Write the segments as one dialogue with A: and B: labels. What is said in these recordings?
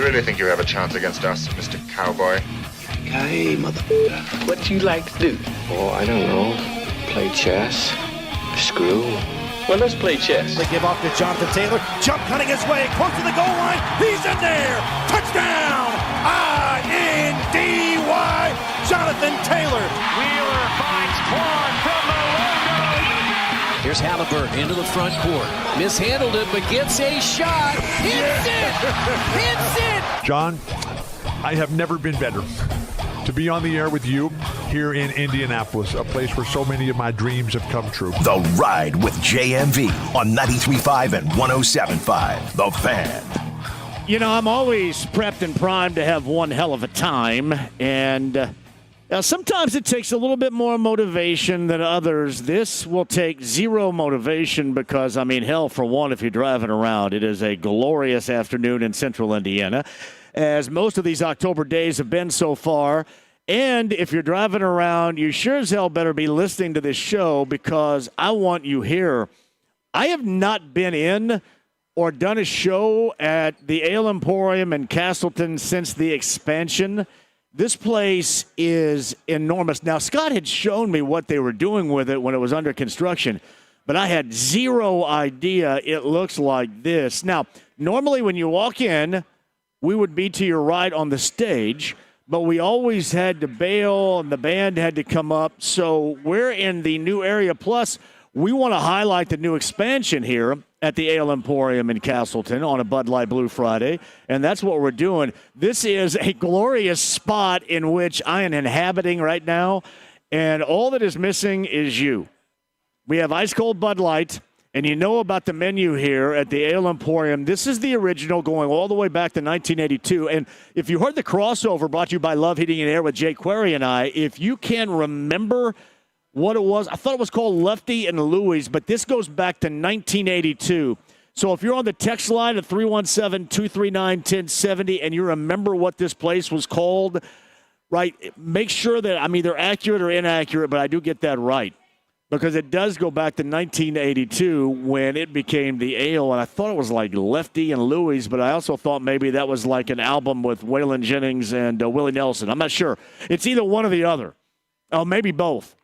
A: really think you have a chance against us, Mr. Cowboy?
B: Hey, motherfucker, what you like to do?
C: Oh, I don't know. Play chess, screw.
B: Well, let's play chess.
D: They give off to Jonathan Taylor. Jump cutting his way close to the goal line. He's in there. Touchdown. I-N-D-Y. Jonathan Taylor.
E: Wheeler finds Quan from the logo.
F: Here's Halliburton into the front court. Mishandled it, but gets a shot. Hits it. Hits it.
G: John, I have never been better to be on the air with you here in Indianapolis, a place where so many of my dreams have come true.
H: The Ride with JMV on 93.5 and 107.5. The Fan.
I: You know, I'm always prepped and primed to have one hell of a time, and sometimes it takes a little bit more motivation than others. This will take zero motivation because, I mean, hell, for one, if you're driving around, it is a glorious afternoon in central Indiana, as most of these October days have been so far. And if you're driving around, you sure as hell better be listening to this show because I want you here. I have not been in or done a show at the Ale Emporium in Castleton since the expansion. This place is enormous. Now, Scott had shown me what they were doing with it when it was under construction, but I had zero idea it looks like this. Now, normally when you walk in, we would be to your right on the stage, but we always had to bail and the band had to come up. So we're in the new area. Plus, we want to highlight the new expansion here at the Ale Emporium in Castleton on a Bud Light Blue Friday, and that's what we're doing. This is a glorious spot in which I am inhabiting right now, and all that is missing is you. We have ice-cold Bud Light, and you know about the menu here at the Ale Emporium. This is the original going all the way back to 1982, and if you heard the crossover brought to you by Love Heating and Air with Jay Query and I, if you can remember what it was, I thought it was called Lefty and Louie's, but this goes back to 1982. So if you're on the text line at 317-239-1070 and you remember what this place was called, right, make sure that I'm either accurate or inaccurate, but I do get that right. Because it does go back to 1982 when it became the Ale, and I thought it was like Lefty and Louie's, but I also thought maybe that was like an album with Waylon Jennings and Willie Nelson. I'm not sure. It's either one or the other. Oh, maybe both.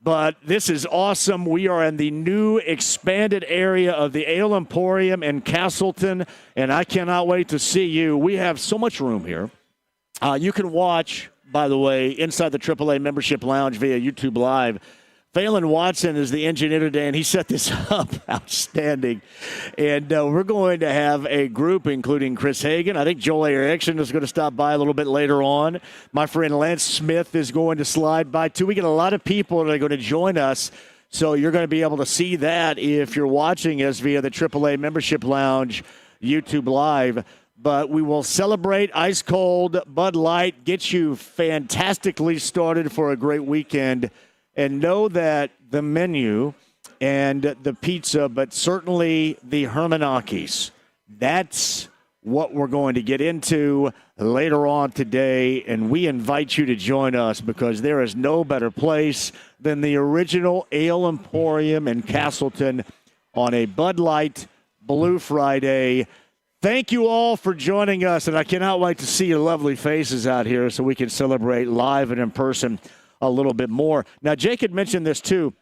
I: But this is awesome. We are in the new expanded area of the Ale Emporium in Castleton, and I cannot wait to see you. We have so much room here. You can watch, by the way, inside the AAA Membership Lounge via YouTube Live. Phelan Watson is the engineer today, and he set this up outstanding. And we're going to have a group, including Chris Hagan. I think Joel Erickson is going to stop by a little bit later on. My friend Lance Smith is going to slide by, too. We get a lot of people that are going to join us, so you're going to be able to see that if you're watching us via the AAA Membership Lounge YouTube Live. But we will celebrate ice-cold Bud Light, get you fantastically started for a great weekend. And know that the menu and the pizza, but certainly the Hermanakis, that's what we're going to get into later on today. And we invite you to join us because there is no better place than the original Ale Emporium in Castleton on a Bud Light Blue Friday. Thank you all for joining us, and I cannot wait to see your lovely faces out here so we can celebrate live and in person a little bit more. Now, Jake had mentioned this too.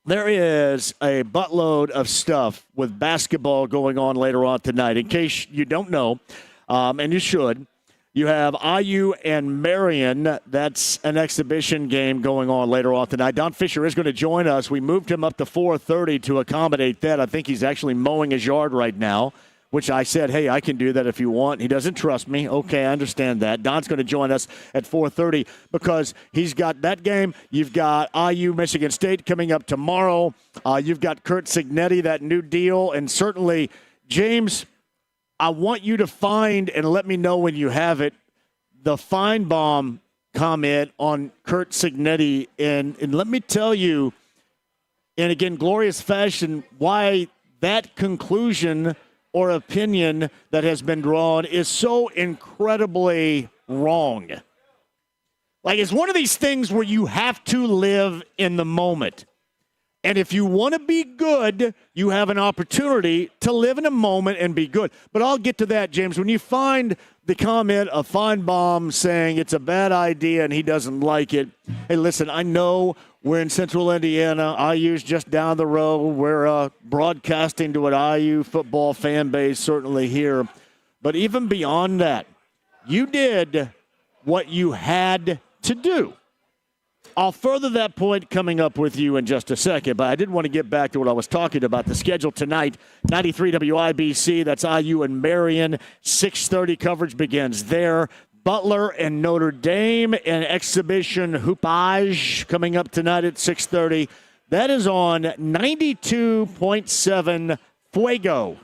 I: There is a buttload of stuff with basketball going on later on tonight. In case you don't know, and you should, you have IU and Marion. That's an exhibition game going on later on tonight. Don Fisher is going to join us. We moved him up to 4:30 to accommodate that. I think he's actually mowing his yard right now, which I said, hey, I can do that if you want. He doesn't trust me. Okay, I understand that. Don's going to join us at 4:30 because he's got that game. You've got IU Michigan State coming up tomorrow. You've got Kurt Signetti, that new deal. And certainly, James, I want you to find and let me know when you have it, the Feinbaum comment on Kurt Signetti. And let me tell you, in, again, glorious fashion, why that conclusion or opinion that has been drawn is so incredibly wrong. Like, it's one of these things where you have to live in the moment. And if you want to be good, you have an opportunity to live in a moment and be good. But I'll get to that, James. When you find the comment of Feinbaum saying it's a bad idea and he doesn't like it. Hey, listen, I know we're in central Indiana. IU's just down the road. We're broadcasting to an IU football fan base certainly here. But even beyond that, you did what you had to do. I'll further that point coming up with you in just a second, but I did want to get back to what I was talking about. The schedule tonight, 93 WIBC, that's IU and Marion. 6:30 coverage begins there. Butler and Notre Dame, an exhibition hoopage coming up tonight at 6:30. That is on 92.7 Fuego,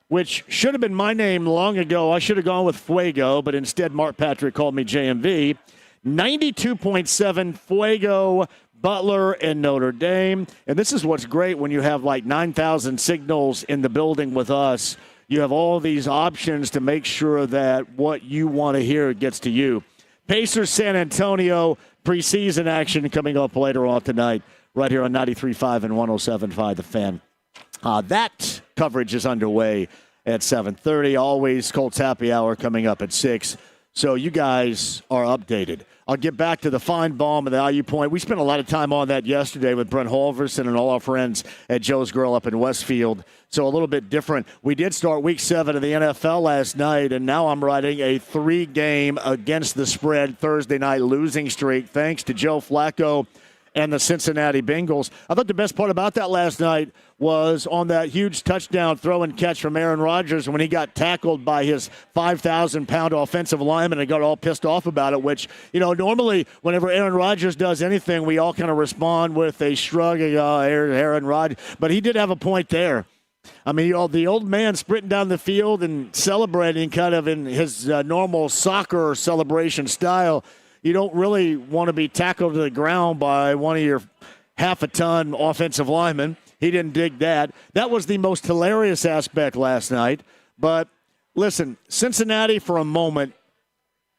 I: which should have been my name long ago. I should have gone with Fuego, but instead Mark Patrick called me JMV. 92.7 Fuego, Butler, and Notre Dame. And this is what's great when you have like 9,000 signals in the building with us. You have all these options to make sure that what you want to hear gets to you. Pacers San Antonio preseason action coming up later on tonight right here on 93.5 and 107.5 The Fan. That coverage is underway at 7:30. Always Colts Happy Hour coming up at 6. So you guys are updated. I'll get back to the Feinbaum and the IU point. We spent a lot of time on that yesterday with Brent Halverson and all our friends at Joe's Grill up in Westfield. So a little bit different. We did start Week 7 of the NFL last night, and now I'm riding a 3-game against the spread Thursday night losing streak thanks to Joe Flacco and the Cincinnati Bengals. I thought the best part about that last night was on that huge touchdown throw and catch from Aaron Rodgers when he got tackled by his 5,000-pound offensive lineman and got all pissed off about it, which, normally whenever Aaron Rodgers does anything, we all kind of respond with a shrug, Aaron Rodgers. But he did have a point there. I mean, the old man sprinting down the field and celebrating kind of in his normal soccer celebration style. You don't really want to be tackled to the ground by one of your half-a-ton offensive linemen. He didn't dig that. That was the most hilarious aspect last night. But listen, Cincinnati for a moment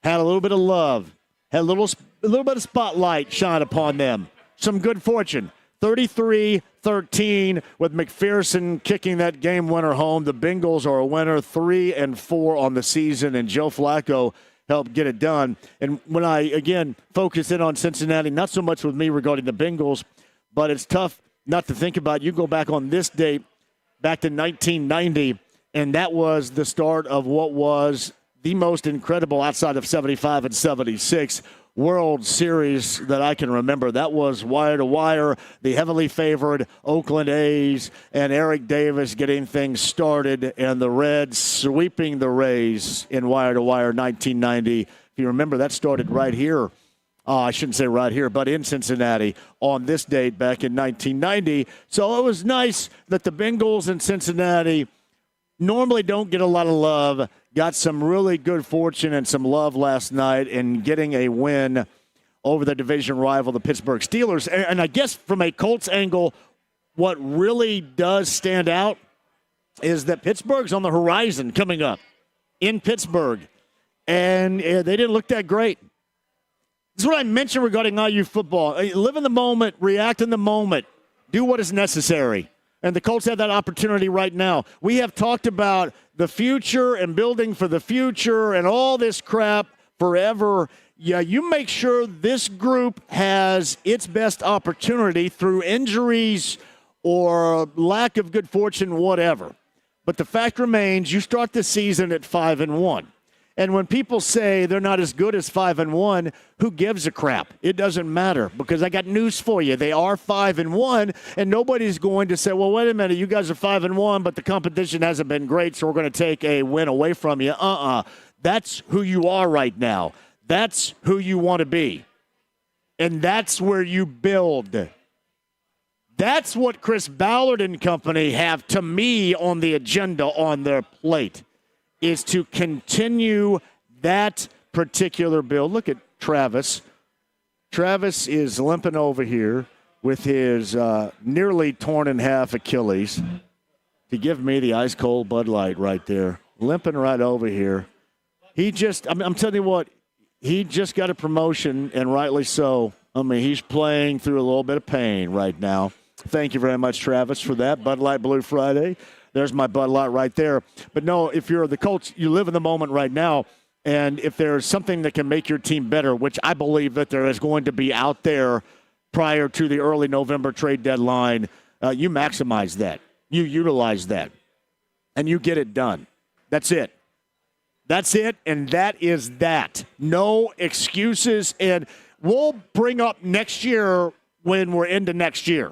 I: had a little bit of love, had a little bit of spotlight shine upon them. Some good fortune. 33-13 with McPherson kicking that game winner home. The Bengals are a winner, 3-4 on the season, and Joe Flacco help get it done. And when I, again, focus in on Cincinnati, not so much with me regarding the Bengals, but it's tough not to think about. You go back on this date, back to 1990, and that was the start of what was the most incredible outside of 75 and 76 World Series that I can remember. That was wire to wire, the heavily favored Oakland A's and Eric Davis getting things started, and the Reds sweeping the Rays in wire to wire 1990. If you remember, that started right here. I shouldn't say right here, but in Cincinnati on this date back in 1990. So it was nice that the Bengals in Cincinnati normally don't get a lot of love, got some really good fortune and some love last night in getting a win over the division rival, the Pittsburgh Steelers. And I guess from a Colts angle, what really does stand out is that Pittsburgh's on the horizon coming up in Pittsburgh. And they didn't look that great. This is what I mentioned regarding IU football. Live in the moment, react in the moment, do what is necessary. And the Colts have that opportunity right now. We have talked about the future and building for the future and all this crap forever. Yeah, you make sure this group has its best opportunity through injuries or lack of good fortune, whatever. But the fact remains, you start the season at 5-1. And when people say they're not as good as 5-1, who gives a crap? It doesn't matter, because I got news for you. They are 5-1, and nobody's going to say, well, wait a minute, you guys are 5-1, but the competition hasn't been great, so we're going to take a win away from you. That's who you are right now. That's who you want to be. And that's where you build. That's what Chris Ballard and company have, to me, on the agenda on their plate, is to continue that particular build. Look at Travis. Travis is limping over here with his nearly torn in half Achilles to give me the ice-cold Bud Light right there. Limping right over here. I'm telling you what, he just got a promotion, and rightly so. I mean, he's playing through a little bit of pain right now. Thank you very much, Travis, for that. Bud Light Blue Friday. There's my Bud Light right there. But no, if you're the coach, you live in the moment right now. And if there's something that can make your team better, which I believe that there is going to be out there prior to the early November trade deadline, you maximize that. You utilize that. And you get it done. That's it. That's it, and that is that. No excuses, and we'll bring up next year when we're into next year.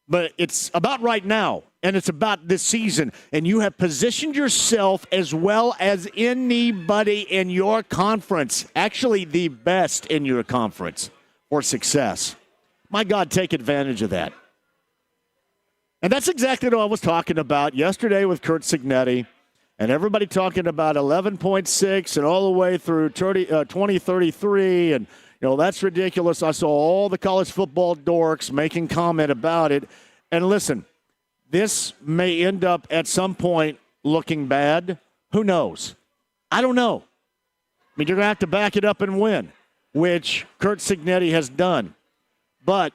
I: But it's about right now, and it's about this season, and you have positioned yourself as well as anybody in your conference, actually the best in your conference, for success. My God, take advantage of that. And that's exactly what I was talking about yesterday with Curt Cignetti. And everybody talking about 11.6 and all the way through 2033. And, that's ridiculous. I saw all the college football dorks making comment about it. And listen, this may end up at some point looking bad. Who knows? I don't know. I mean, you're going to have to back it up and win, which Curt Cignetti has done. But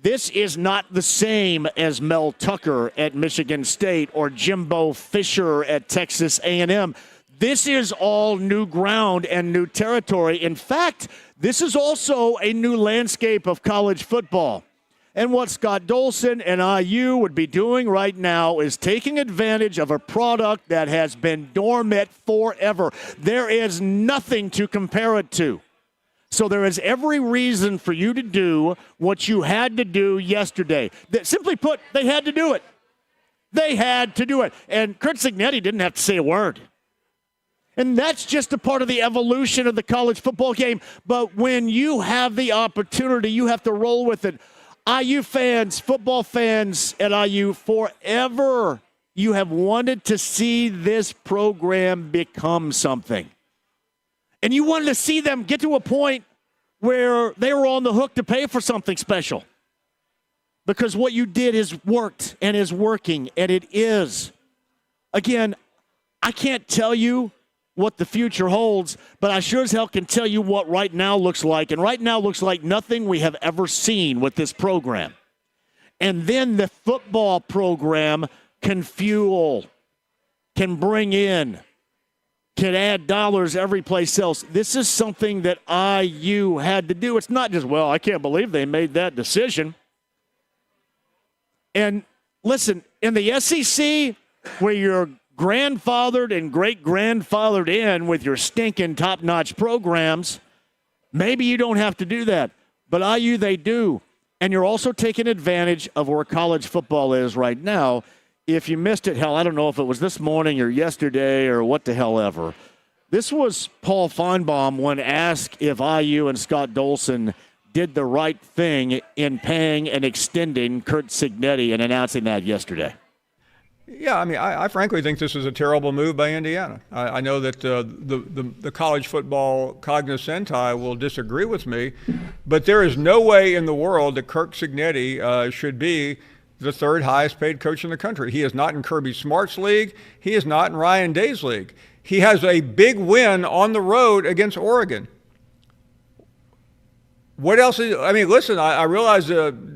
I: this is not the same as Mel Tucker at Michigan State or Jimbo Fisher at Texas A&M. This is all new ground and new territory. In fact, this is also a new landscape of college football. And what Scott Dolson and IU would be doing right now is taking advantage of a product that has been dormant forever. There is nothing to compare it to. So there is every reason for you to do what you had to do yesterday. Simply put, they had to do it. They had to do it. And Curt Cignetti didn't have to say a word. And that's just a part of the evolution of the college football game. But when you have the opportunity, you have to roll with it. IU fans, football fans at IU, forever you have wanted to see this program become something. And you wanted to see them get to a point where they were on the hook to pay for something special. Because what you did has worked and is working, and it is. Again, I can't tell you what the future holds, but I sure as hell can tell you what right now looks like. And right now looks like nothing we have ever seen with this program. And then the football program can fuel, can bring in, can add dollars every place else. This is something that IU had to do. It's not just, well, I can't believe they made that decision. And listen, in the SEC, where you're grandfathered and great-grandfathered in with your stinking top-notch programs, maybe you don't have to do that. But IU, they do. And you're also taking advantage of where college football is right now. If you missed it, hell, I don't know if it was this morning or yesterday or what the hell ever. This was Paul Feinbaum when asked if IU and Scott Dolson did the right thing in paying and extending Curt Cignetti and announcing that yesterday.
J: Yeah, I mean, I frankly think this is a terrible move by Indiana. I know that the college football cognoscenti will disagree with me, but there is no way in the world that Curt Cignetti should be the third highest paid coach in the country. He is not in Kirby Smart's league. He is not in Ryan Day's league. He has a big win on the road against Oregon. What else is, I mean, listen, I realize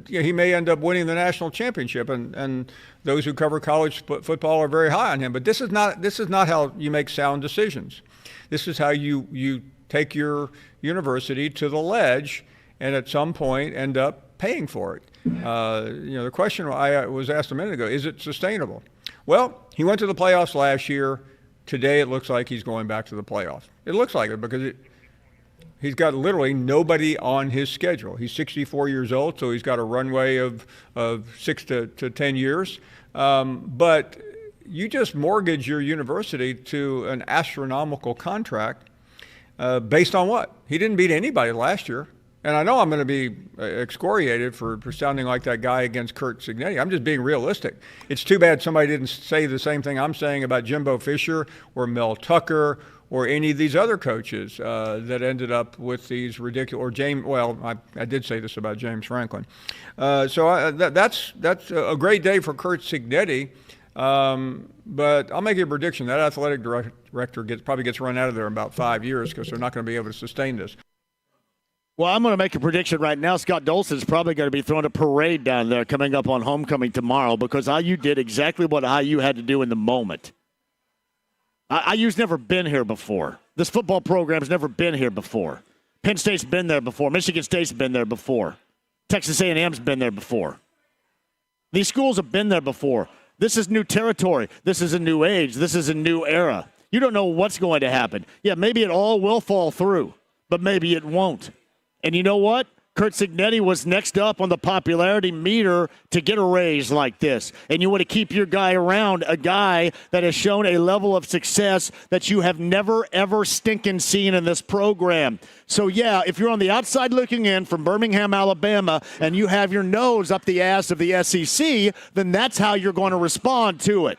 J: he may end up winning the national championship, and those who cover college football are very high on him. But this is not how you make sound decisions. This is how you take your university to the ledge and at some point end up paying for it. The question I was asked a minute ago, is it sustainable? Well, he went to the playoffs last year. Today it looks like he's going back to the playoffs. It looks like it because he's got literally nobody on his schedule. He's 64 years old, so he's got a runway of 6 to 10 years. But you just mortgage your university to an astronomical contract based on what? He didn't beat anybody last year. And I know I'm going to be excoriated for sounding like that guy against Curt Cignetti. I'm just being realistic. It's too bad somebody didn't say the same thing I'm saying about Jimbo Fisher or Mel Tucker or any of these other coaches that ended up with these ridiculous, or James, well, I did say this about James Franklin. That's a great day for Curt Cignetti, but I'll make you a prediction. That athletic director probably gets run out of there in about 5 years because they're not going to be able to sustain this.
I: Well, I'm going to make a prediction right now. Scott Dolson's probably going to be throwing a parade down there coming up on homecoming tomorrow because IU did exactly what IU had to do in the moment. IU's never been here before. This football program's never been here before. Penn State's been there before. Michigan State's been there before. Texas A&M's been there before. These schools have been there before. This is new territory. This is a new age. This is a new era. You don't know what's going to happen. Yeah, maybe it all will fall through, but maybe it won't. And you know what? Curt Cignetti was next up on the popularity meter to get a raise like this. And you want to keep your guy around, a guy that has shown a level of success that you have never, ever stinking seen in this program. So, yeah, if you're on the outside looking in from Birmingham, Alabama, and you have your nose up the ass of the SEC, then that's how you're going to respond to it.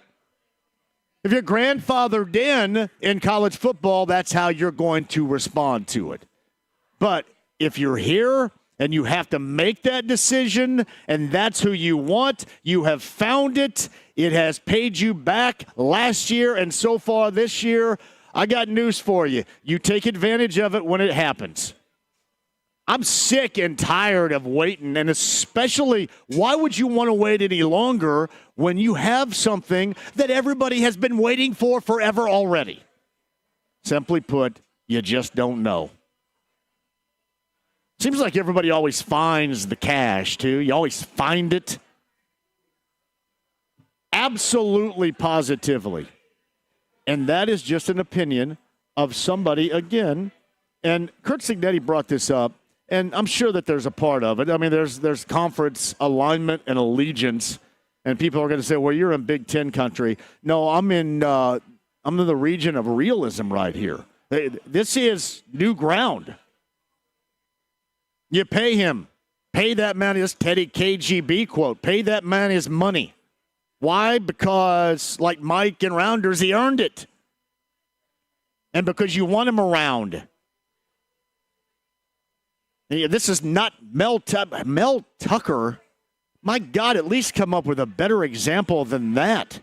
I: If you're grandfathered in college football, that's how you're going to respond to it. But if you're here and you have to make that decision and that's who you want, you have found it. It has paid you back last year and so far this year. I got news for you. You take advantage of it when it happens. I'm sick and tired of waiting, and especially, why would you want to wait any longer when you have something that everybody has been waiting for forever already? Simply put, you just don't know. Seems like everybody always finds the cash, too. You always find it. Absolutely, positively. And that is just an opinion of somebody, again. And Curt Cignetti brought this up, and I'm sure that there's a part of it. I mean, there's conference alignment and allegiance, and people are going to say, well, you're in Big Ten country. No, I'm in the region of realism right here. This is new ground. You pay him. Pay that man his Teddy KGB quote. Pay that man his money. Why? Because, like Mike and Rounders, he earned it. And because you want him around. This is not Mel Tucker. My God, at least come up with a better example than that.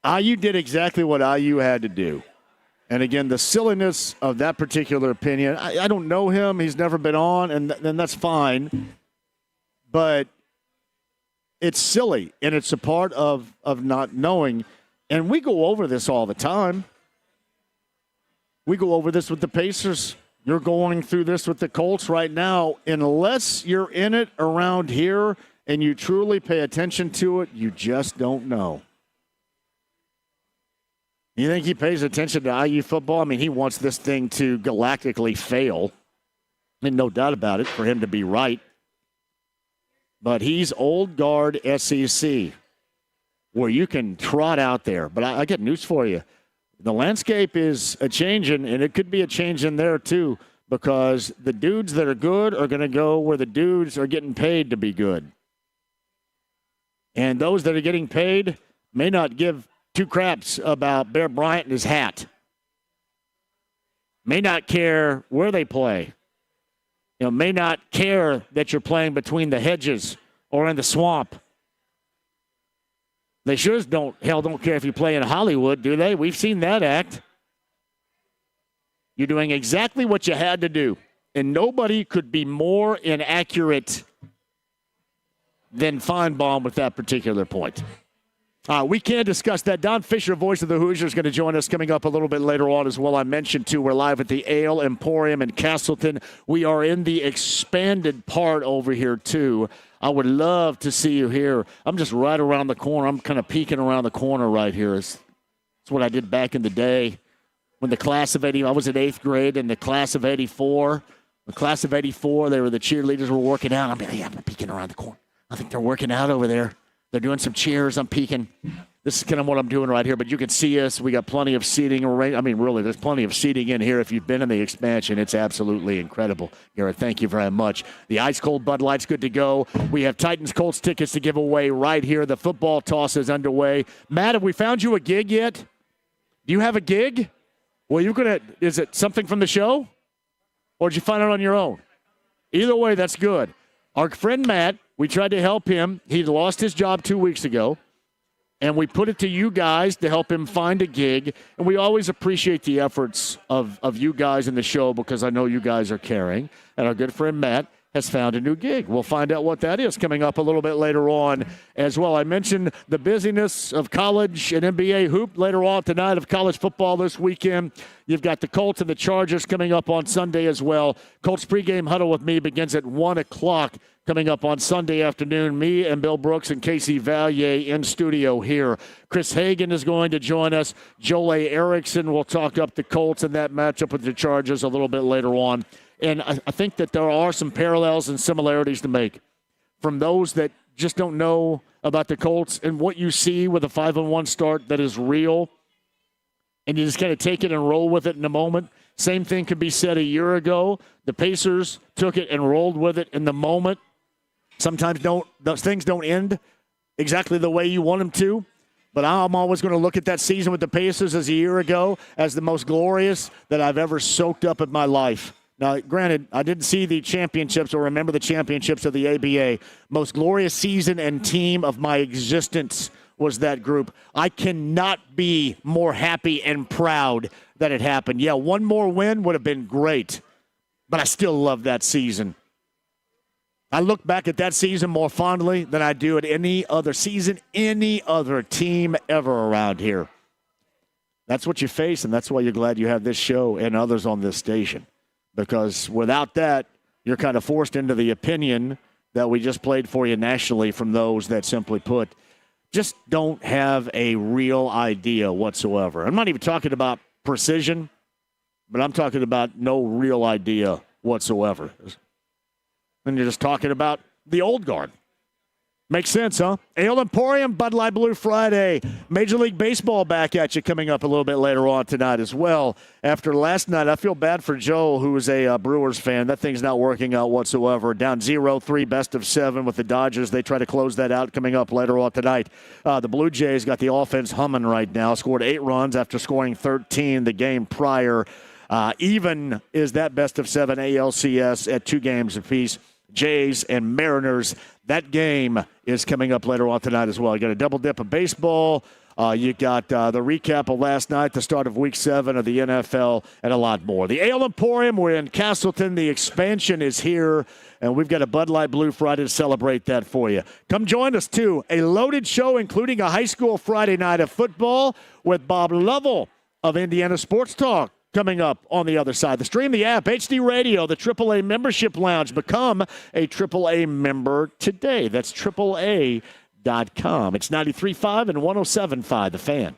I: IU did exactly what IU had to do. And again, the silliness of that particular opinion, I don't know him. He's never been on, and that's fine. But it's silly, and it's a part of not knowing. And we go over this all the time. We go over this with the Pacers. You're going through this with the Colts right now. Unless you're in it around here and you truly pay attention to it, you just don't know. You think he pays attention to IU football? I mean, he wants this thing to galactically fail. I mean, no doubt about it, for him to be right. But he's old guard SEC, where you can trot out there. But I got news for you. The landscape is a-changing, and it could be a change in there, too, because the dudes that are good are going to go where the dudes are getting paid to be good. And those that are getting paid may not give two craps about Bear Bryant and his hat. May not care where they play. May not care that you're playing between the hedges or in the swamp. They sure don't care if you play in Hollywood, do they? We've seen that act. You're doing exactly what you had to do. And nobody could be more inaccurate than Feinbaum with that particular point. We can discuss that. Don Fisher, voice of the Hoosiers, is going to join us coming up a little bit later on as well. I mentioned, too, we're live at the Ale Emporium in Castleton. We are in the expanded part over here, too. I would love to see you here. I'm just right around the corner. I'm kind of peeking around the corner right here. It's what I did back in the day when the class of 80, I was in 8th grade, and the class of 84, the class of 84, they were the cheerleaders were working out. I'm peeking around the corner. I think they're working out over there. They're doing some cheers. I'm peeking. This is kind of what I'm doing right here, but you can see us. We got plenty of seating. I mean, really, there's plenty of seating in here. If you've been in the expansion, it's absolutely incredible. Garrett, thank you very much. The ice-cold Bud Light's good to go. We have Titans Colts tickets to give away right here. The football toss is underway. Matt, have we found you a gig yet? Do you have a gig? Well, is it something from the show? Or did you find it on your own? Either way, that's good. Our friend Matt, we tried to help him. He lost his job 2 weeks ago. And we put it to you guys to help him find a gig. And we always appreciate the efforts of you guys in the show because I know you guys are caring. And our good friend Matt has found a new gig. We'll find out what that is coming up a little bit later on as well. I mentioned the busyness of college and NBA hoop later on tonight, of college football this weekend. You've got the Colts and the Chargers coming up on Sunday as well. Colts pregame huddle with me begins at 1 o'clock coming up on Sunday afternoon. Me and Bill Brooks and Casey Valier in studio here. Chris Hagan is going to join us. Joel A. Erickson will talk up the Colts and that matchup with the Chargers a little bit later on. And I think that there are some parallels and similarities to make from those that just don't know about the Colts and what you see with a 5-1 start that is real. And you just kind of take it and roll with it in a moment. Same thing could be said a year ago. The Pacers took it and rolled with it in the moment. Sometimes those things don't end exactly the way you want them to. But I'm always going to look at that season with the Pacers as a year ago as the most glorious that I've ever soaked up in my life. Now, granted, I didn't see the championships or remember the championships of the ABA. Most glorious season and team of my existence was that group. I cannot be more happy and proud that it happened. Yeah, one more win would have been great, but I still love that season. I look back at that season more fondly than I do at any other season, any other team ever around here. That's what you face, and that's why you're glad you have this show and others on this station. Because without that, you're kind of forced into the opinion that we just played for you nationally from those that, simply put, just don't have a real idea whatsoever. I'm not even talking about precision, but I'm talking about no real idea whatsoever. And you're just talking about the old guard. Makes sense, huh? Ale Emporium, Bud Light Blue Friday. Major League Baseball back at you coming up a little bit later on tonight as well. After last night, I feel bad for Joe, who is a Brewers fan. That thing's not working out whatsoever. Down 0-3, best of 7 with the Dodgers. They try to close that out coming up later on tonight. The Blue Jays got the offense humming right now. Scored 8 runs after scoring 13 the game prior. Even is that best of 7 ALCS at 2 games apiece. Jays and Mariners. That game is coming up later on tonight as well. You got a double dip of baseball. You got the recap of last night, the start of Week 7 of the NFL, and a lot more. The Ale Emporium, we're in Castleton. The expansion is here, and we've got a Bud Light Blue Friday to celebrate that for you. Come join us, too. A loaded show, including a high school Friday night of football with Bob Lovell of Indiana Sports Talk. Coming up on the other side. The stream, the app, HD Radio, the AAA Membership Lounge. Become a AAA member today. That's AAA.com. It's 93.5 and 107.5, The Fan.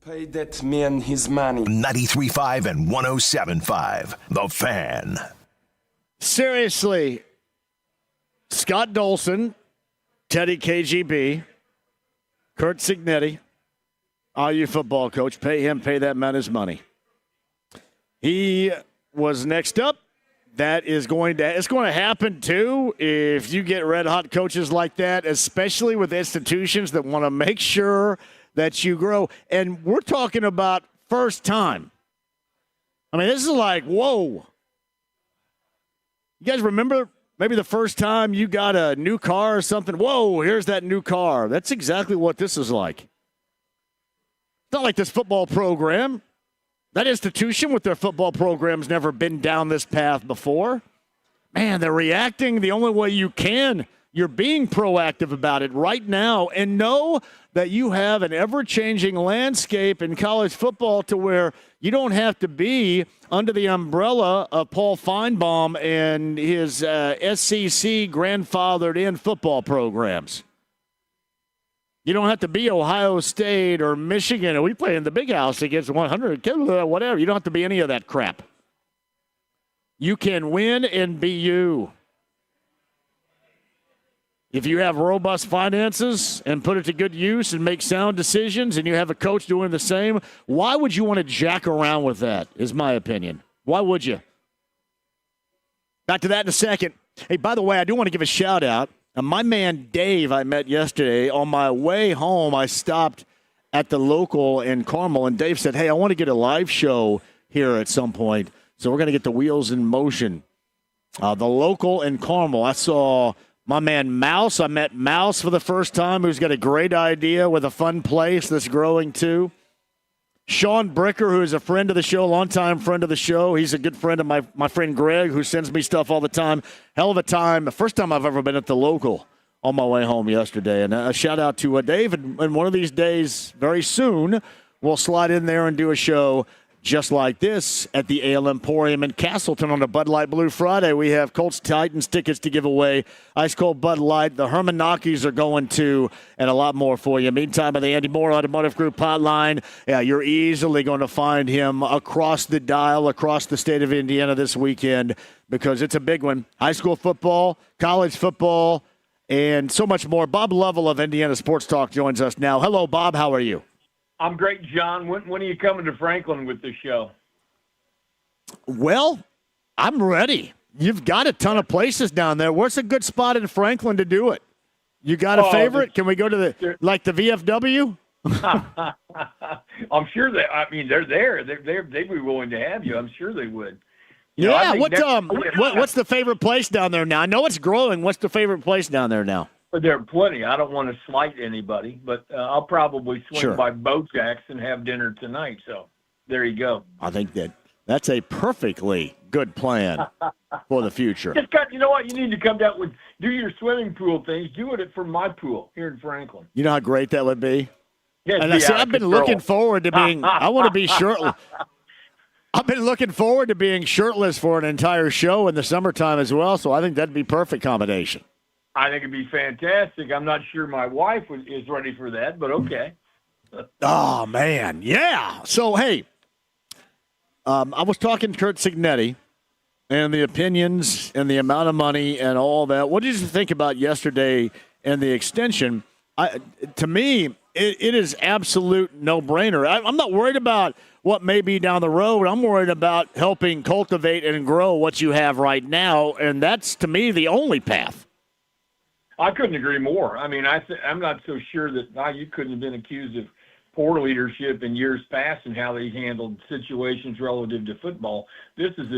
K: Pay that man his money.
H: 93.5 and 107.5. The Fan.
I: Seriously, Scott Dolson, Teddy KGB, Kurt Cignetti, IU football coach, pay that man his money. He was next up. It's going to happen too if you get red hot coaches like that, especially with institutions that want to make sure that you grow. And we're talking about first time. I mean, this is like, whoa. You guys remember maybe the first time you got a new car or something? Whoa, here's that new car. That's exactly what this is like. It's not like this football program. That institution with their football program's never been down this path before. Man, they're reacting the only way you can. You're being proactive about it right now, and know that you have an ever-changing landscape in college football to where you don't have to be under the umbrella of Paul Feinbaum and his SEC grandfathered-in football programs. You don't have to be Ohio State or Michigan. We play in the big house against 100, whatever. You don't have to be any of that crap. You can win and be you. If you have robust finances and put it to good use and make sound decisions, and you have a coach doing the same, why would you want to jack around with that, is my opinion. Why would you? Back to that in a second. Hey, by the way, I do want to give a shout-out. My man Dave I met yesterday. On my way home, I stopped at the local in Carmel, and Dave said, hey, I want to get a live show here at some point, so we're going to get the wheels in motion. The local in Carmel, I saw my man Mouse. I met Mouse for the first time, who's got a great idea with a fun place that's growing too. Sean Bricker, who is a friend of the show, longtime friend of the show. He's a good friend of my friend Greg, who sends me stuff all the time. Hell of a time. The first time I've ever been at the local on my way home yesterday. And a shout-out to Dave. And one of these days, very soon, we'll slide in there and do a show just like this at the Ale Emporium in Castleton on a Bud Light Blue Friday. We have Colts Titans tickets to give away, Ice Cold Bud Light, the Herman Knockies are going to, and a lot more for you. Meantime, on the Andy Moore Automotive Group hotline, you're easily going to find him across the dial, across the state of Indiana this weekend, because it's a big one. High school football, college football, and so much more. Bob Lovell of Indiana Sports Talk joins us now. Hello, Bob. How are you?
L: I'm great, John. When are you coming to Franklin with the show?
I: Well, I'm ready. You've got a ton of places down there. What's a good spot in Franklin to do it? You got a favorite? Can we go to the VFW?
L: I'm sure they're there. They'd be willing to have you. I'm sure they would.
I: What's the favorite place down there now? I know it's growing. What's the favorite place down there now?
L: There are plenty. I don't want to slight anybody, but I'll probably swing by Bojack's and have dinner tonight. So there you go.
I: I think that's a perfectly good plan for the future.
L: You know what? You need to come down do your swimming pool things. Do it from my pool here in Franklin.
I: You know how great that would be?
L: Yeah,
I: and I've been looking forward to being – I want to be shirtless. I've been looking forward to being shirtless for an entire show in the summertime as well, so I think that'd be perfect combination.
L: I think it'd be fantastic. I'm not sure my wife is ready for that, but okay.
I: Oh, man. Yeah. So, hey, I was talking to Kurt Cignetti and the opinions and the amount of money and all that. What did you think about yesterday and the extension? To me, it is absolute no-brainer. I'm not worried about what may be down the road. I'm worried about helping cultivate and grow what you have right now, and that's, to me, the only path.
L: I couldn't agree more. I mean, I'm not so sure that you couldn't have been accused of poor leadership in years past and how they handled situations relative to football. This is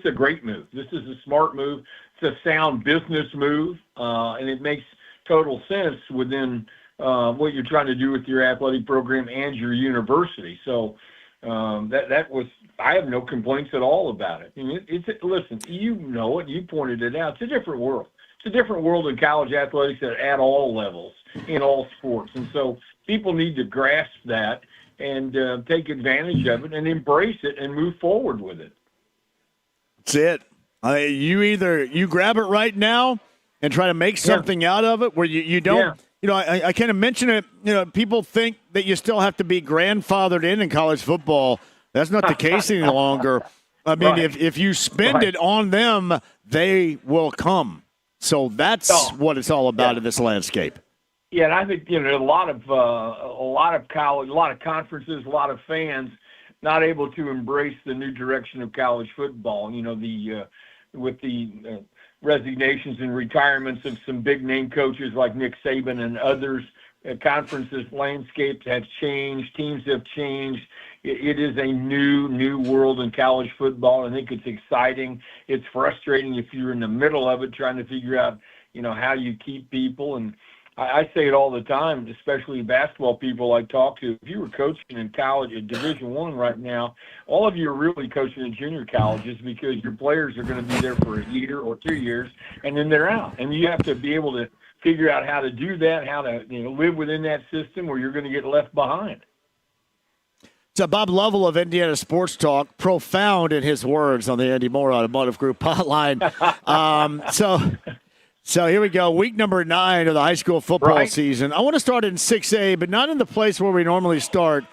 L: a great move. This is a smart move. It's a sound business move, and it makes total sense within what you're trying to do with your athletic program and your university. So I have no complaints at all about it. I mean, listen, you know it. You pointed it out. It's a different world. It's a different world in college athletics at all levels in all sports. And so people need to grasp that and take advantage of it and embrace it and move forward with it.
I: That's it. You grab it right now and try to make something out of it where you don't I kind of mention it. People think that you still have to be grandfathered in college football. That's not the case any longer. I mean, if you spend it on them, they will come. So that's what it's all about in this landscape.
L: Yeah, and I think a lot of college, a lot of conferences, a lot of fans not able to embrace the new direction of college football. With the resignations and retirements of some big name coaches like Nick Saban and others, conferences landscapes have changed, teams have changed. It is a new world in college football. I think it's exciting. It's frustrating if you're in the middle of it, trying to figure out how you keep people. And I say it all the time, especially basketball people I talk to. If you were coaching in college at Division I right now, all of you are really coaching in junior colleges because your players are going to be there for a year or 2 years, and then they're out. And you have to be able to figure out how to do that, how to live within that system, or you're going to get left behind.
I: So Bob Lovell of Indiana Sports Talk, profound in his words on the Andy Moore Automotive Group hotline. So here we go, week number 9 of the high school football season. I want to start in 6A, but not in the place where we normally start.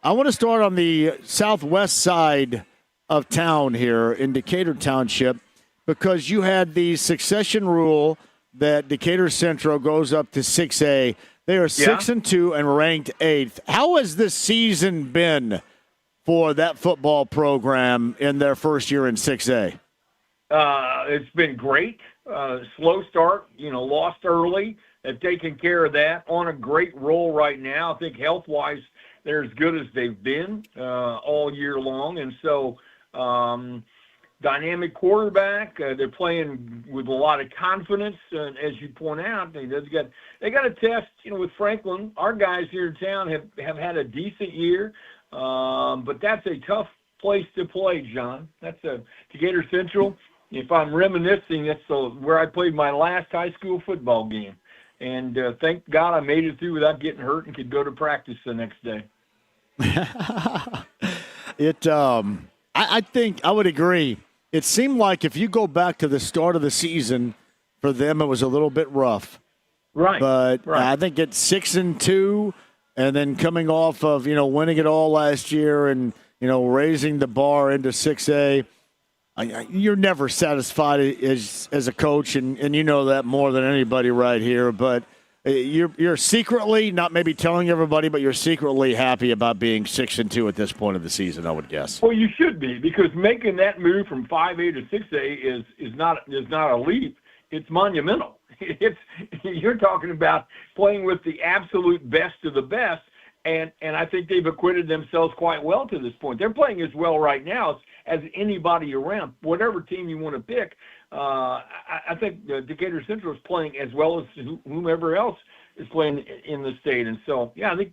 I: I want to start on the southwest side of town here in Decatur Township because you had the succession rule that Decatur Central goes up to 6A. They are 6-2 and ranked 8th. How has this season been for that football program in their first year in 6A?
L: It's been great. Slow start, lost early. Have taken care of that. On a great roll right now. I think health-wise, they're as good as they've been all year long. And so dynamic quarterback. They're playing with a lot of confidence. As you point out, they got a test, with Franklin. Our guys here in town have had a decent year, but that's a tough place to play, John. That's a Decatur Central. If I'm reminiscing, that's where I played my last high school football game. And thank God I made it through without getting hurt and could go to practice the next day.
I: I think I would agree. It seemed like if you go back to the start of the season, for them it was a little bit rough.
L: Right.
I: But I think it's 6-2, and then coming off of winning it all last year and raising the bar into 6A. You're never satisfied as a coach, and you know that more than anybody right here. But you're secretly, not maybe telling everybody, but you're secretly happy about being 6-2 at this point of the season, I would guess.
L: Well, you should be, because making that move from 5A to 6A is not a leap. It's monumental. You're talking about playing with the absolute best of the best, and I think they've acquitted themselves quite well to this point. They're playing as well right now as anybody around, whatever team you want to pick. I think Decatur Central is playing as well as whomever else is playing in the state. And so, I think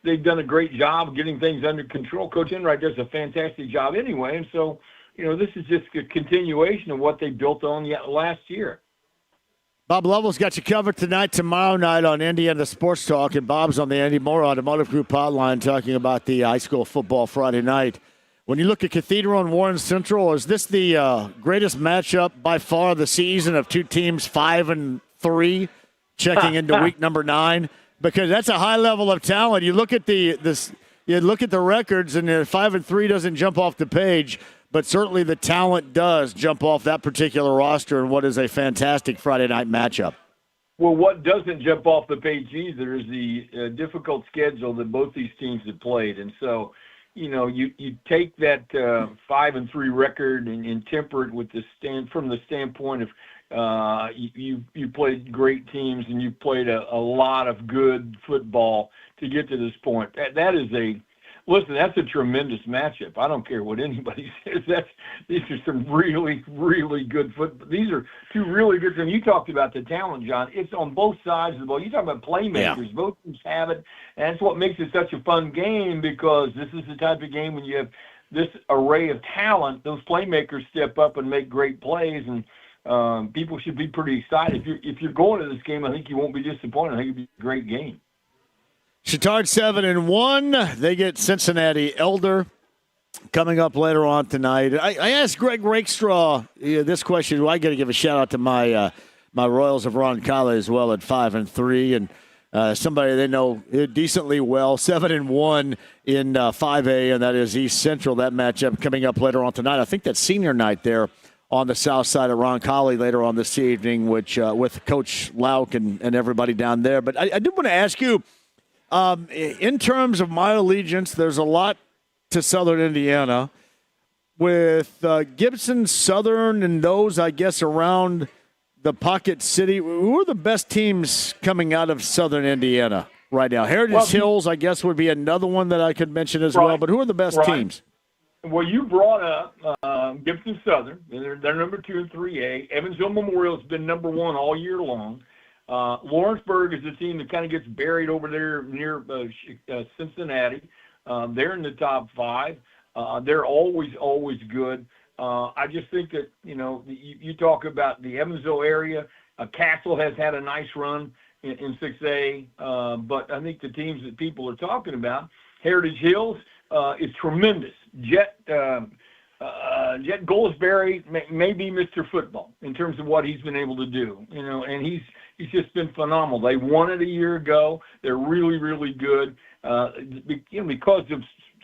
L: they've done a great job of getting things under control. Coach Enright does a fantastic job anyway. And so, this is just a continuation of what they built on last year.
I: Bob Lovell's got you covered tonight, tomorrow night on Indiana Sports Talk, and Bob's on the Andy Moore Automotive Group hotline talking about the high school football Friday night. When you look at Cathedral and Warren Central, is this the greatest matchup by far of the season of two teams 5-3 checking into week number 9? Because that's a high level of talent. You look at the records, and 5-3 doesn't jump off the page, but certainly the talent does jump off that particular roster in what is a fantastic Friday night matchup.
L: Well, what doesn't jump off the page either is the difficult schedule that both these teams have played, and so. You take that 5-3 record and temper it with from the standpoint of you played great teams and you played a lot of good football to get to this point. That's a tremendous matchup. I don't care what anybody says. These are some really, really good football. These are two really good teams. You talked about the talent, John. It's on both sides of the ball. You talk about playmakers. Yeah. Both teams have it, and that's what makes it such a fun game, because this is the type of game when you have this array of talent, those playmakers step up and make great plays, and people should be pretty excited. If you're going to this game, I think you won't be disappointed. I think it'll be a great game.
I: Chatard 7-1. They get Cincinnati Elder coming up later on tonight. I asked Greg Rakestraw this question. I got to give a shout out to my Royals of Roncalli as well at 5-3, and somebody they know decently well. 7-1 in 5A, and that is East Central. That matchup coming up later on tonight. I think that's senior night there on the south side of Roncalli later on this evening, which with Coach Lauk and everybody down there. But I do want to ask you, in terms of my allegiance, there's a lot to Southern Indiana. With Gibson, Southern, and those, I guess, around the Pocket City, who are the best teams coming out of Southern Indiana right now? Heritage Hills, I guess, would be another one that I could mention as well. But who are the best teams?
L: Well, you brought up Gibson Southern. They're number 2 in 3A. Evansville Memorial has been number 1 all year long. Lawrenceburg is a team that kind of gets buried over there near Cincinnati. They're in the top 5. They're always good. I just think that, you talk about the Evansville area. Castle has had a nice run in 6A. But I think the teams that people are talking about, Heritage Hills is tremendous. Jet Goldsberry may be Mr. Football in terms of what he's been able to do, and he's just been phenomenal. They won it a year ago. They're really, really good. Because of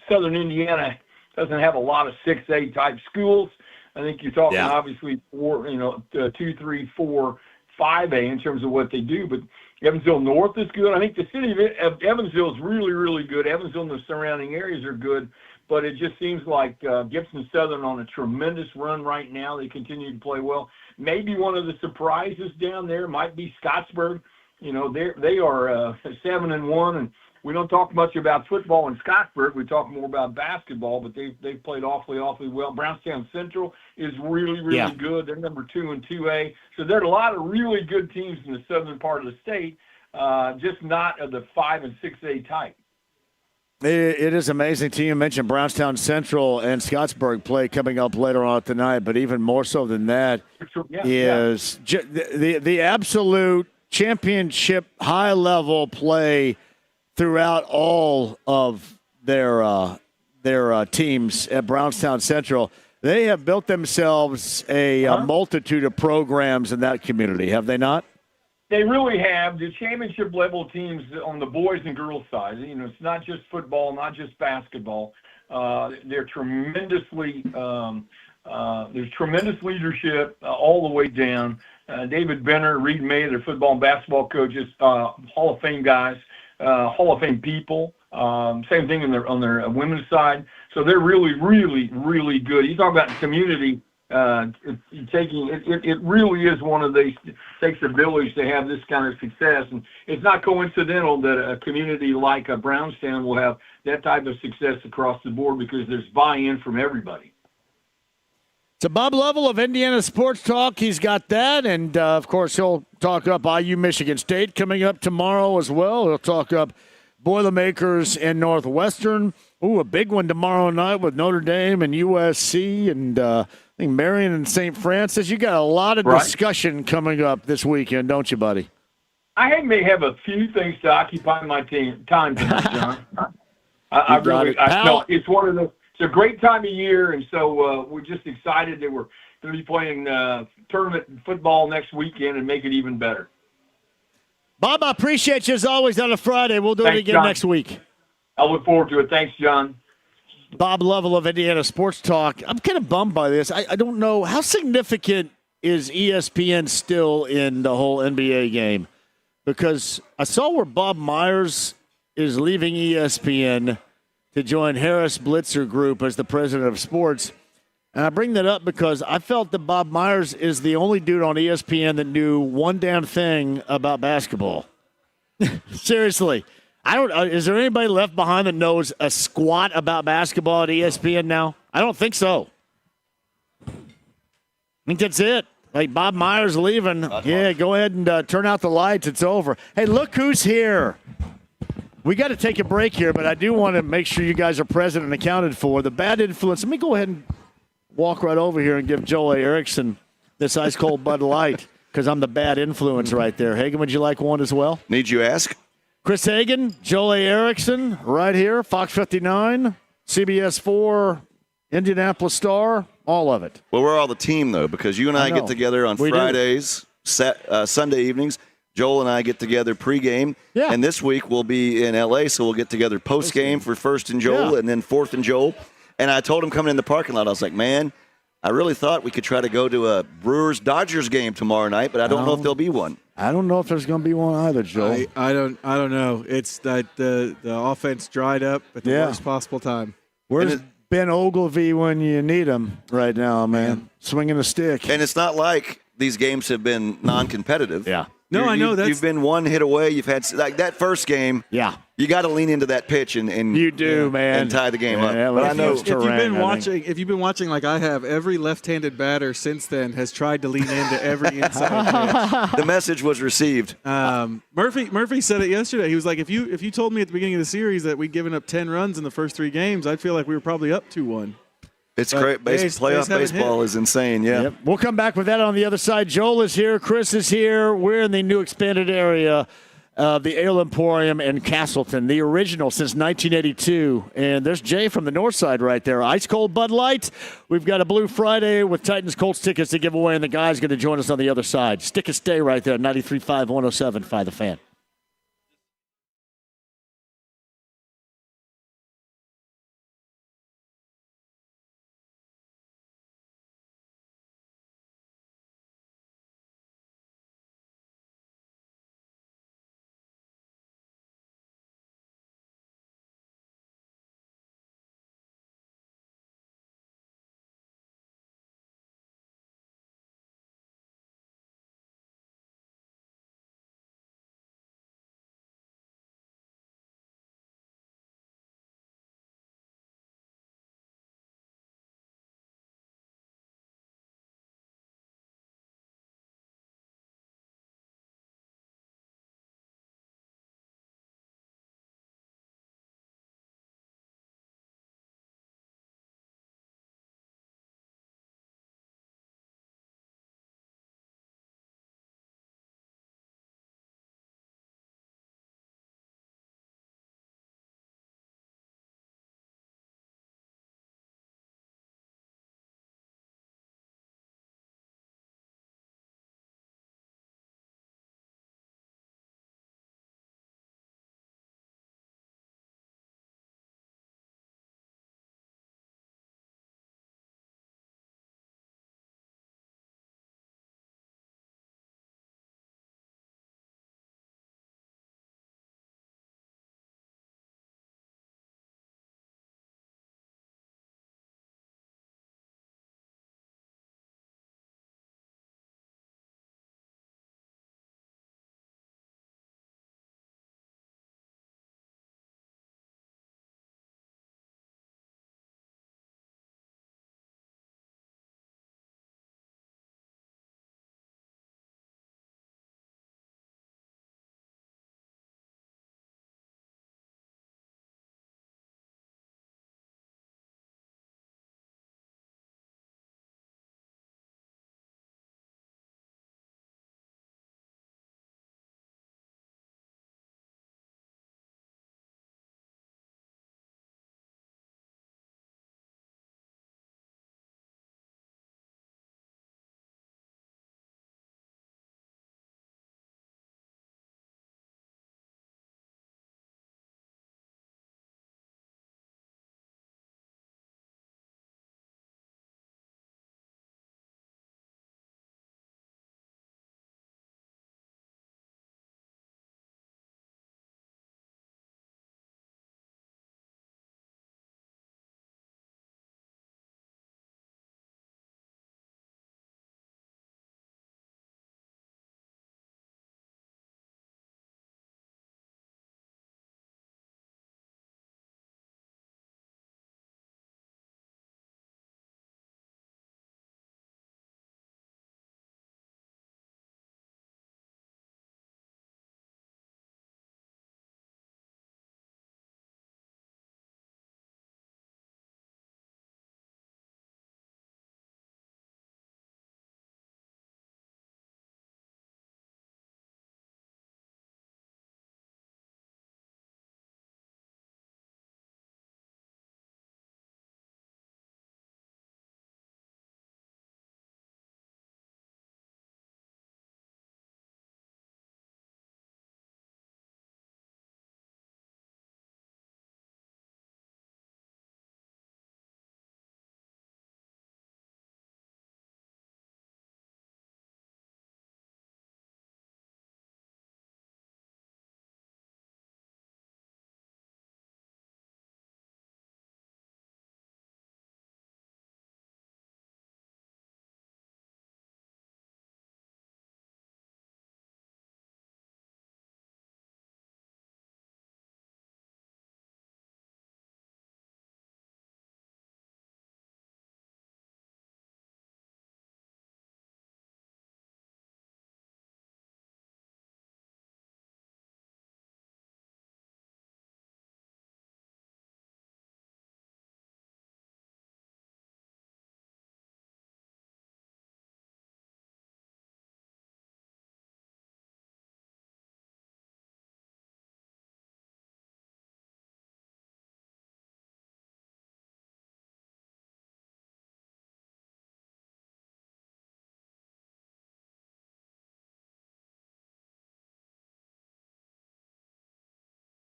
L: Southern Indiana doesn't have a lot of 6A type schools. I think you're talking obviously 2, 3, 4, 5A in terms of what they do, but Evansville North is good. I think the city of Evansville is really, really good. Evansville and the surrounding areas are good, but it just seems like Gibson Southern on a tremendous run right now. They continue to play well. Maybe one of the surprises down there might be Scottsburg. They are 7-1, and we don't talk much about football in Scottsburg. We talk more about basketball, but they've played awfully well. Brownstown Central is really, really good. They're number 2 in 2A. So there are a lot of really good teams in the southern part of the state, just not of the 5 and 6A type.
I: It is amazing to you mentioned Brownstown Central and Scottsburg play coming up later on tonight, but even more so than that is the absolute championship high-level play throughout all of their teams at Brownstown Central. They have built themselves a multitude of programs in that community, have they not?
L: They really have. The championship level teams on the boys and girls side, it's not just football, not just basketball. They're tremendously, there's tremendous leadership all the way down. David Benner, Reed May, their football and basketball coaches, Hall of Fame guys, Hall of Fame people. Same thing on their women's side. So they're really, really, really good. You talk about community. It really is one of these, takes a village to have this kind of success, and it's not coincidental that a community like Brownstown will have that type of success across the board because there's buy-in from everybody.
I: So Bob Lovell of Indiana Sports Talk, he's got that, and of course he'll talk up IU Michigan State coming up tomorrow as well. He'll talk up Boilermakers and Northwestern. Ooh, a big one tomorrow night with Notre Dame and USC and I think Marion and St. Francis. You got a lot of discussion coming up this weekend, don't you, buddy?
L: I may have a few things to occupy my time tonight, John. It's one of the. It's a great time of year, and so we're just excited that we're going to be playing tournament football next weekend and make it even better.
I: Bob, I appreciate you as always on a Friday. We'll do it again next week.
L: I look forward to it. Thanks, John.
I: Bob Lovell of Indiana Sports Talk. I'm kind of bummed by this. I don't know. How significant is ESPN still in the whole NBA game? Because I saw where Bob Myers is leaving ESPN to join Harris Blitzer Group as the president of sports. And I bring that up because I felt that Bob Myers is the only dude on ESPN that knew one damn thing about basketball. Seriously. Is there anybody left behind that knows a squat about basketball at ESPN now? I don't think so. I think that's it. Like Bob Myers leaving. Go ahead and turn out the lights. It's over. Hey, look who's here. We got to take a break here, but I do want to make sure you guys are present and accounted for. The bad influence. Let me go ahead and walk right over here and give Joel A. Erickson this ice-cold Bud Light because I'm the bad influence right there. Hagan, would you like one as well?
M: Need you ask?
I: Chris Hagan, Joel A. Erickson, right here, Fox 59, CBS 4, Indianapolis Star, all of it.
M: Well, we're all the team, though, because you and I get together on Fridays, Sunday evenings. Joel and I get together pregame, and this week we'll be in L.A., so we'll get together postgame for First and Joel and then Fourth and Joel. And I told him coming in the parking lot, I was like, man, I really thought we could try to go to a Brewers-Dodgers game tomorrow night, but I don't know if there'll be one.
I: I don't know if there's going to be one either, Joel.
N: I don't know. It's that the offense dried up at the worst possible time.
I: Where's Ben Ogilvy when you need him right now, man? Swinging a stick.
M: And it's not like these games have been non-competitive.
I: Yeah.
N: No, I know
M: you've been one hit away. You've had like that first game.
I: Yeah,
M: you got to lean into that pitch and
I: you do, man,
M: and tie the game up.
N: But I know if you've been watching like I have, every left-handed batter since then has tried to lean into every inside pitch.
M: The message was received.
N: Murphy said it yesterday. He was like, if you told me at the beginning of the series that we'd given up 10 runs in the first 3 games, I'd feel like we were probably up 2-1.
M: It's great. Playoff baseball is insane, Yep.
I: We'll come back with that on the other side. Joel is here. Chris is here. We're in the new expanded area of the Ale Emporium in Castleton, the original since 1982. And there's Jay from the north side right there. Ice cold Bud Light. We've got a Blue Friday with Titans Colts tickets to give away, and the guy's going to join us on the other side. Stick and stay right there, 93.5, 107.5 The Fan.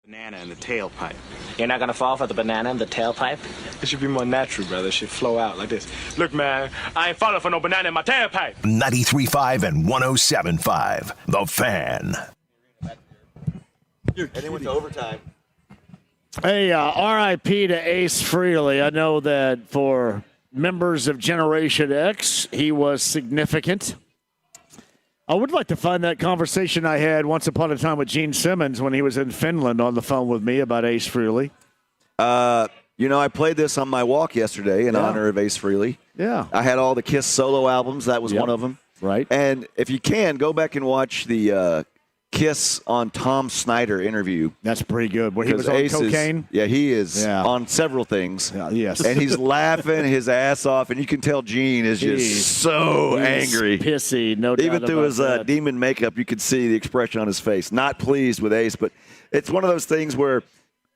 O: Banana in the tailpipe.
P: You're not gonna fall for the banana in the tailpipe?
O: It should be more natural, brother. It should flow out like this. Look, man, I ain't falling for no banana in my tailpipe.
H: 93.5 and 107.5. The Fan.
M: And they went to overtime.
I: Hey, R.I.P. to Ace Frehley. I know that for members of Generation X, he was significant. I would like to find that conversation I had once upon a time with Gene Simmons when he was in Finland on the phone with me about Ace Frehley.
M: I played this on my walk yesterday in honor of Ace Frehley.
I: Yeah.
M: I had all the Kiss solo albums. That was one of them.
I: Right.
M: And if you can, go back and watch the Kiss on Tom Snyder interview.
I: That's pretty good. Where he was on
M: Ace
I: cocaine?
M: He is on several things.
I: Yes.
M: And he's laughing his ass off, and you can tell Gene is just so angry.
I: Pissy, no doubt.
M: Even through his demon makeup, you could see the expression on his face. Not pleased with Ace, but it's one of those things where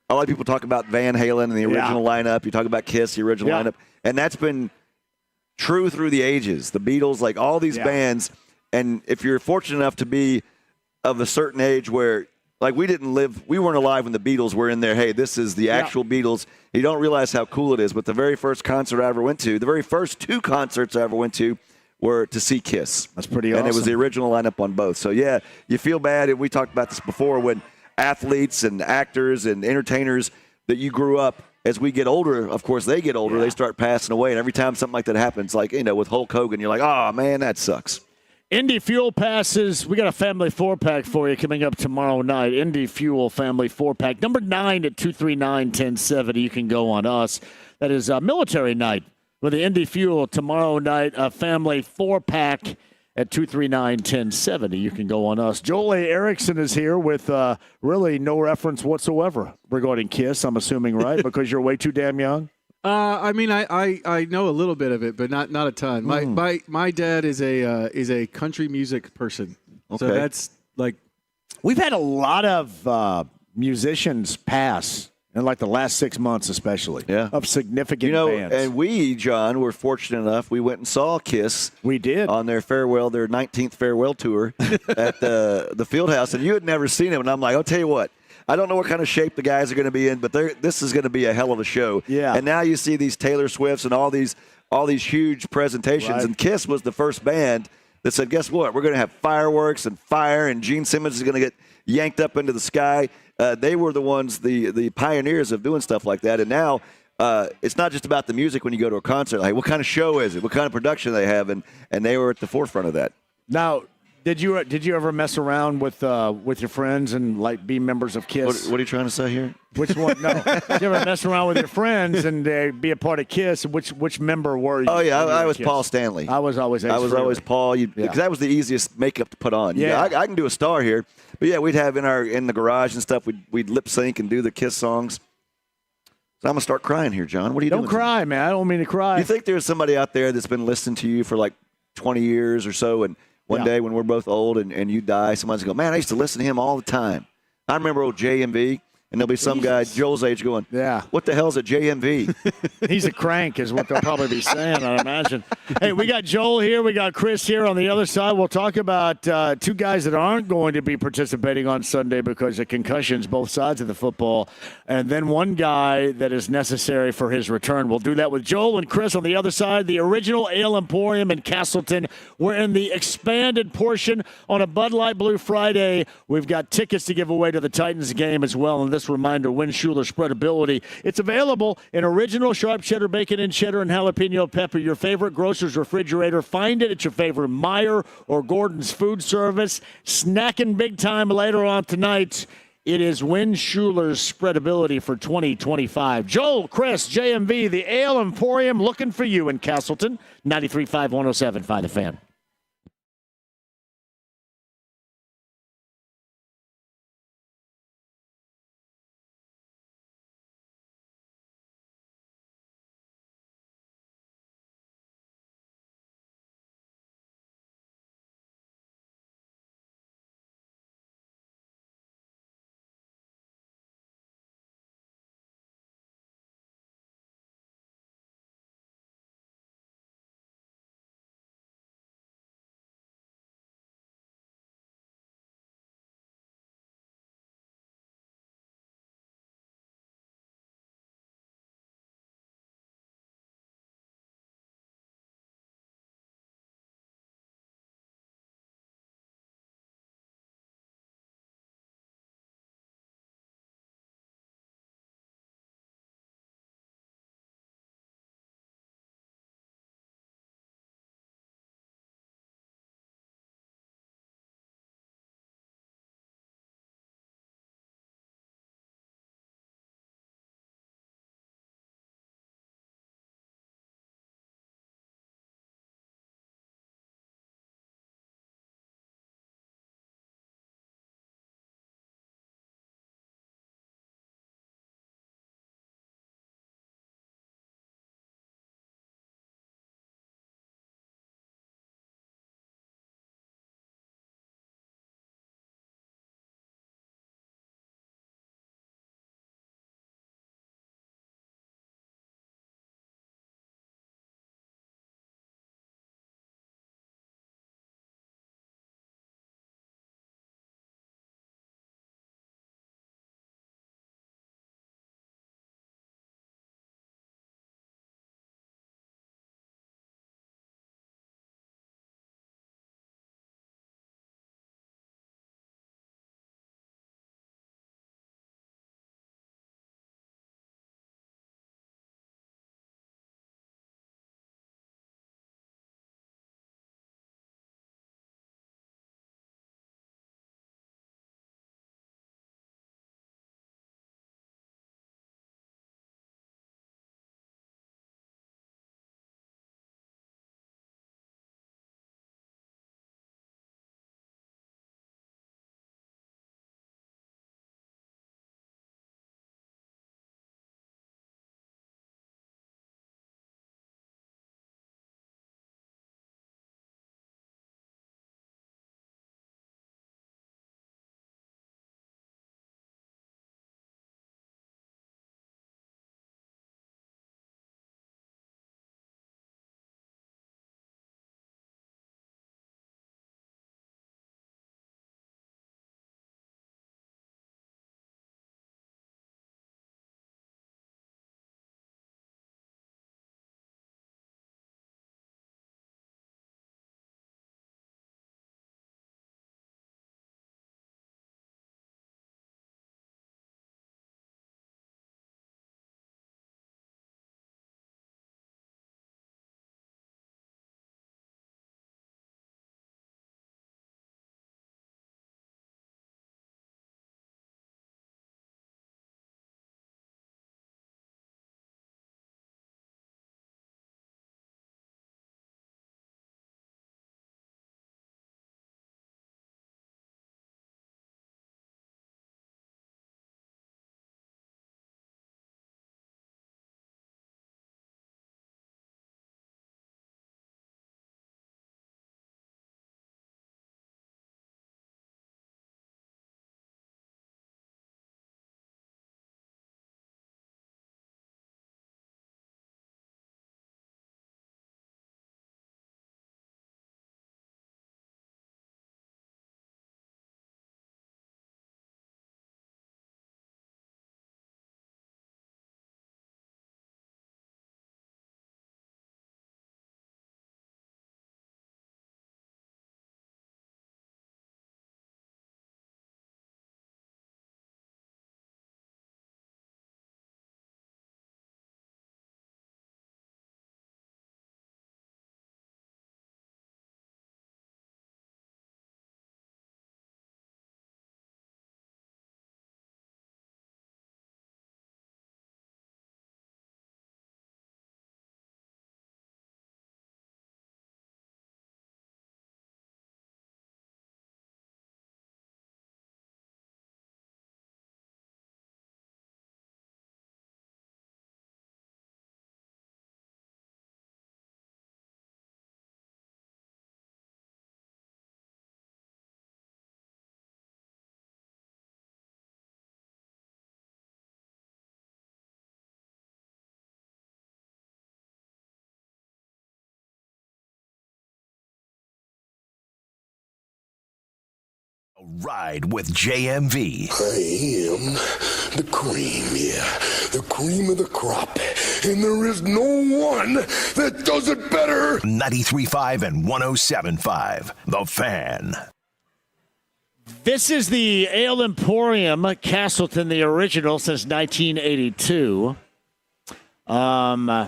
M: a lot of people talk about Van Halen and the original lineup. You talk about Kiss, the original lineup. And that's been true through the ages. The Beatles, like all these bands. And if you're fortunate enough to be of a certain age where, like, we weren't alive when the Beatles were in there. Hey, this is the actual Beatles. You don't realize how cool it is. But the very first concert I ever went to, the very first two concerts I ever went to were to see Kiss.
I: That's pretty awesome.
M: And it was the original lineup on both. So, yeah, you feel bad. And we talked about this before when athletes and actors and entertainers that you grew up, as we get older, of course, they get older, they start passing away. And every time something like that happens, like, with Hulk Hogan, you're like, oh, man, that sucks.
I: Indy Fuel passes. We got a family 4-pack for you coming up tomorrow night. Indy Fuel family 4-pack. Number 9 at 239-1070. You can go on us. That is military night with the Indy Fuel tomorrow night. A family 4-pack at 239-1070. You can go on us. Joel A. Erickson is here with really no reference whatsoever regarding Kiss, I'm assuming, right? Because you're way too damn young?
N: I mean, I know a little bit of it, but not a ton. My dad is a country music person, so that's like
I: we've had a lot of musicians pass in like the last 6 months, especially of significant bands.
M: And we, John, were fortunate enough. We went and saw Kiss.
I: We did
M: on their 19th farewell tour at the Fieldhouse, and you had never seen him. And I'm like, I'll tell you what. I don't know what kind of shape the guys are going to be in, but this is going to be a hell of a show.
I: Yeah.
M: And now you see these Taylor Swifts and all these huge presentations.
I: Right.
M: And Kiss was the first band that said, guess what? We're going to have fireworks and fire, and Gene Simmons is going to get yanked up into the sky. They were the ones, the pioneers of doing stuff like that. And now it's not just about the music when you go to a concert. Like, what kind of show is it? What kind of production they have? And they were at the forefront of that.
I: Now, Did you ever mess around with your friends and like be members of Kiss?
M: What are you trying to say here?
I: Which one? No. Did you ever mess around with your friends and be a part of Kiss? Which member were you?
M: Oh yeah, I was Kiss? Paul Stanley.
I: I was always
M: Paul. Because that was the easiest makeup to put on.
I: Yeah,
M: I can do a star here, but yeah, we'd have in the garage and stuff. We'd lip sync and do the Kiss songs. So I'm gonna start crying here, John. What are you doing?
I: Don't cry, man. I don't mean to cry.
M: You think there's somebody out there that's been listening to you for like 20 years or so, and one day when we're both old and you die, somebody's going to go, man, I used to listen to him all the time. I remember old JMV, and there'll be some guy Joel's age going, what the hell's a JMV?
I: He's a crank is what they'll probably be saying, I imagine. Hey, we got Joel here. We got Chris here on the other side. We'll talk about two guys that aren't going to be participating on Sunday because of concussions, both sides of the football, and then one guy that is necessary for his return. We'll do that with Joel and Chris on the other side. The original Ale Emporium in Castleton. We're in the expanded portion on a Bud Light Blue Friday. We've got tickets to give away to the Titans game as well, and this reminder, Win Schuler Spreadability. It's available in original sharp cheddar, bacon, and cheddar and jalapeno pepper. Your favorite grocer's refrigerator. Find it at your favorite Meijer or Gordon's Food Service. Snacking big time later on tonight. It is Win Schuler's Spreadability for 2025. Joel, Chris, JMV, the Ale Emporium looking for you in Castleton. 93.5, 107.5 The Fan.
H: Ride with JMV.
Q: I am the cream, yeah. The cream of the crop. And there is no one that does it better.
H: 93.5 and 107.5. The Fan.
I: This is the Ale Emporium, Castleton, the original since 1982. I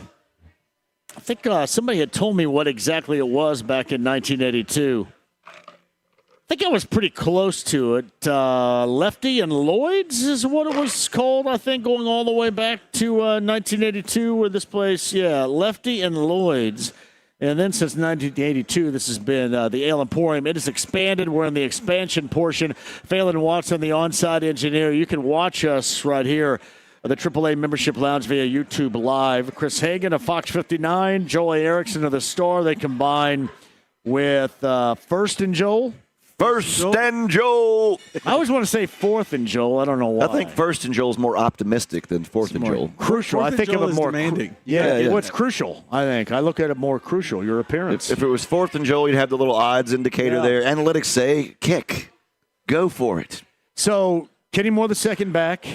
I: think somebody had told me what exactly it was back in 1982. I think I was pretty close to it. Lefty and Lloyd's is what it was called, I think, going all the way back to 1982 where this place, Lefty and Lloyd's. And then since 1982, this has been the Ale Emporium. It has expanded. We're in the expansion portion. Phelan Watson, the on-site engineer. You can watch us right here at the AAA Membership Lounge via YouTube Live. Chris Hagan of Fox 59, Joel Erickson of The Star. They combine with First and Joel.
M: First and Joel.
I: I always want to say Fourth and Joel. I don't know why.
M: I think First and Joel is more optimistic than Fourth and Joel.
I: Crucial. I think of it more demanding. What's crucial? I think I look at it more crucial. Your appearance.
M: If it was Fourth and Joel, you'd have the little odds indicator there. Analytics say kick, go for it.
I: So Kenny Moore, the second back.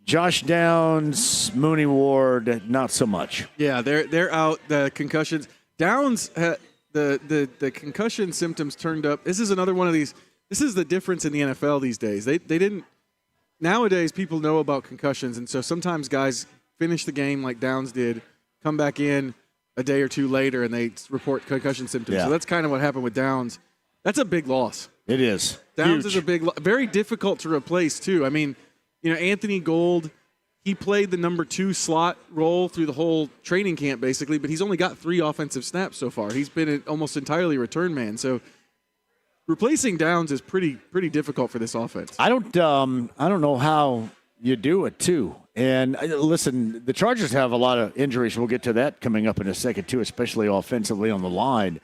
I: Josh Downs, Mooney Ward, not so much.
N: Yeah, they're out. The concussions. Downs. The concussion symptoms turned up. This is another one of these. This is the difference in the NFL these days. They didn't. Nowadays, people know about concussions, and so sometimes guys finish the game like Downs did, come back in a day or two later, and they report concussion symptoms.
I: Yeah.
N: So that's kind of what happened with Downs. That's a big loss.
I: It is.
N: Downs is a big, very difficult to replace too. I mean, Anthony Gold. He played the number 2 slot role through the whole training camp, basically, but he's only got 3 offensive snaps so far. He's been almost entirely return man. So replacing Downs is pretty difficult for this offense.
I: I don't know how you do it too. And listen, the Chargers have a lot of injuries. We'll get to that coming up in a second too, especially offensively on the line.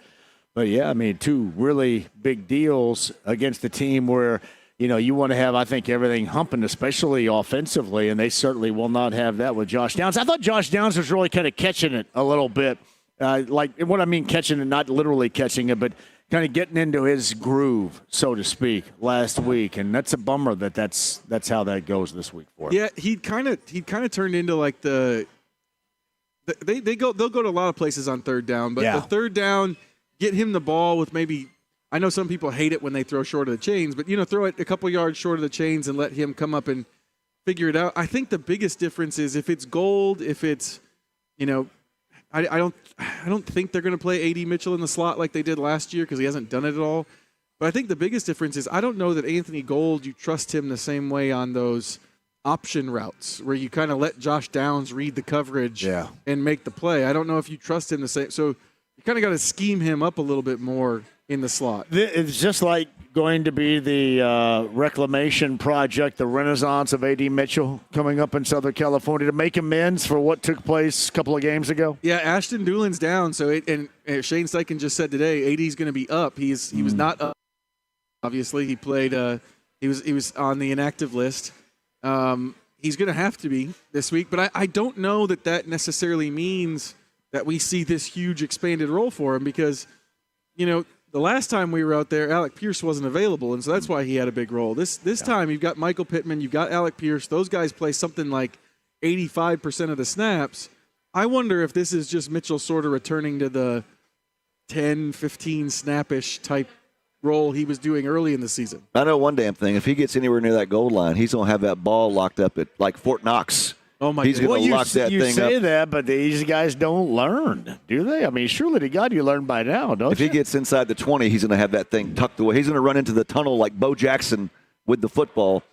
I: But yeah, I mean, 2 really big deals against the team where you want to have, I think, everything humping, especially offensively, and they certainly will not have that with Josh Downs. I thought Josh Downs was really kind of catching it a little bit. Like, what I mean catching it, not literally catching it, but kind of getting into his groove, so to speak, last week. And that's a bummer that's how that goes this week for him.
N: Yeah, he kind of turned into like they'll go to a lot of places on third down, but the third down, get him the ball with maybe – I know some people hate it when they throw short of the chains, but, throw it a couple yards short of the chains and let him come up and figure it out. I think the biggest difference is if it's Gold, if it's, I don't think they're going to play A.D. Mitchell in the slot like they did last year because he hasn't done it at all. But I think the biggest difference is I don't know that Anthony Gold, you trust him the same way on those option routes where you kind of let Josh Downs read the coverage and make the play. I don't know if you trust him the same. So you kind of got to scheme him up a little bit more in the slot.
I: It's just like going to be the reclamation project, the renaissance of A.D. Mitchell coming up in Southern California to make amends for what took place a couple of games ago.
N: Yeah, Ashton Doolin's down. So and Shane Steichen just said today, A.D.'s going to be up. He was not up. Obviously, he played. He was on the inactive list. He's going to have to be this week, but I don't know that necessarily means that we see this huge expanded role for him because, the last time we were out there, Alec Pierce wasn't available, and so that's why he had a big role. This time, you've got Michael Pittman, you've got Alec Pierce. Those guys play something like 85% of the snaps. I wonder if this is just Mitchell sort of returning to the 10, 15 snap-ish type role he was doing early in the season.
M: I know one damn thing. If he gets anywhere near that goal line, he's going to have that ball locked up at like Fort Knox.
N: Oh, my God.
M: He's going to lock that thing up.
I: You say that, but these guys don't learn, do they? I mean, surely to God you learn by now, don't you?
M: If he gets inside the 20, he's going to have that thing tucked away. He's going to run into the tunnel like Bo Jackson with the football.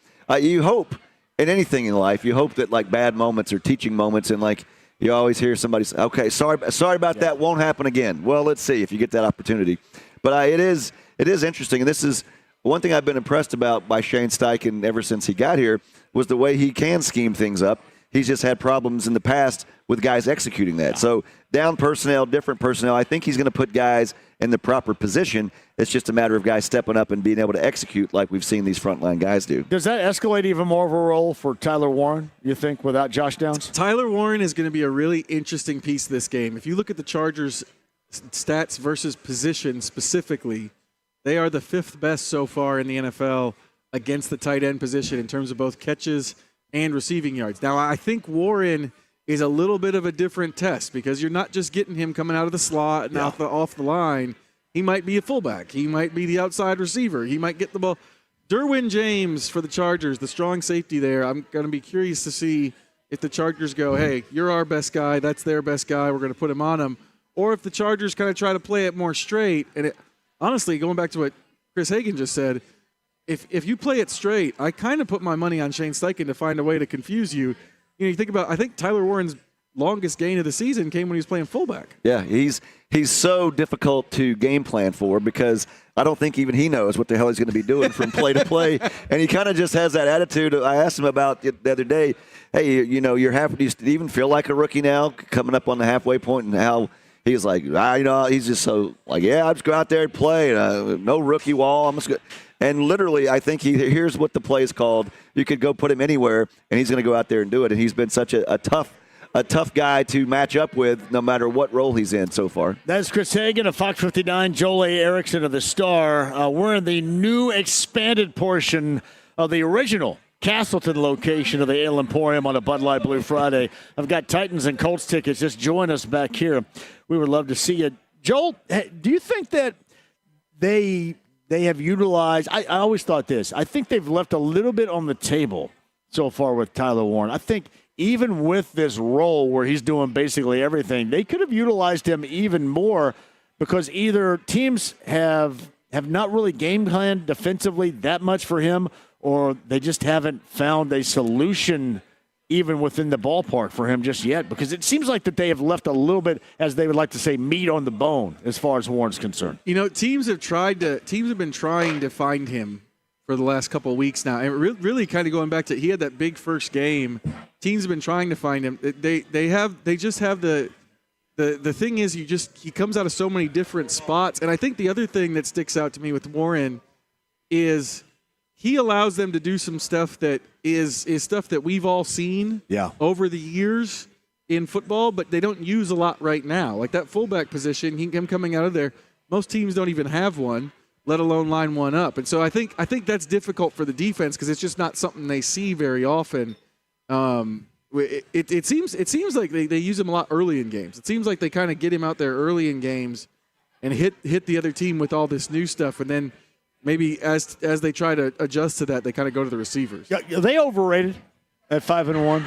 M: You hope, in anything in life, you hope that like bad moments or teaching moments and like you always hear somebody say, okay, sorry about that, won't happen again. Well, let's see if you get that opportunity. But it is interesting, and this is one thing I've been impressed about by Shane Steichen ever since he got here was the way he can scheme things up. He's just had problems in the past with guys executing that. So down personnel, different personnel. I think he's going to put guys in the proper position. It's just a matter of guys stepping up and being able to execute like we've seen these frontline guys do.
I: Does that escalate even more of a role for Tyler Warren, you think, without Josh Downs?
N: Tyler Warren is going to be a really interesting piece of this game. If you look at the Chargers' stats versus position specifically, They are the 5th best so far in the NFL against the tight end position in terms of both catches and receiving yards. Now, I think Warren is a little bit of a different test because you're not just getting him coming out of the slot and off the line. He might be a fullback. He might be the outside receiver. He might get the ball. Derwin James for the Chargers, the strong safety there. I'm going to be curious to see if the Chargers go, hey, you're our best guy. That's their best guy. We're going to put him on him. Or if the Chargers kind of try to play it more straight. And honestly, going back to what Chris Hagan just said, if you play it straight, I kind of put my money on Shane Steichen to find a way to confuse you. You think about, I think Tyler Warren's longest gain of the season came when he was playing fullback.
M: Yeah, he's so difficult to game plan for because I don't think even he knows what the hell he's going to be doing from play to play. And he kind of just has that attitude. I asked him about it the other day, hey, you're do you even feel like a rookie now coming up on the halfway point, and how he's like, he's just so like, I'll just go out there and play. No rookie wall. I'm just good. And literally, I think here's what the play is called. You could go put him anywhere, and he's going to go out there and do it. And he's been such a tough guy to match up with no matter what role he's in so far.
I: That's Chris Hagan of Fox 59, Joel A. Erickson of The Star. We're in the new expanded portion of the original Castleton location of the Ale Emporium on a Bud Light Blue Friday. I've got Titans and Colts tickets. Just join us back here. We would love to see you. Joel, do you think that they have utilized – I always thought this. I think they've left a little bit on the table so far with Tyler Warren. I think even with this role where he's doing basically everything, they could have utilized him even more because either teams have not really game planned defensively that much for him, or they just haven't found a solution even within the ballpark for him just yet, because it seems like that they have left a little bit, as they would like to say, meat on the bone as far as Warren's concerned.
N: Teams have been trying to find him for the last couple of weeks now, and really kind of going back to, he had that big first game. Teams have been trying to find him. They just have the thing is, he comes out of so many different spots, and I think the other thing that sticks out to me with Warren is he allows them to do some stuff that is stuff that we've all seen over the years in football, but they don't use a lot right now. Like that fullback position, him coming out of there, most teams don't even have one, let alone line one up. And so I think that's difficult for the defense because it's just not something they see very often. It seems like they use him a lot early in games. It seems like they kind of get him out there early in games and hit the other team with all this new stuff, and then maybe as they try to adjust to that, they kind of go to the receivers.
I: Yeah, they overrated at 5-1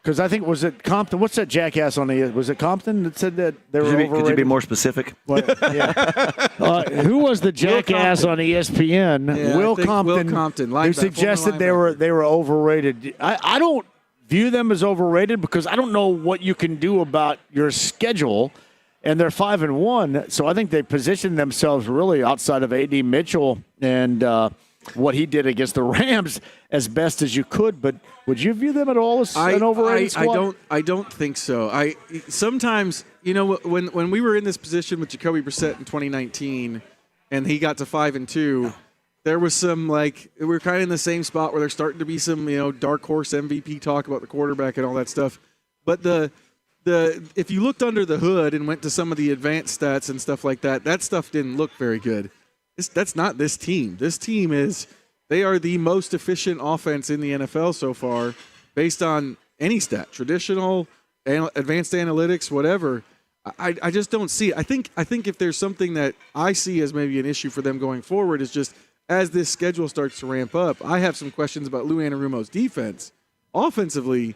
I: because I think, was it Compton? What's that jackass on the? Was it Compton that said that they were overrated?
M: Could you be more specific?
I: Well, who was the jackass on ESPN?
N: Yeah,
I: Will Compton, who suggested they were overrated. I don't view them as overrated because I don't know what you can do about your schedule. And they're 5-1, so I think they positioned themselves really outside of A.D. Mitchell and what he did against the Rams as best as you could. But would you view them at all as an overrated squad?
N: I don't think so. Sometimes, when we were in this position with Jacoby Brissett in 2019, and he got to 5-2, there was some we were kind of in the same spot where there's starting to be some dark horse MVP talk about the quarterback and all that stuff. But if you looked under the hood and went to some of the advanced stats and stuff like that, that stuff didn't look very good. That's not this team. This team they are the most efficient offense in the NFL so far, based on any stat, traditional, advanced analytics, whatever. I just don't see it. I think if there's something that I see as maybe an issue for them going forward is just as this schedule starts to ramp up, I have some questions about Lou Anarumo's defense. Offensively,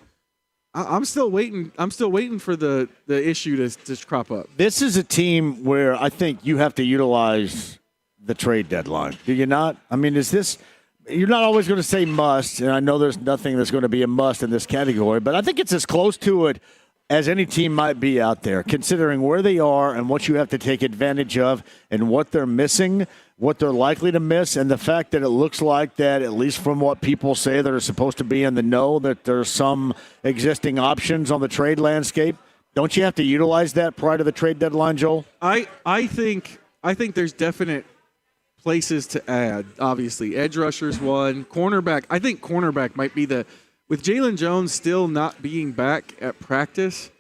N: I'm still waiting for the issue to crop up.
I: This is a team where I think you have to utilize the trade deadline. Do you not? I mean, you're not always going to say must, and I know there's nothing that's going to be a must in this category, but I think it's as close to it as any team might be out there, considering where they are and what you have to take advantage of and what they're missing, what they're likely to miss, and the fact that it looks like that, at least from what people say that are supposed to be in the know, that there's some existing options on the trade landscape. Don't you have to utilize that prior to the trade deadline, Joel?
N: I think there's definite places to add, obviously. Edge rusher's one. Cornerback. I think cornerback might be with Jalen Jones still not being back at practice,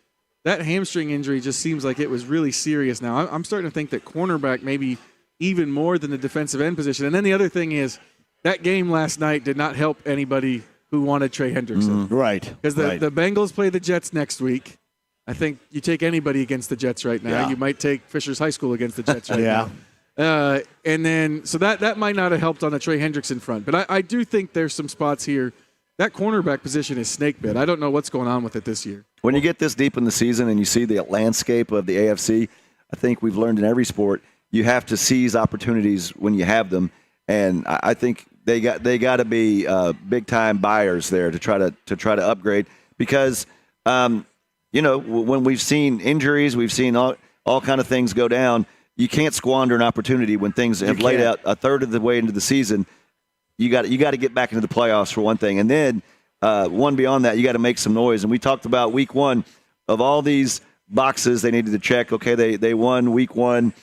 N: that hamstring injury just seems like it was really serious now. I'm starting to think that cornerback maybe even more than the defensive end position. And then the other thing is that game last night did not help anybody who wanted Trey Hendrickson.
I: Right.
N: Because the Bengals play the Jets next week. I think you take anybody against the Jets right now.
I: Yeah.
N: You might take Fishers High School against the Jets right
I: Yeah.
N: now. And then, so that might not have helped on the Trey Hendrickson front. But I do think there's some spots here. That cornerback position is snake bit. I don't know what's going on with it this year.
M: When you get this deep in the season and you see the landscape of the AFC, I think we've learned in every sport, you have to seize opportunities when you have them. And I think they got to be big time buyers there to try to upgrade because when we've seen injuries, we've seen all kind of things go down. You can't squander an opportunity when things have laid out a third of the way into the season. You got to get back into the playoffs for one thing, and then one beyond that, you got to make some noise. And we talked about week one of all these boxes they needed to check. Okay, they won week one.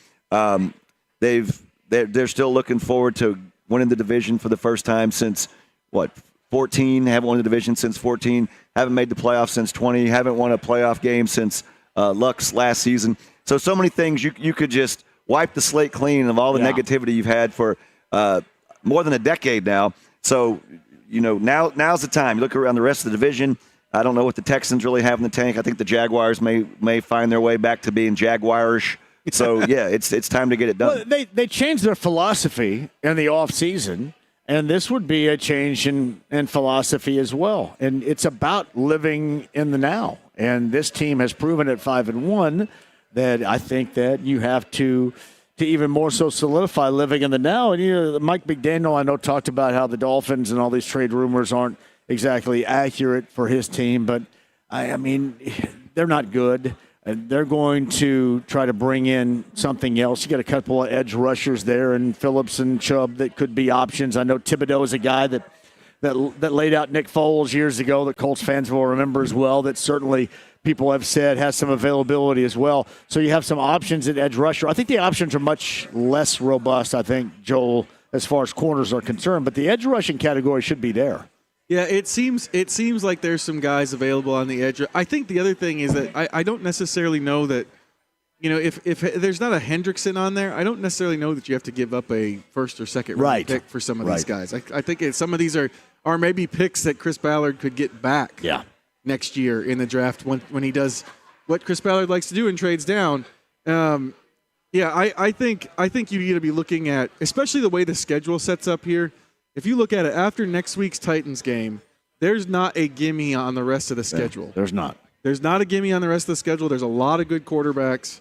M: They're still looking forward to winning the division for the first time since 14. Haven't won the division since 14. Haven't made the playoffs since 20. Haven't won a playoff game since Luck's last season. So many things you could just wipe the slate clean of all the negativity you've had for more than a decade now. So now's the time. You look around the rest of the division. I don't know what the Texans really have in the tank. I think the Jaguars may find their way back to being Jaguarish. So yeah, it's time to get it done.
I: Well, they changed their philosophy in the offseason, and this would be a change in philosophy as well. And it's about living in the now. And this team has proven at 5-1 that I think that you have to even more so solidify living in the now. And Mike McDaniel, I know, talked about how the Dolphins and all these trade rumors aren't exactly accurate for his team, but I mean, they're not good. And they're going to try to bring in something else. You got a couple of edge rushers there, and Phillips and Chubb that could be options. I know Thibodeau is a guy that laid out Nick Foles years ago that Colts fans will remember as well, that certainly people have said has some availability as well. So you have some options at edge rusher. I think the options are much less robust, I think, Joel, as far as corners are concerned. But the edge rushing category should be there.
N: Yeah, it seems like there's some guys available on the edge. I think the other thing is that I don't necessarily know that, if there's not a Hendrickson on there, I don't necessarily know that you have to give up a first or second round pick for some of these guys. I think some of these are maybe picks that Chris Ballard could get back next year in the draft when he does what Chris Ballard likes to do and trades down. I think you need to be looking at, especially the way the schedule sets up here. If you look at it after next week's Titans game, there's not a gimme on the rest of the schedule.
I: There's not.
N: There's not a gimme on the rest of the schedule. There's a lot of good quarterbacks.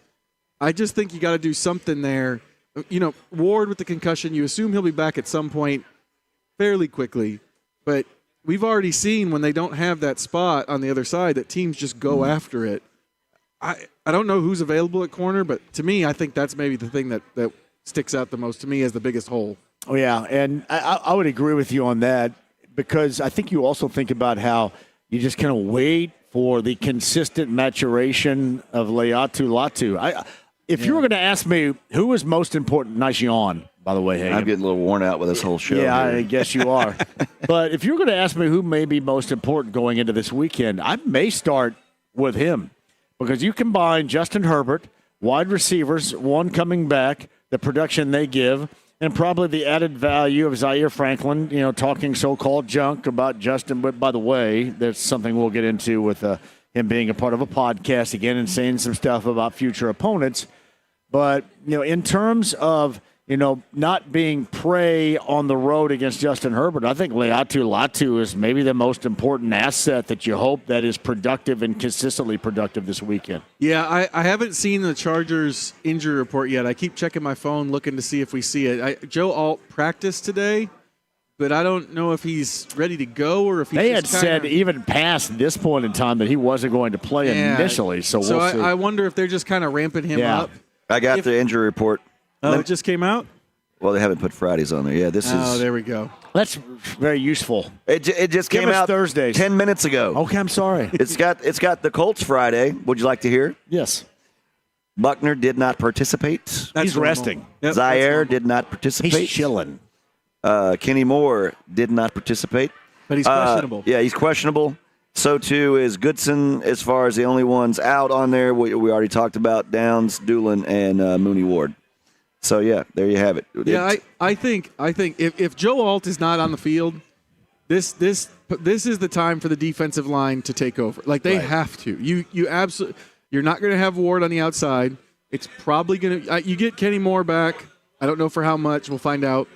N: I just think you got to do something there. Ward with the concussion, you assume he'll be back at some point fairly quickly. But we've already seen when they don't have that spot on the other side that teams just go after it. I don't know who's available at corner, but to me, I think that's maybe the thing that sticks out the most to me as the biggest hole.
I: Oh, yeah, and I would agree with you on that because I think you also think about how you just kind of wait for the consistent maturation of Leatu Latu. If you were going to ask me who was most important, nice yawn, by the way, Hagan.
M: I'm getting a little worn out with this whole show.
I: Yeah,
M: here.
I: I guess you are. But if you were going to ask me who may be most important going into this weekend, I may start with him because you combine Justin Herbert, wide receivers, one coming back, the production they give, and probably the added value of Zaire Franklin, talking so-called junk about Justin. But by the way, there's something we'll get into with him being a part of a podcast again and saying some stuff about future opponents. But, in terms of, not being prey on the road against Justin Herbert, I think Leatu Latu is maybe the most important asset that you hope that is productive and consistently productive this weekend.
N: Yeah, I haven't seen the Chargers injury report yet. I keep checking my phone looking to see if we see it. Joe Alt practiced today, but I don't know if he's ready to go or if he's
I: They had said even past this point in time that he wasn't going to play initially, so we'll see.
N: I wonder if they're just kind of ramping him up.
M: I got the injury report.
N: Oh, it just came out?
M: Well, they haven't put Fridays on there. Yeah, this is.
N: Oh, there we go.
I: That's very useful.
M: It just came out
I: Thursdays.
M: 10 minutes ago.
I: Okay, I'm sorry.
M: It's got the Colts Friday. Would you like to hear?
I: Yes.
M: Buckner did not participate.
I: He's resting.
M: Yep, Zaire did not participate.
I: He's chilling.
M: Kenny Moore did not participate.
N: But he's questionable.
M: Yeah, he's questionable. So, too, is Goodson as far as the only ones out on there. We already talked about Downs, Doolin, and Mooney Ward. So yeah, there you have it.
N: Yeah, I think if Joe Alt is not on the field, this is the time for the defensive line to take over. Like they have to. You absolutely. You're not going to have Ward on the outside. It's probably going to. You get Kenny Moore back. I don't know for how much. We'll find out.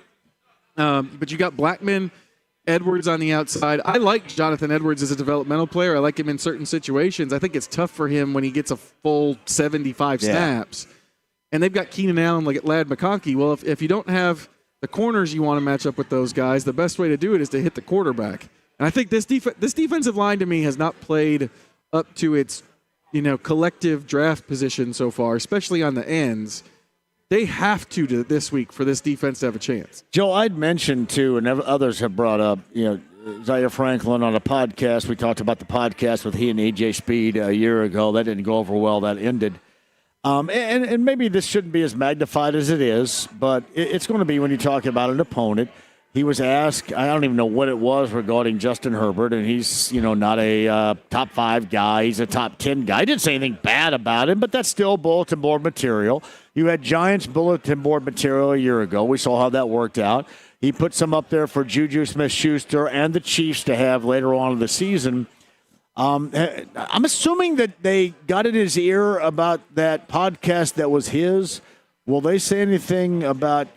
N: But you got Blackman, Edwards on the outside. I like Jonathan Edwards as a developmental player. I like him in certain situations. I think it's tough for him when he gets a full 75 snaps. And they've got Keenan Allen like at Ladd McConkey. Well, if you don't have the corners you want to match up with those guys, the best way to do it is to hit the quarterback. And I think this defensive line to me has not played up to its collective draft position so far, especially on the ends. They have to this week for this defense to have a chance.
I: Joe, I'd mentioned too, and others have brought up, Zaire Franklin on a podcast. We talked about the podcast with he and AJ Speed a year ago. That didn't go over well. That ended. And maybe this shouldn't be as magnified as it is, but it's going to be when you talk about an opponent. He was asked, I don't even know what it was regarding Justin Herbert, and he's, not a top 5 guy. He's a top 10 guy. I didn't say anything bad about him, but that's still bulletin board material. You had Giants bulletin board material a year ago. We saw how that worked out. He put some up there for Juju Smith-Schuster and the Chiefs to have later on in the season. I'm assuming that they got in his ear about that podcast that was his. Will they say anything about,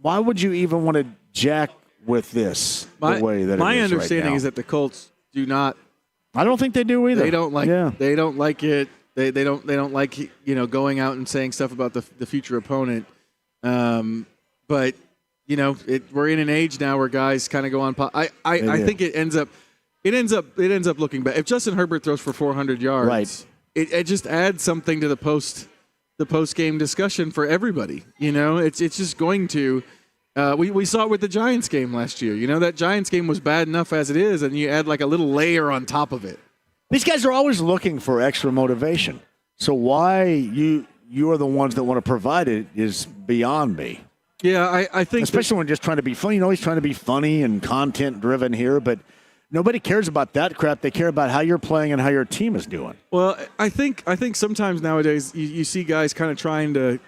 I: why would you even want to jack with this the way that it is
N: my understanding
I: right now?
N: is that the Colts do not.
I: I don't think they do either.
N: They don't like. Yeah. They don't like it. They don't like going out and saying stuff about the future opponent. But we're in an age now where guys kind of go on. I think it ends up looking bad. If Justin Herbert throws for 400 yards,
I: right,
N: it just adds something to the post game discussion for everybody. It's just going to. We saw it with the Giants game last year. That Giants game was bad enough as it is, and you add like a little layer on top of it.
I: These guys are always looking for extra motivation. So why you are the ones that want to provide it is beyond me.
N: Yeah, I think
I: especially when just trying to be funny. He's trying to be funny and content driven here, but nobody cares about that crap. They care about how you're playing and how your team is doing.
N: Well, I think sometimes nowadays you see guys kind of trying to,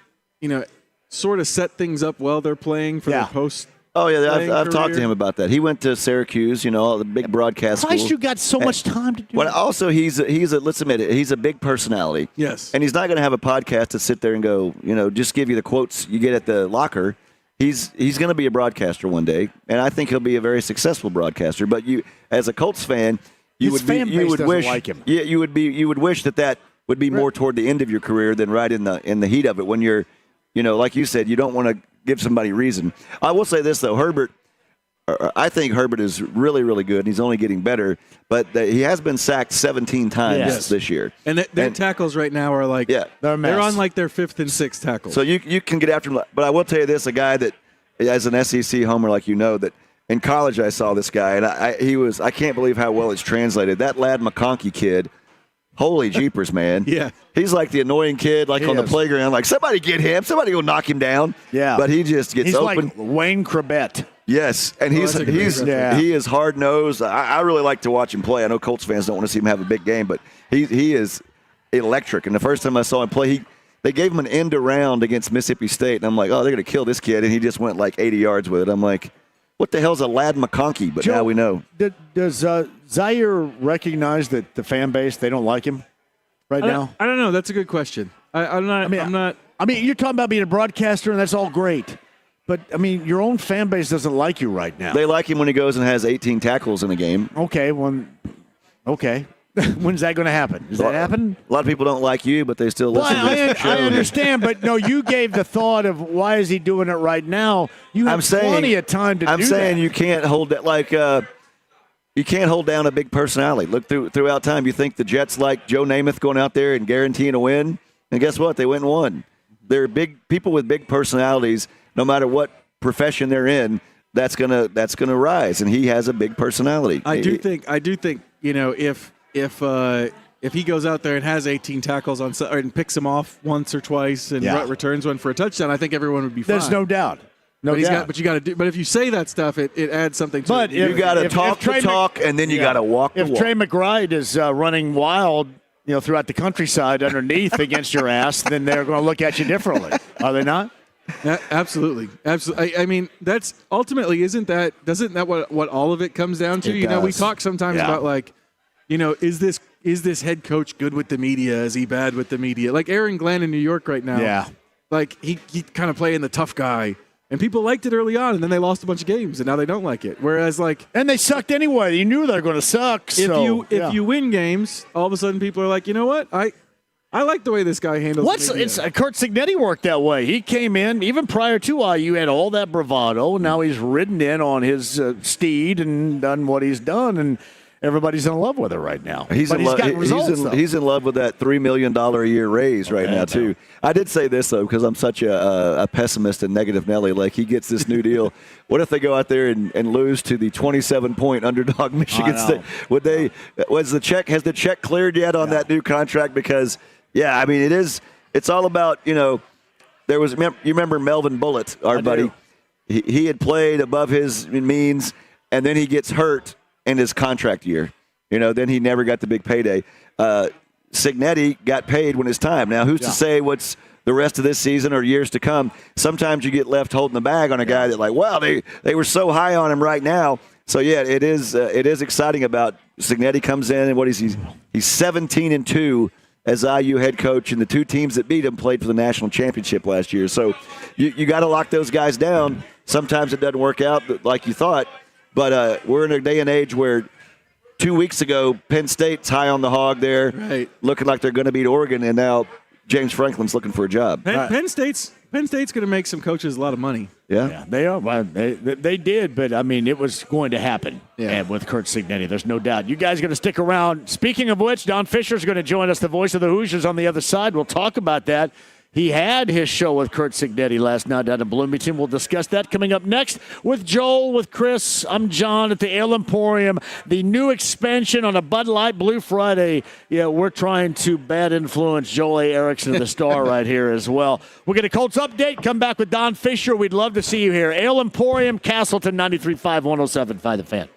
N: sort of set things up while they're playing for their post.
M: Oh, yeah, I've talked to him about that. He went to Syracuse, the big broadcast school.
I: You got so much time to do
M: that. Also, he's let's admit it, he's a big personality.
N: Yes.
M: And he's not going to have a podcast to sit there and go, just give you the quotes you get at the locker. He's going to be a broadcaster one day, and I think he'll be a very successful broadcaster. But you, as a Colts fan, you would wish
I: like him.
M: Yeah, you would wish that would be more toward the end of your career than right in the heat of it when you're, like you said, you don't want to give somebody reason. I will say this, though. I think Herbert is really, really good, and he's only getting better. But he has been sacked 17 times this year.
N: And their tackles right now are like they're on like their 5th and 6th tackles.
M: So you can get after him. But I will tell you this, a guy that, as an SEC homer like that in college I saw this guy, and I can't believe how well it's translated. That Ladd McConkey kid, holy jeepers, man.
N: Yeah.
M: He's like the annoying kid on the playground. Like, somebody get him. Somebody go knock him down.
I: Yeah.
M: But he just gets open.
I: Like Wayne Krebet.
M: Yes, and he is hard-nosed. I really like to watch him play. I know Colts fans don't want to see him have a big game, but he is electric. And the first time I saw him play, they gave him an end around against Mississippi State, and I'm like, oh, they're going to kill this kid, and he just went like 80 yards with it. I'm like, what the hell's a Ladd McConkey? But Joe, now we know.
I: Does Zaire recognize that the fan base, they don't like him now?
N: I don't know. That's a good question. I'm not.
I: I mean, you're talking about being a broadcaster, and that's all great. But, your own fan base doesn't like you right now.
M: They like him when he goes and has 18 tackles in a game.
I: Okay. When's that going to happen? Does that happen?
M: A lot of people don't like you, but they still listen to this show.
I: I understand, but no, you gave the thought of why is he doing it right now. You have plenty of time to do that.
M: I'm saying you can't hold that you can't hold down a big personality. Look throughout time. You think the Jets like Joe Namath going out there and guaranteeing a win, and guess what? They went and won. They're big people with big personalities. No matter what profession they're in, that's gonna rise, and he has a big personality.
N: I do think if he goes out there and has 18 tackles and picks them off once or twice and returns one for a touchdown, I think everyone would be fine.
I: There's no doubt. But
N: you got to do. But if you say that stuff, it adds something to it.
I: But
M: you got to talk the talk, and then you got to walk the walk.
I: If Trey McBride is running wild, throughout the countryside underneath against your ass, then they're going to look at you differently. Are they not?
N: Absolutely. I mean, that's ultimately doesn't that what all of it comes down to?
I: It
N: You know, we
I: does.
N: talk sometimes about like, you know, is this head coach good with the media? Is he bad with the media? Like Aaron Glenn in New York right now.
I: Yeah.
N: Like he kind of playing the tough guy. And people liked it early on, and then they lost a bunch of games, and now they don't like it. Whereas, like,
I: and they sucked anyway. You knew they were going to suck.
N: If you win games, all of a sudden people are like, you know what, I like the way this guy handles.
I: Kurt Signetti worked that way. He came in even prior to IU, had all that bravado. Now he's ridden in on his steed and done what he's done, and everybody's in love with it right now.
M: He's in love with that $3 million a year raise right now too. I did say this though because I'm such a pessimist and negative Nelly. Like he gets this new deal. What if they go out there and lose to the 27-point underdog Michigan State? Has the check cleared yet on that new contract? Because I mean it's all about, you know, you remember Melvin Bullitt, our buddy. He had played above his means, and then he gets hurt in his contract year. You know, then he never got the big payday. Signetti got paid when it's time. Now, who's to say what's the rest of this season or years to come? Sometimes you get left holding the bag on a guy that, like, wow, they were so high on him right now. So, yeah, it is exciting about Signetti comes in, and what is he? He's 17-2 as IU head coach, and the two teams that beat him played for the national championship last year. So you got to lock those guys down. Sometimes it doesn't work out like you thought. But we're in a day and age where 2 weeks ago, Penn State's high on the hog there, looking like they're going to beat Oregon, and now James Franklin's looking for a job.
N: Penn State's going to make some coaches a lot of money.
I: Yeah, they are. Well, they did, but, I mean, it was going to happen with Kurt Signetti. There's no doubt. You guys are going to stick around. Speaking of which, Don Fisher's going to join us, the voice of the Hoosiers, on the other side. We'll talk about that. He had his show with Kurt Signetti last night down in Bloomington. We'll discuss that coming up next with Joel, with Chris. I'm John at the Ale Emporium. The new expansion on a Bud Light Blue Friday. Yeah, we're trying to bad influence Joel A. Erickson, the star, right here as well. We'll get a Colts update. Come back with Don Fisher. We'd love to see you here. Ale Emporium, Castleton, 93.5, 107.5 The Fan.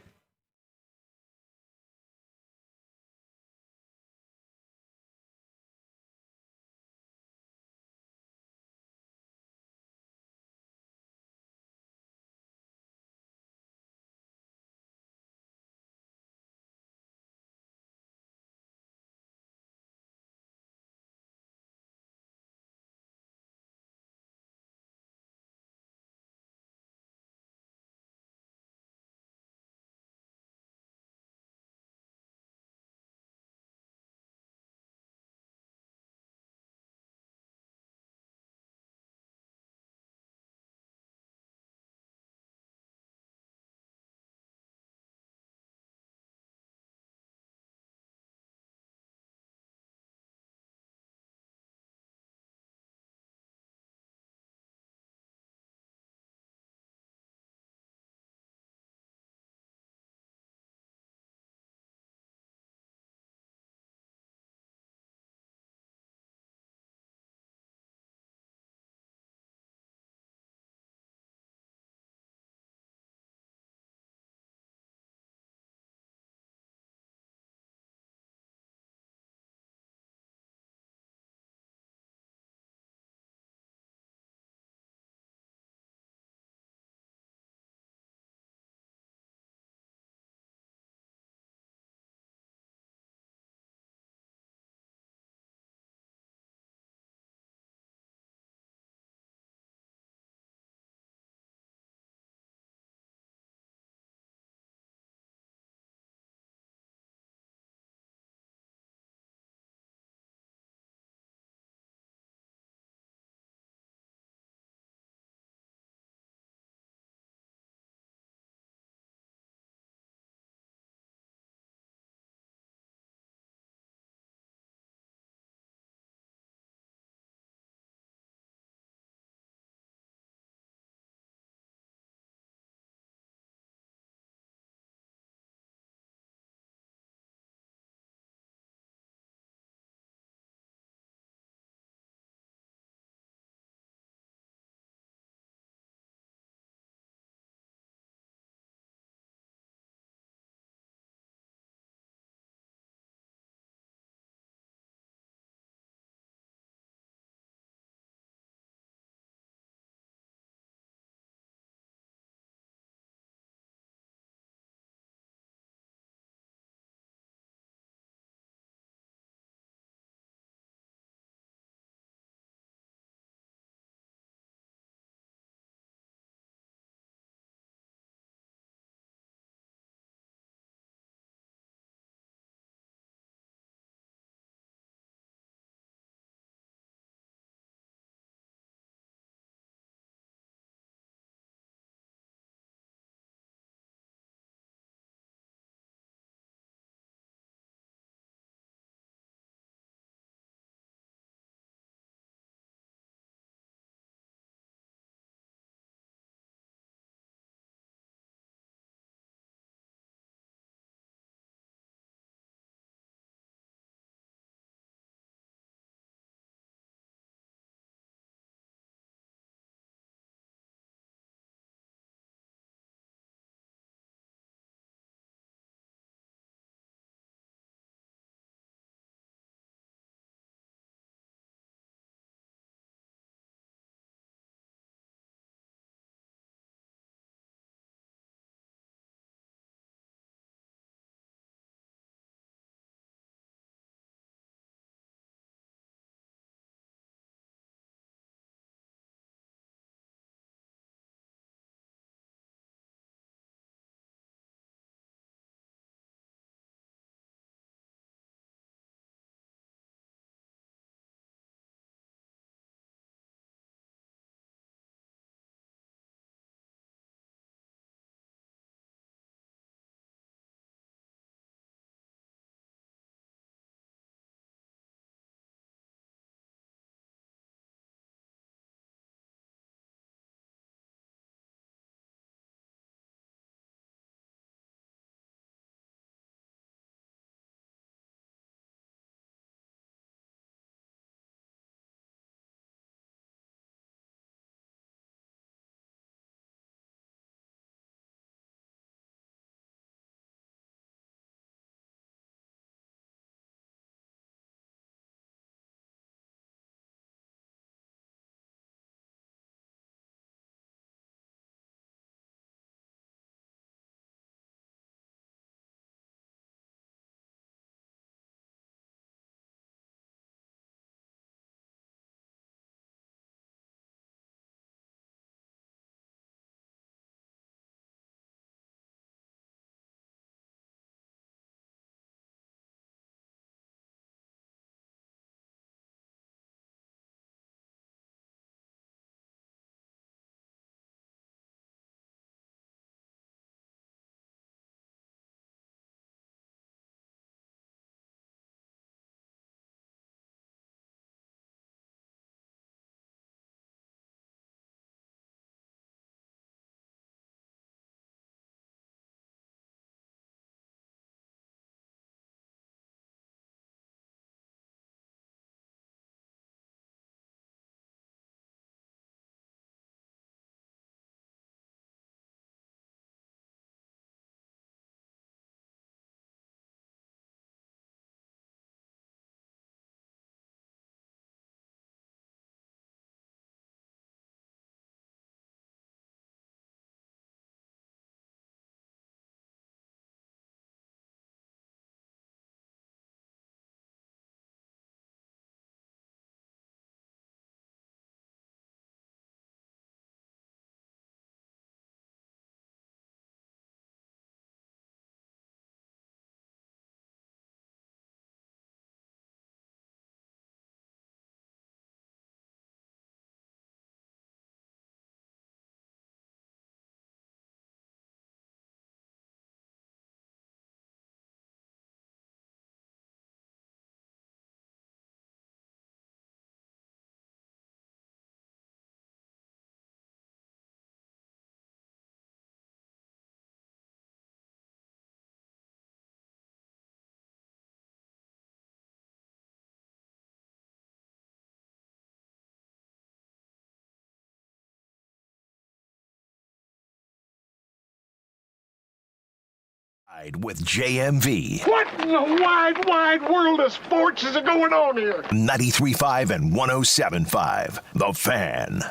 H: With JMV.
Q: What in the wide, wide world of sports is going on here?
H: 93.5 and 107.5. The Fan.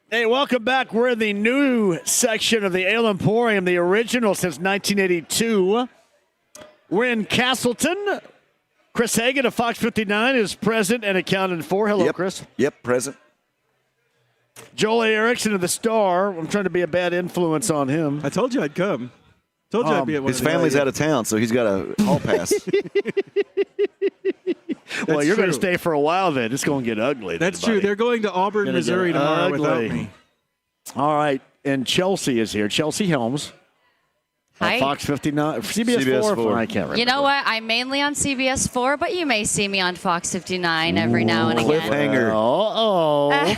I: Hey, welcome back. We're in the new section of the Ale Emporium, the original since 1982. We're in Castleton. Chris Hagan of Fox 59 is present and accounted for. Hello, Chris.
M: Yep, present.
I: Joel A. Erickson of the Star. I'm trying to be a bad influence on him.
N: I told you I'd come. Told you I'd be at one
M: his family's out of town, so he's got a hall pass.
I: Well, you're going to stay for a while then. It's going to get ugly.
N: That's true. They're going to Auburn, Missouri tomorrow without me.
I: All right, and Chelsea is here. Chelsea Helms.
R: Hi.
I: Fox 59. CBS 4. I can't remember.
R: You know what? I'm mainly on CBS 4, but you may see me on Fox 59 every now and again.
M: Cliffhanger.
I: Uh-oh.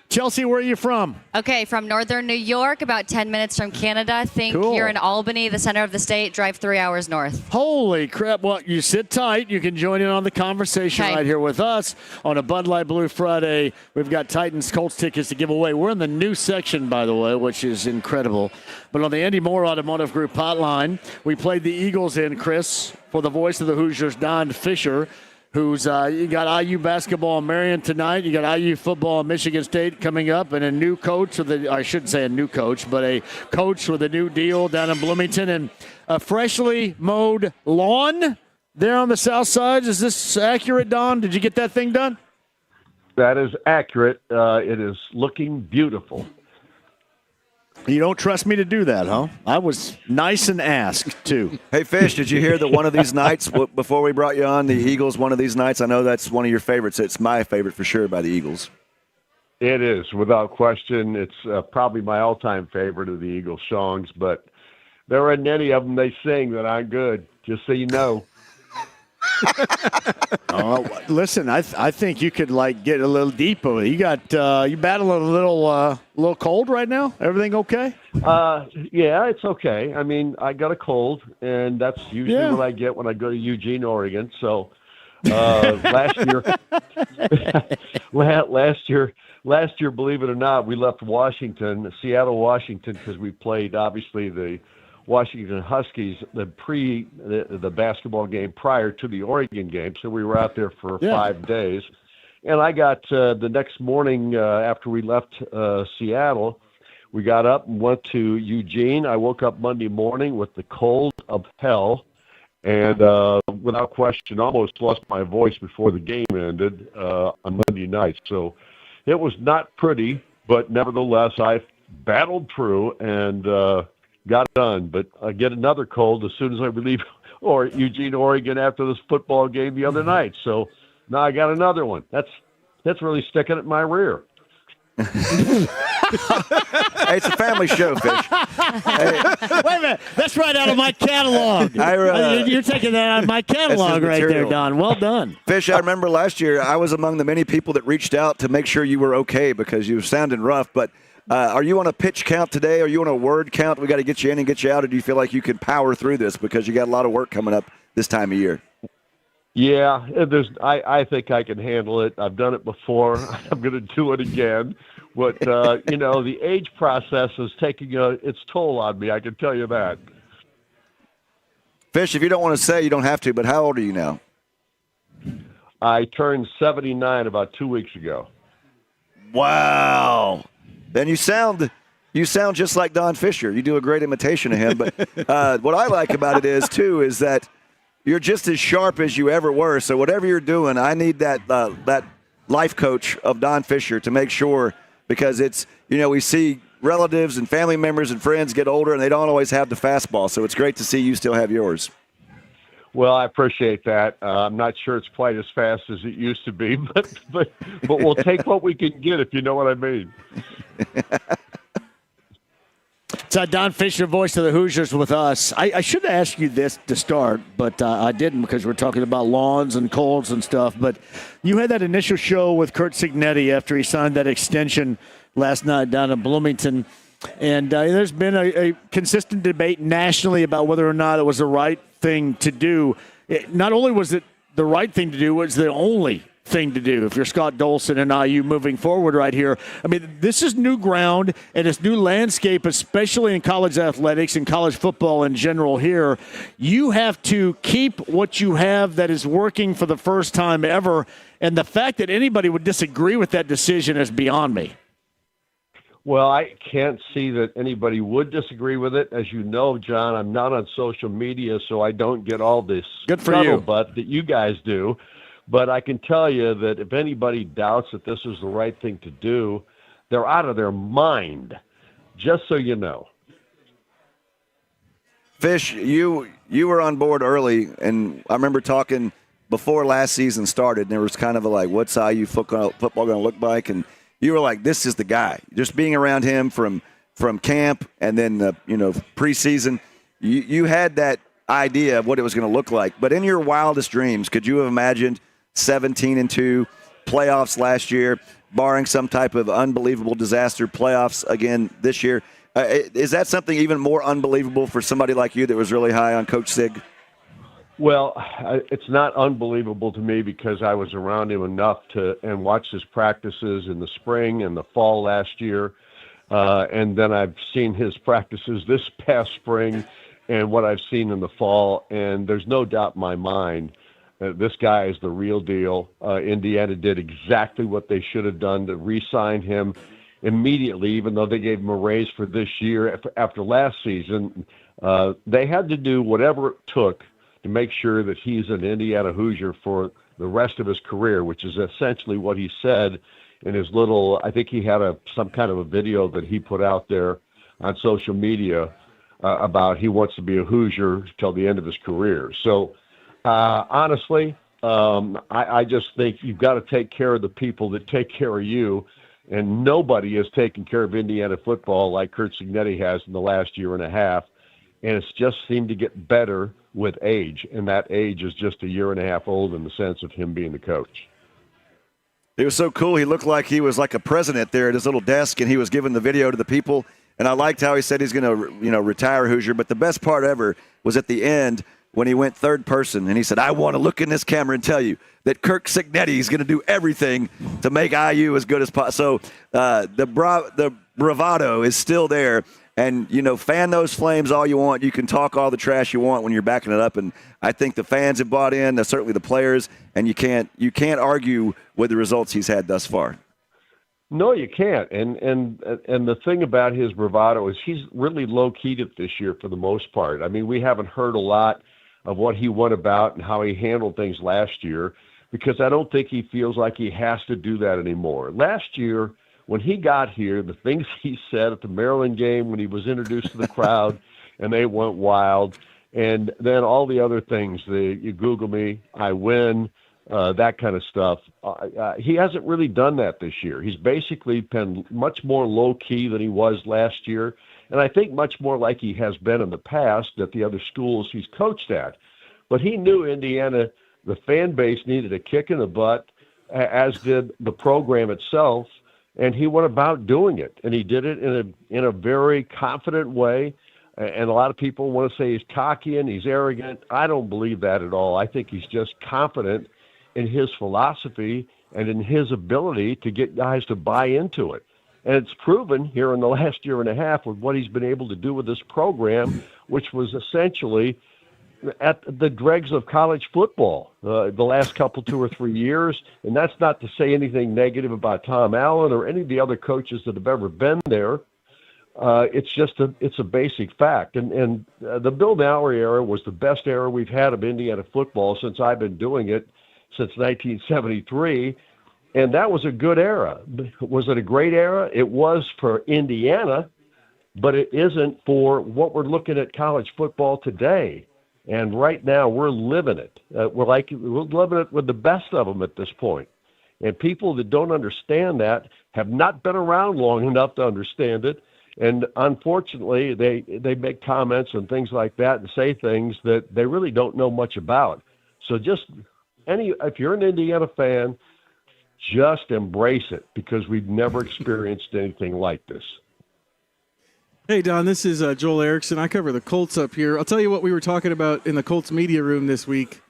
I: Chelsea, where are you from?
R: Okay, from northern New York, about 10 minutes from Canada. Think you're in Albany, the center of the state. Drive 3 hours north.
I: Holy crap. Well, you sit tight. You can join in on the conversation right here with us on a Bud Light Blue Friday. We've got Titans Colts tickets to give away. We're in the new section, by the way, which is incredible. But on the Andy Moore Automotive Group hotline, we played the Eagles in, Chris, for the voice of the Hoosiers, Don Fisher, who's you got IU basketball in Marion tonight. You got IU football in Michigan State coming up, and a new coach, I shouldn't say a new coach, but a coach with a new deal down in Bloomington, and a freshly mowed lawn there on the south side. Is this accurate, Don? Did you get that thing done?
S: That is accurate. It is looking beautiful.
I: You don't trust me to do that, huh? I was nice and asked, too.
M: Hey, Fish, did you hear that one of these nights, before we brought you on, the Eagles, one of these nights, I know that's one of your favorites. It's my favorite for sure by the Eagles.
S: It is, without question. It's probably my all-time favorite of the Eagles songs, but there aren't any of them they sing that aren't good, just so you know.
I: Listen, I think you could get a little deeper. You got you battling a little cold right now. Everything okay?
S: Yeah, it's okay. I mean, I got a cold, and that's usually what I get when I go to Eugene, Oregon. So last year, believe it or not, we left Seattle, Washington, because we played obviously the Washington Huskies the basketball game prior to the Oregon game. So we were out there for 5 days. And I got the next morning after we left Seattle, we got up and went to Eugene. I woke up Monday morning with the cold of hell and without question almost lost my voice before the game ended on Monday night. So it was not pretty, but nevertheless, I battled through and got done, but I get another cold as soon as I leave Eugene, Oregon after this football game the other night. So now I got another one. That's really sticking at my rear.
M: Hey, it's a family show, Fish. Hey.
I: Wait a minute. That's right out of my catalog. You're taking that out of my catalog right there, Don. Well done.
M: Fish, I remember last year I was among the many people that reached out to make sure you were okay because you were sounding rough, but are you on a pitch count today? Are you on a word count? We got to get you in and get you out, or do you feel like you can power through this because you got a lot of work coming up this time of year?
S: Yeah, I think I can handle it. I've done it before. I'm going to do it again. But, the age process is taking its toll on me. I can tell you that.
M: Fish, if you don't want to say, you don't have to, but how old are you now?
S: I turned 79 about 2 weeks ago.
M: Wow. Then you sound just like Don Fisher. You do a great imitation of him. But what I like about it is that you're just as sharp as you ever were. So whatever you're doing, I need that life coach of Don Fisher to make sure, because it's, we see relatives and family members and friends get older and they don't always have the fastball. So it's great to see you still have yours.
S: Well, I appreciate that. I'm not sure it's quite as fast as it used to be, but we'll take what we can get, if you know what I mean.
I: It's Don Fisher, voice of the Hoosiers, with us. I should have asked you this to start, but I didn't because we're talking about lawns and colds and stuff. But you had that initial show with Curt Cignetti after he signed that extension last night down in Bloomington. And there's been a consistent debate nationally about whether or not it was the right thing to do. Not only was it the right thing to do, it was the only thing to do if you're Scott Dolson and IU moving forward right here. I mean, this is new ground and it's new landscape, especially in college athletics and college football in general here. You have to keep what you have that is working for the first time ever, and the fact that anybody would disagree with that decision is beyond me.
S: Well, I can't see that anybody would disagree with it. As you know, John, I'm not on social media, so I don't get all this scuttlebutt that you guys do. But I can tell you that if anybody doubts that this is the right thing to do, they're out of their mind, just so you know.
M: Fish, you were on board early, and I remember talking before last season started, and there was kind of a like, what's IU football going to look like? And you were like, this is the guy. Just being around him from camp and then the preseason, you had that idea of what it was going to look like. But in your wildest dreams, could you have imagined 17-2 playoffs last year, barring some type of unbelievable disaster, playoffs again this year? Is that something even more unbelievable for somebody like you that was really high on Coach Sig?
S: Well, it's not unbelievable to me because I was around him enough and watched his practices in the spring and the fall last year. And then I've seen his practices this past spring and what I've seen in the fall. And there's no doubt in my mind this guy is the real deal. Indiana did exactly what they should have done to re-sign him immediately, even though they gave him a raise for this year after last season. They had to do whatever it took to make sure that he's an Indiana Hoosier for the rest of his career, which is essentially what he said in his little, I think he had some kind of a video that he put out there on social media about he wants to be a Hoosier till the end of his career. So honestly, I just think you've got to take care of the people that take care of you, and nobody has taken care of Indiana football like Curt Cignetti has in the last year and a half, and it's just seemed to get better with age, and that age is just a year and a half old in the sense of him being the coach.
M: It was so cool. He looked like he was like a president there at his little desk, and he was giving the video to the people. And I liked how he said he's going to, retire Hoosier. But the best part ever was at the end when he went third person, and he said, "I want to look in this camera and tell you that Curt Cignetti is going to do everything to make IU as good as possible." So the bravado is still there. And, fan those flames all you want. You can talk all the trash you want when you're backing it up. And I think the fans have bought in, certainly the players, and you can't argue with the results he's had thus far.
S: No, you can't. And the thing about his bravado is he's really low-keyed it this year for the most part. I mean, we haven't heard a lot of what he went about and how he handled things last year because I don't think he feels like he has to do that anymore. Last year, when he got here, the things he said at the Maryland game when he was introduced to the crowd and they went wild, and then all the other things, you Google me, I win, that kind of stuff. He hasn't really done that this year. He's basically been much more low-key than he was last year, and I think much more like he has been in the past at the other schools he's coached at. But he knew Indiana, the fan base needed a kick in the butt, as did the program itself, and he went about doing it, and he did it in a very confident way. And a lot of people want to say he's cocky and he's arrogant. I don't believe that at all. I think he's just confident in his philosophy and in his ability to get guys to buy into it. And it's proven here in the last year and a half with what he's been able to do with this program, which was essentially at the dregs of college football the last couple, 2 or 3 years. And that's not to say anything negative about Tom Allen or any of the other coaches that have ever been there. It's a basic fact. And the Bill Mallory era was the best era we've had of Indiana football since I've been doing it since 1973. And that was a good era. Was it a great era? It was for Indiana, but it isn't for what we're looking at college football today. And right now we're living it. We're living it with the best of them at this point. And people that don't understand that have not been around long enough to understand it. And unfortunately, they make comments and things like that and say things that they really don't know much about. So if you're an Indiana fan, just embrace it because we've never experienced anything like this.
N: Hey, Don, this is Joel Erickson. I cover the Colts up here. I'll tell you what we were talking about in the Colts media room this week.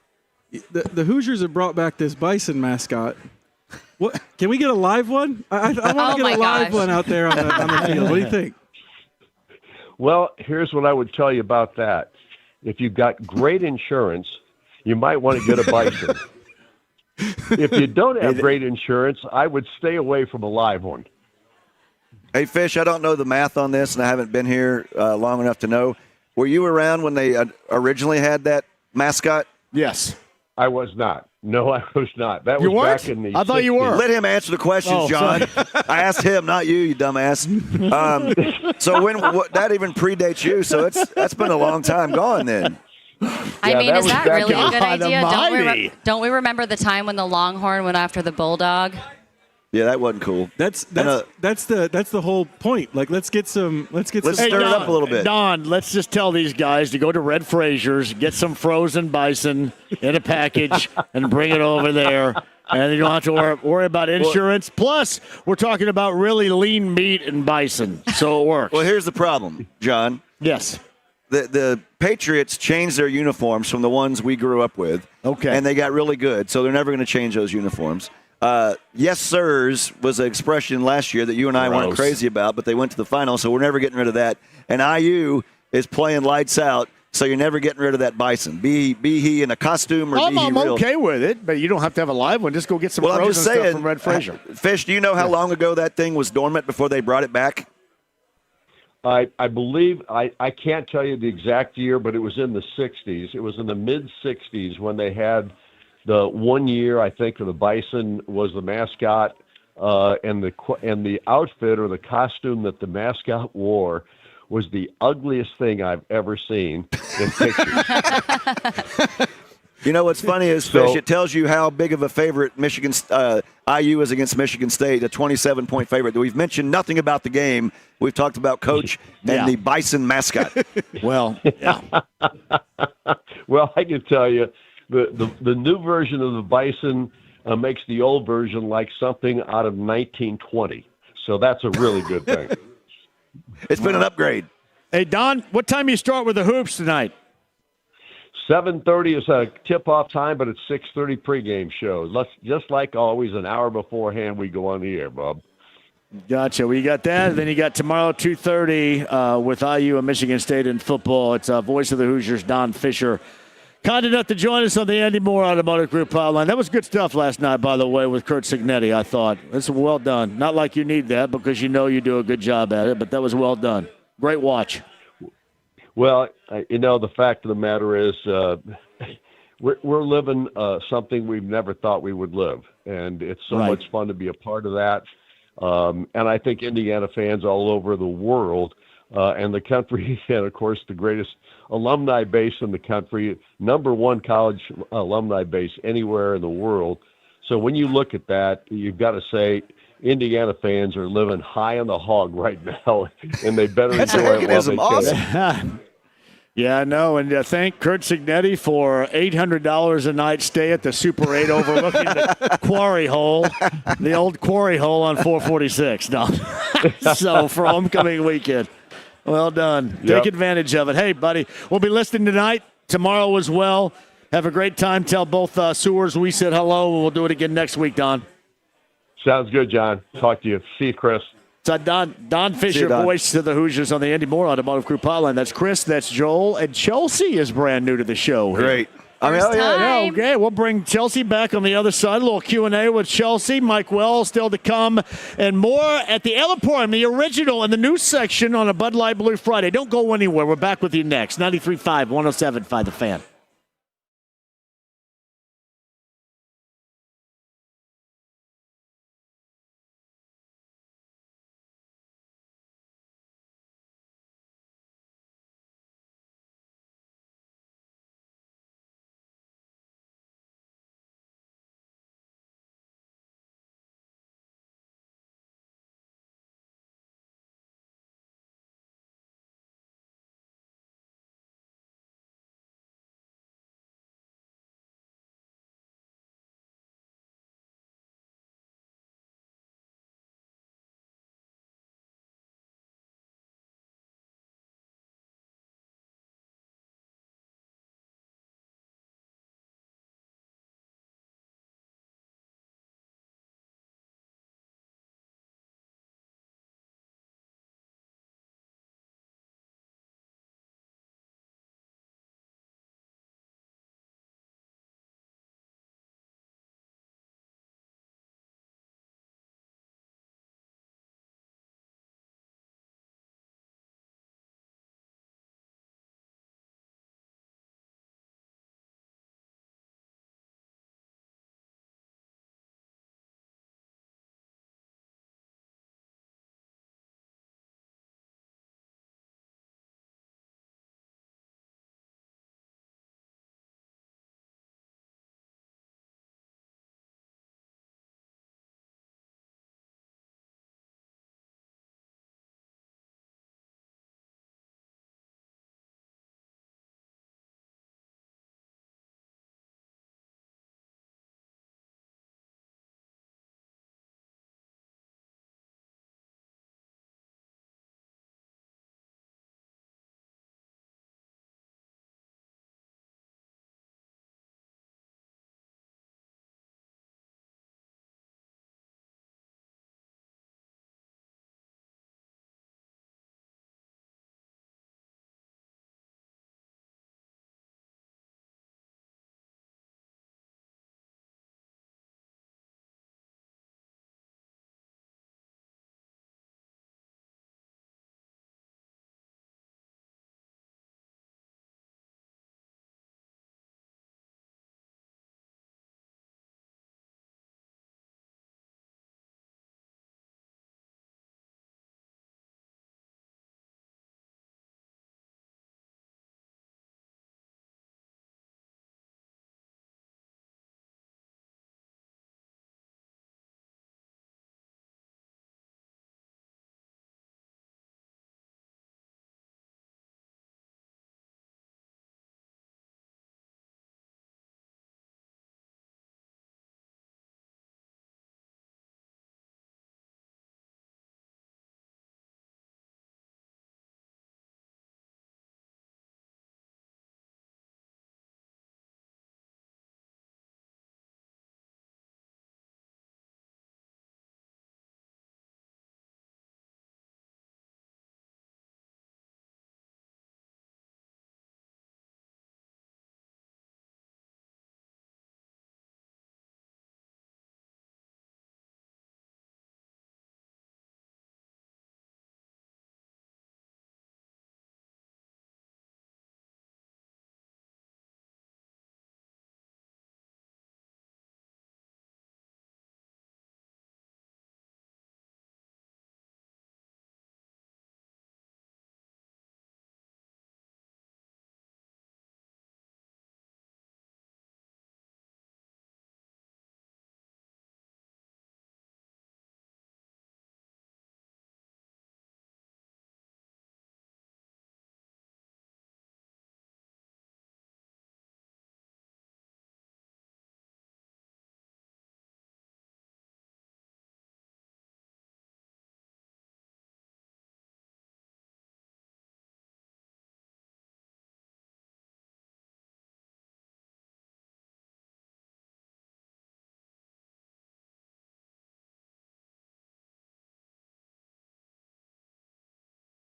N: the Hoosiers have brought back this bison mascot. What can we get a live one? I want to get a live one out there on the field. What do you think?
S: Well, here's what I would tell you about that. If you've got great insurance, you might want to get a bison. If you don't have great insurance, I would stay away from a live one.
M: Hey, Fish, I don't know the math on this, and I haven't been here long enough to know. Were you around when they originally had that mascot?
I: Yes.
S: I was not. No, I was not. That was back in the
I: I thought you were.
M: Let him answer the questions, John. I asked him, not you dumbass. So that even predates you, so that's been a long time gone then.
R: I mean, is that really a good idea? Don't we remember the time when the Longhorn went after the Bulldog?
M: Yeah, that wasn't cool.
N: That's the whole point. Like, let's stir
M: it up a little bit.
I: Don, let's just tell these guys to go to Red Frazier's, get some frozen bison in a package, and bring it over there. And you don't have to worry about insurance. Plus, we're talking about really lean meat and bison, so it works.
M: Well, here's the problem, John.
I: Yes.
M: The Patriots changed their uniforms from the ones we grew up with.
I: Okay.
M: And they got really good, so they're never going to change those uniforms. Yes, sirs was an expression last year that you and I weren't crazy about, but they went to the final, so we're never getting rid of that. And IU is playing lights out, so you're never getting rid of that bison. Be he in a costume or be he real.
I: I'm okay with it, but you don't have to have a live one. Just go get some frozen stuff from Red Frazier.
M: Fish, do you know how long ago that thing was dormant before they brought it back?
S: I believe, I can't tell you the exact year, but it was in the 60s. It was in the mid-60s when they had the 1 year, I think, of the bison was the mascot, and the outfit or the costume that the mascot wore was the ugliest thing I've ever seen in pictures.
M: You know what's funny is, Fish, it tells you how big of a favorite IU is against Michigan State, a 27-point favorite. We've mentioned nothing about the game. We've talked about Coach and the bison mascot.
I: Well, yeah.
S: Well, I can tell you, the new version of the bison makes the old version like something out of 1920. So that's a really good thing.
M: It's been an upgrade.
I: Hey, Don, what time do you start with the hoops tonight?
S: 7:30 is a tip-off time, but it's 6:30 pregame show. Just like always, an hour beforehand, we go on the air, Bob.
I: Gotcha. Well, you got that. Then you got tomorrow, 2:30 with IU and Michigan State in football. It's Voice of the Hoosiers, Don Fisher. Kind enough to join us on the Andy Moore Automotive Group hotline. That was good stuff last night, by the way, with Curt Cignetti, I thought. That's well done. Not like you need that because you know you do a good job at it, but that was well done. Great watch.
S: Well, the fact of the matter is we're living something we've never thought we would live, and it's so much fun to be a part of that. And I think Indiana fans all over the world and the country, and, of course, the greatest alumni base in the country, number one college alumni base anywhere in the world. So when you look at that, you've got to say Indiana fans are living high on the hog right now, and they better enjoy it while they can.
M: Awesome.
I: Yeah, I know, and thank Curt Cignetti for $800 a night stay at the Super 8 overlooking the quarry hole, the old quarry hole on 446. No. So for homecoming weekend. Well done.
S: Yep.
I: Take advantage of it. Hey, buddy, we'll be listening tonight, tomorrow as well. Have a great time. Tell both Sewers we said hello, and we'll do it again next week, Don.
S: Sounds good, John. Talk to you. See you, Chris.
I: So Don Fisher, voice to the Hoosiers on the Andy Moore Automotive Group hotline. That's Chris, that's Joel, and Chelsea is brand new to the show.
M: Great.
I: Okay, we'll bring Chelsea back on the other side. A little Q&A with Chelsea. Mike Wells still to come, and more at the Emporium, the original and the news section on a Bud Light Blue Friday. Don't go anywhere. We're back with you next. 93.5, 107.5 The Fan.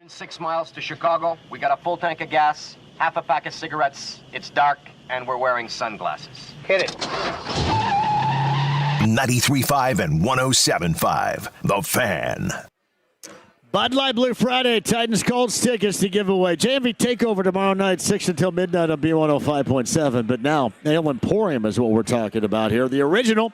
T: 6 miles to Chicago. We got a full tank of gas, half a pack of cigarettes. It's dark, and we're wearing sunglasses. Hit it.
H: 93.5 and 107.5. The Fan.
I: Bud Light Blue Friday, Titans Colts tickets to give away. JMV Takeover tomorrow night, 6 until midnight on B105.7. But now, Emporium is what we're talking about here. The original,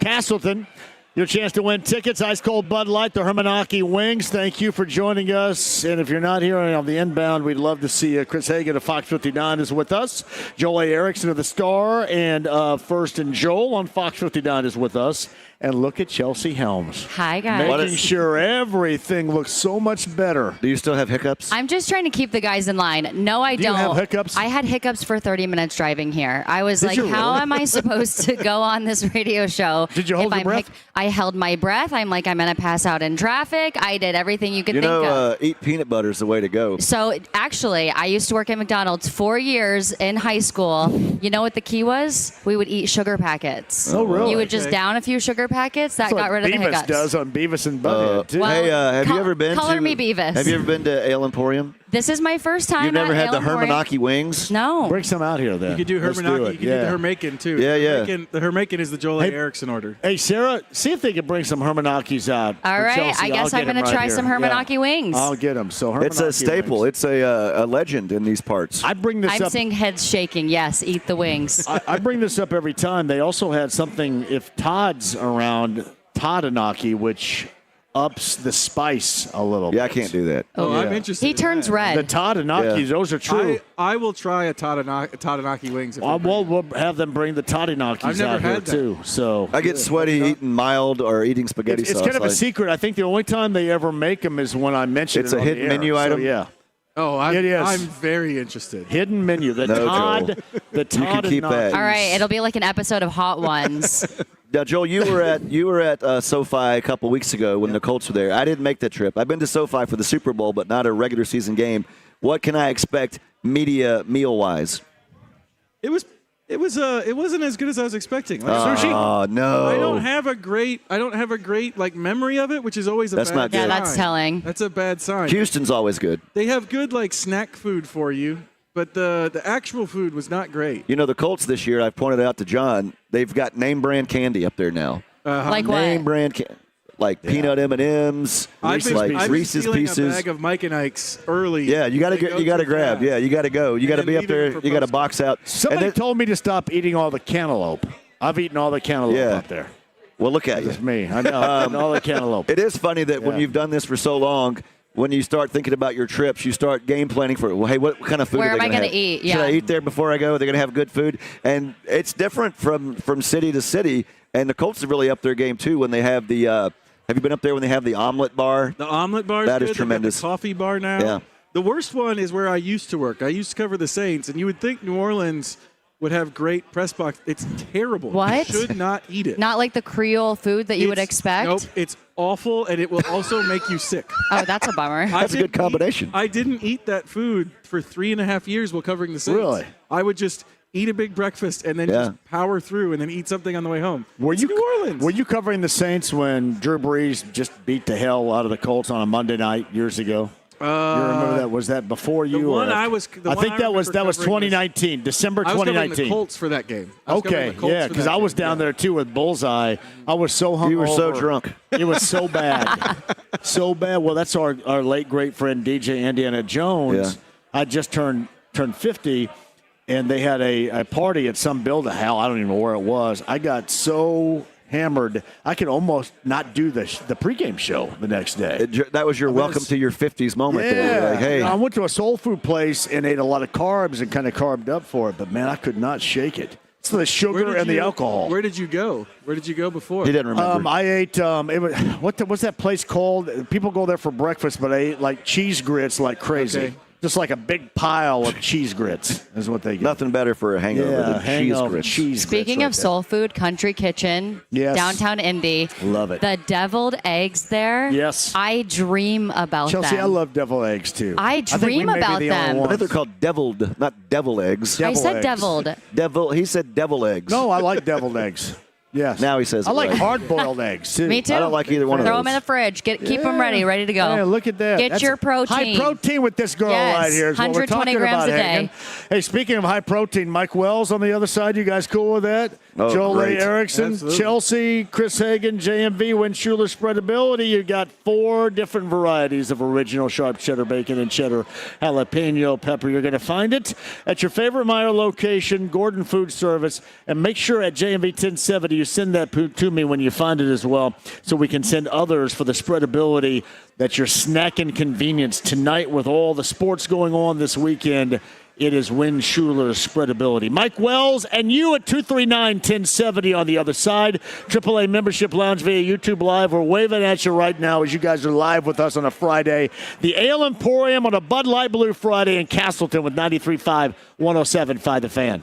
I: Castleton. Your chance to win tickets, Ice Cold Bud Light, the Hermanaki Wings. Thank you for joining us. And if you're not here on the inbound, we'd love to see you. Chris Hagan of Fox 59 is with us. Joel A. Erickson of The Star and First and Joel on Fox 59 is with us. And look at Chelsea Helms.
R: Hi, guys.
I: Making sure everything looks so much better.
M: Do you still have hiccups?
R: I'm just trying to keep the guys in line. No, I don't.
I: Do you have hiccups?
R: I had hiccups for 30 minutes driving here. I was
I: Did
R: like,
I: you
R: how
I: really?
R: am I supposed to go on this radio show?
I: Did you hold your breath?
R: I held my breath. I'm like, I'm going to pass out in traffic. I did everything you could
M: You
R: think
M: know,
R: of.
M: eat peanut butter is the way to go.
R: So, actually, I used to work at McDonald's 4 years in high school. You know what the key was? We would eat sugar packets.
I: Oh, really?
R: You would just down a few sugar packets. That got rid of the
I: Beavis
R: hiccups.
I: does on Beavis and Butthead, too.
R: Well,
M: hey, have you ever been
R: color
M: to...
R: me Beavis.
M: Have you ever been to Ale Emporium?
R: This is my first time.
M: You've never
R: at
M: had the
R: Ale Emporium.
M: Hermanaki Wings?
R: No.
I: Bring some out here, then.
N: You could do
I: Let's
N: Hermanaki.
I: it.
N: You could do the Hermakin, too.
M: Yeah, yeah.
N: The Hermakin is the Joel A. Erickson order.
I: Hey, Sarah, see if they can bring some Hermanakis out.
R: All
I: for
R: right,
I: Chelsea.
R: I guess
I: I'll
R: I'm
I: get
R: going to
I: 'em
R: try
I: right
R: some
I: here.
R: Hermanaki
I: Yeah.
R: wings.
I: I'll get them. So Hermanaki
M: It's a staple.
I: wings.
M: It's a legend in these parts.
I: I bring this
R: I'm
I: up.
R: seeing heads shaking. Yes, eat the wings.
I: I bring this up every time. They also had something, if Todd's around, Toddanaki, which ups the spice a little bit.
M: I can't do that.
N: Oh, I'm interested.
R: He
N: in
R: turns
N: that.
R: red.
I: The Toddanakis, those are true.
N: I will try a Toddanaki wings. If
I: We'll have them bring the Toddanakis
N: I've never
I: out here,
N: had that.
I: too. So
M: I get sweaty eating mild or eating spaghetti
I: it's
M: sauce.
I: kind of a
M: like-
I: secret. I think the only time they ever make them is when I mention
M: It's
I: it
M: a
I: on
M: hidden
I: the air.
M: menu
I: So,
M: item?
I: yeah.
N: Oh,
I: It is.
N: I'm very interested.
I: Hidden menu. The
M: No,
I: Todd.
M: Joel.
I: The Todd.
M: You can keep
I: and
M: that.
R: All right, it'll be like an episode of Hot Ones.
M: Now, Joel, you were at SoFi a couple weeks ago when the Colts were there. I didn't make that trip. I've been to SoFi for the Super Bowl, but not a regular season game. What can I expect media meal wise?
N: It wasn't as good as I was expecting. Like
M: sushi? Oh no!
N: I don't have a great like memory of it, which is always a
M: That's
N: bad
M: not good.
R: Yeah,
N: sign.
R: that's telling.
N: That's a bad sign.
M: Houston's always good.
N: They have good like snack food for you, but the actual food was not great.
M: You know, the Colts this year, I've pointed out to John, they've got name brand candy up there now.
R: Like
M: name
R: what?
M: brand candy. Like peanut M&Ms,
N: I've been
M: Reese's
N: stealing
M: Pieces.
N: a bag of Mike and Ike's early.
M: Yeah, you got to grab.
N: fast.
M: Yeah, you got to go. You got to
N: And
M: be
N: then
M: up there.
N: leave it for
M: You got to
N: post.
M: box out.
I: Somebody told me to stop eating all the cantaloupe. I've eaten all the cantaloupe up there.
M: Well, look at you.
I: That's me. I know. I've eaten all the cantaloupe.
M: It is funny that when
I: Yeah.
M: you've done this for so long, when you start thinking about your trips, you start game planning for, well, hey, what kind of food
R: Where
M: are they
R: am I
M: going
R: gonna
M: to
R: eat?
M: Should
R: Yeah.
M: I eat there before I go? They're going to have good food. And it's different from city to city. And the Colts are really up their game, too, when they have the have you been up there when they have the omelet bar?
N: The omelet bar
M: That is
N: good. They've got
M: tremendous.
N: The coffee bar now.
M: Yeah.
N: The worst one is where I used to work. I used to cover the Saints, and you would think New Orleans would have great press box. It's terrible.
R: What?
N: You should not eat it.
R: Not like the Creole food that you would
N: It's-
R: expect?
N: Nope. It's awful, and it will also make you sick.
R: Oh, that's a bummer.
M: That's a good combination.
N: I didn't eat that food for 3.5 years while covering the Saints.
I: Really?
N: I would just eat a big breakfast and then just power through and then eat something on the way home. It's New Orleans.
I: Were you covering the Saints when Drew Brees just beat the hell out of the Colts on a Monday night years ago? You remember that? Was that before you?
N: The one
I: or
N: I was. The
I: I
N: one
I: think that was
N: remember covering
I: 2019, December
N: I was covering
I: 2019.
N: the Colts for that game. I was covering
I: Okay,
N: the Colts
I: yeah,
N: for
I: because
N: that
I: I was
N: game.
I: down there too with Bullseye. I was so hungover.
M: You were so drunk.
I: It was so bad, so bad. Well, that's our late great friend DJ Indiana Jones.
M: Yeah.
I: I just turned 50, and they had a party at some building. Hell, I don't even know where it was. I got so hammered, I could almost not do the pregame show the next day.
M: That was your welcome to your 50s moment there. You're like, hey.
I: I went to a soul food place and ate a lot of carbs and kind of carved up for it, but man, I could not shake it. It's the sugar and the alcohol.
N: Where did you go? Where did you go before?
M: He didn't remember.
I: I ate. It was, what's that place called? People go there for breakfast, but I ate like cheese grits like crazy.
N: Okay.
I: Just like a big pile of cheese grits is what they get.
M: Nothing better for a hangover than cheese grits.
I: Cheese
R: Speaking
I: grits
R: of soul food, Country Kitchen,
I: Yes.
R: downtown Indy.
I: Love it.
R: The deviled eggs there.
I: Yes.
R: I dream about
I: Chelsea,
R: them.
I: I love deviled eggs too.
R: I
I: think we
R: dream
I: may be
R: about
I: the only
R: them.
M: I
I: ones.
M: think they're called deviled, not devil eggs.
R: I said
I: eggs.
R: deviled.
M: He said devil eggs.
I: No, I like deviled eggs. Yes.
M: Now he says
I: I
M: it
I: like
M: right.
I: hard-boiled eggs, too.
R: Me too.
M: I don't like either one of
R: Throw
M: those.
R: them in the fridge. Keep them ready to go.
I: Hey, look at that.
R: Get
I: That's
R: your protein.
I: High protein with this girl
R: Yes,
I: right here is what we're
R: 120
I: talking
R: grams
I: about,
R: a day.
I: Hagen. Hey, speaking of high protein, Mike Wells on the other side. You guys cool with that?
M: Oh,
I: Jolie
M: great.
I: Erickson,
N: Absolutely.
I: Chelsea, Chris Hagen, JMV, Wenschuler Spreadability. You got 4 different varieties of original sharp cheddar bacon and cheddar jalapeno pepper. You're going to find it at your favorite Meijer location, Gordon Food Service, and make sure at JMV 1070 you send that to me when you find it as well, so we can send others for the spreadability that your snacking convenience tonight with all the sports going on this weekend. It is Win Schuler's Spreadability. Mike Wells and you at 239-1070 on the other side. AAA Membership Lounge via YouTube Live. We're waving at you right now as you guys are live with us on a Friday. The Ale Emporium on a Bud Light Blue Friday in Castleton with 93.5, 107.5 The Fan.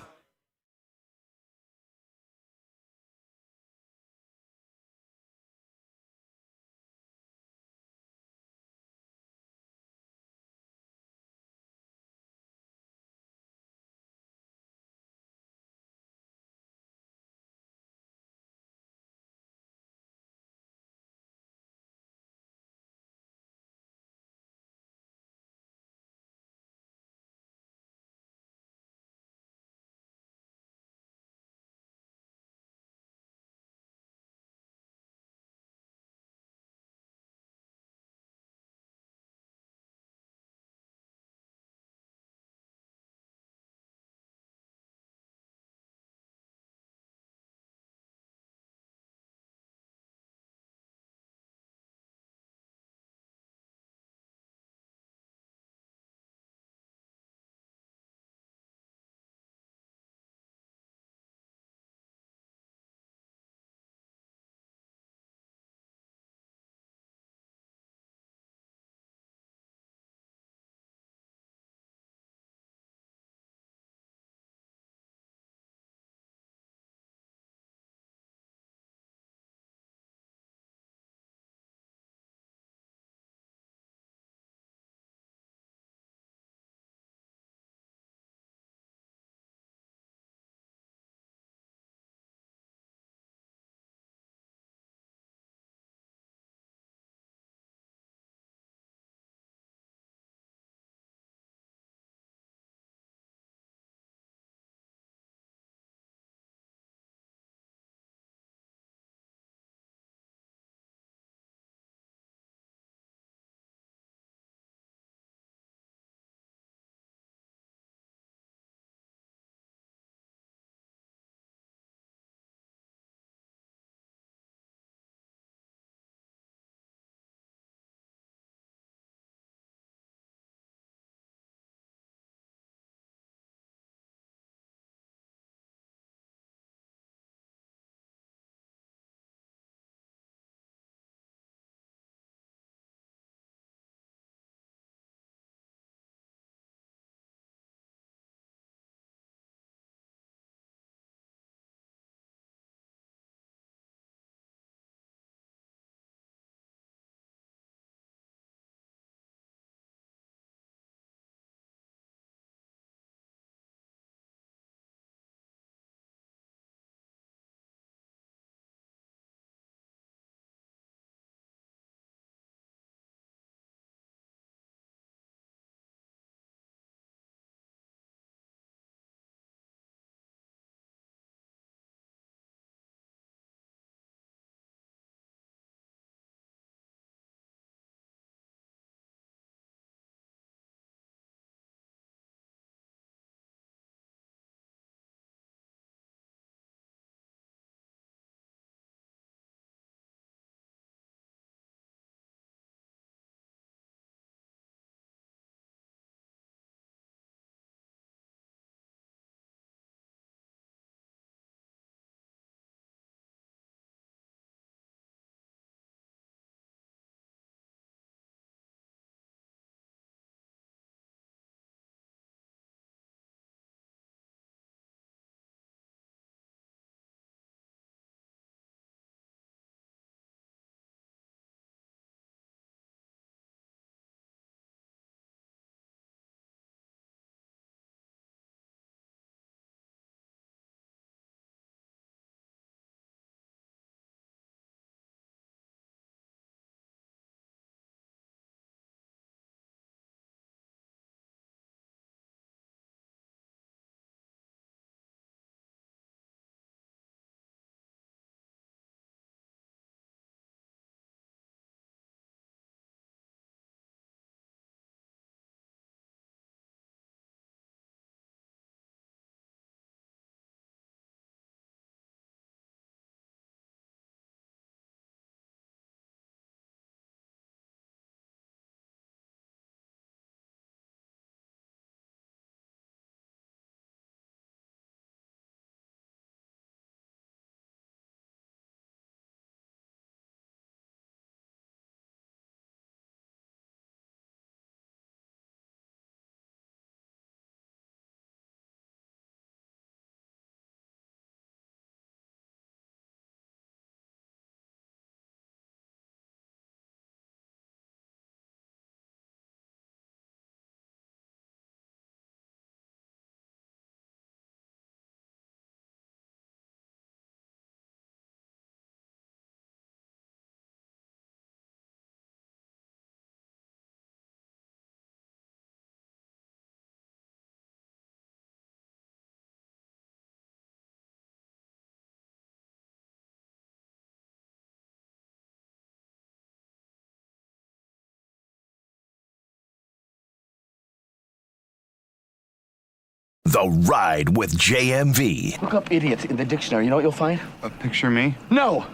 H: The Ride with JMV.
B: Look up idiot in the dictionary. You know what you'll find?
U: Picture me?
B: No.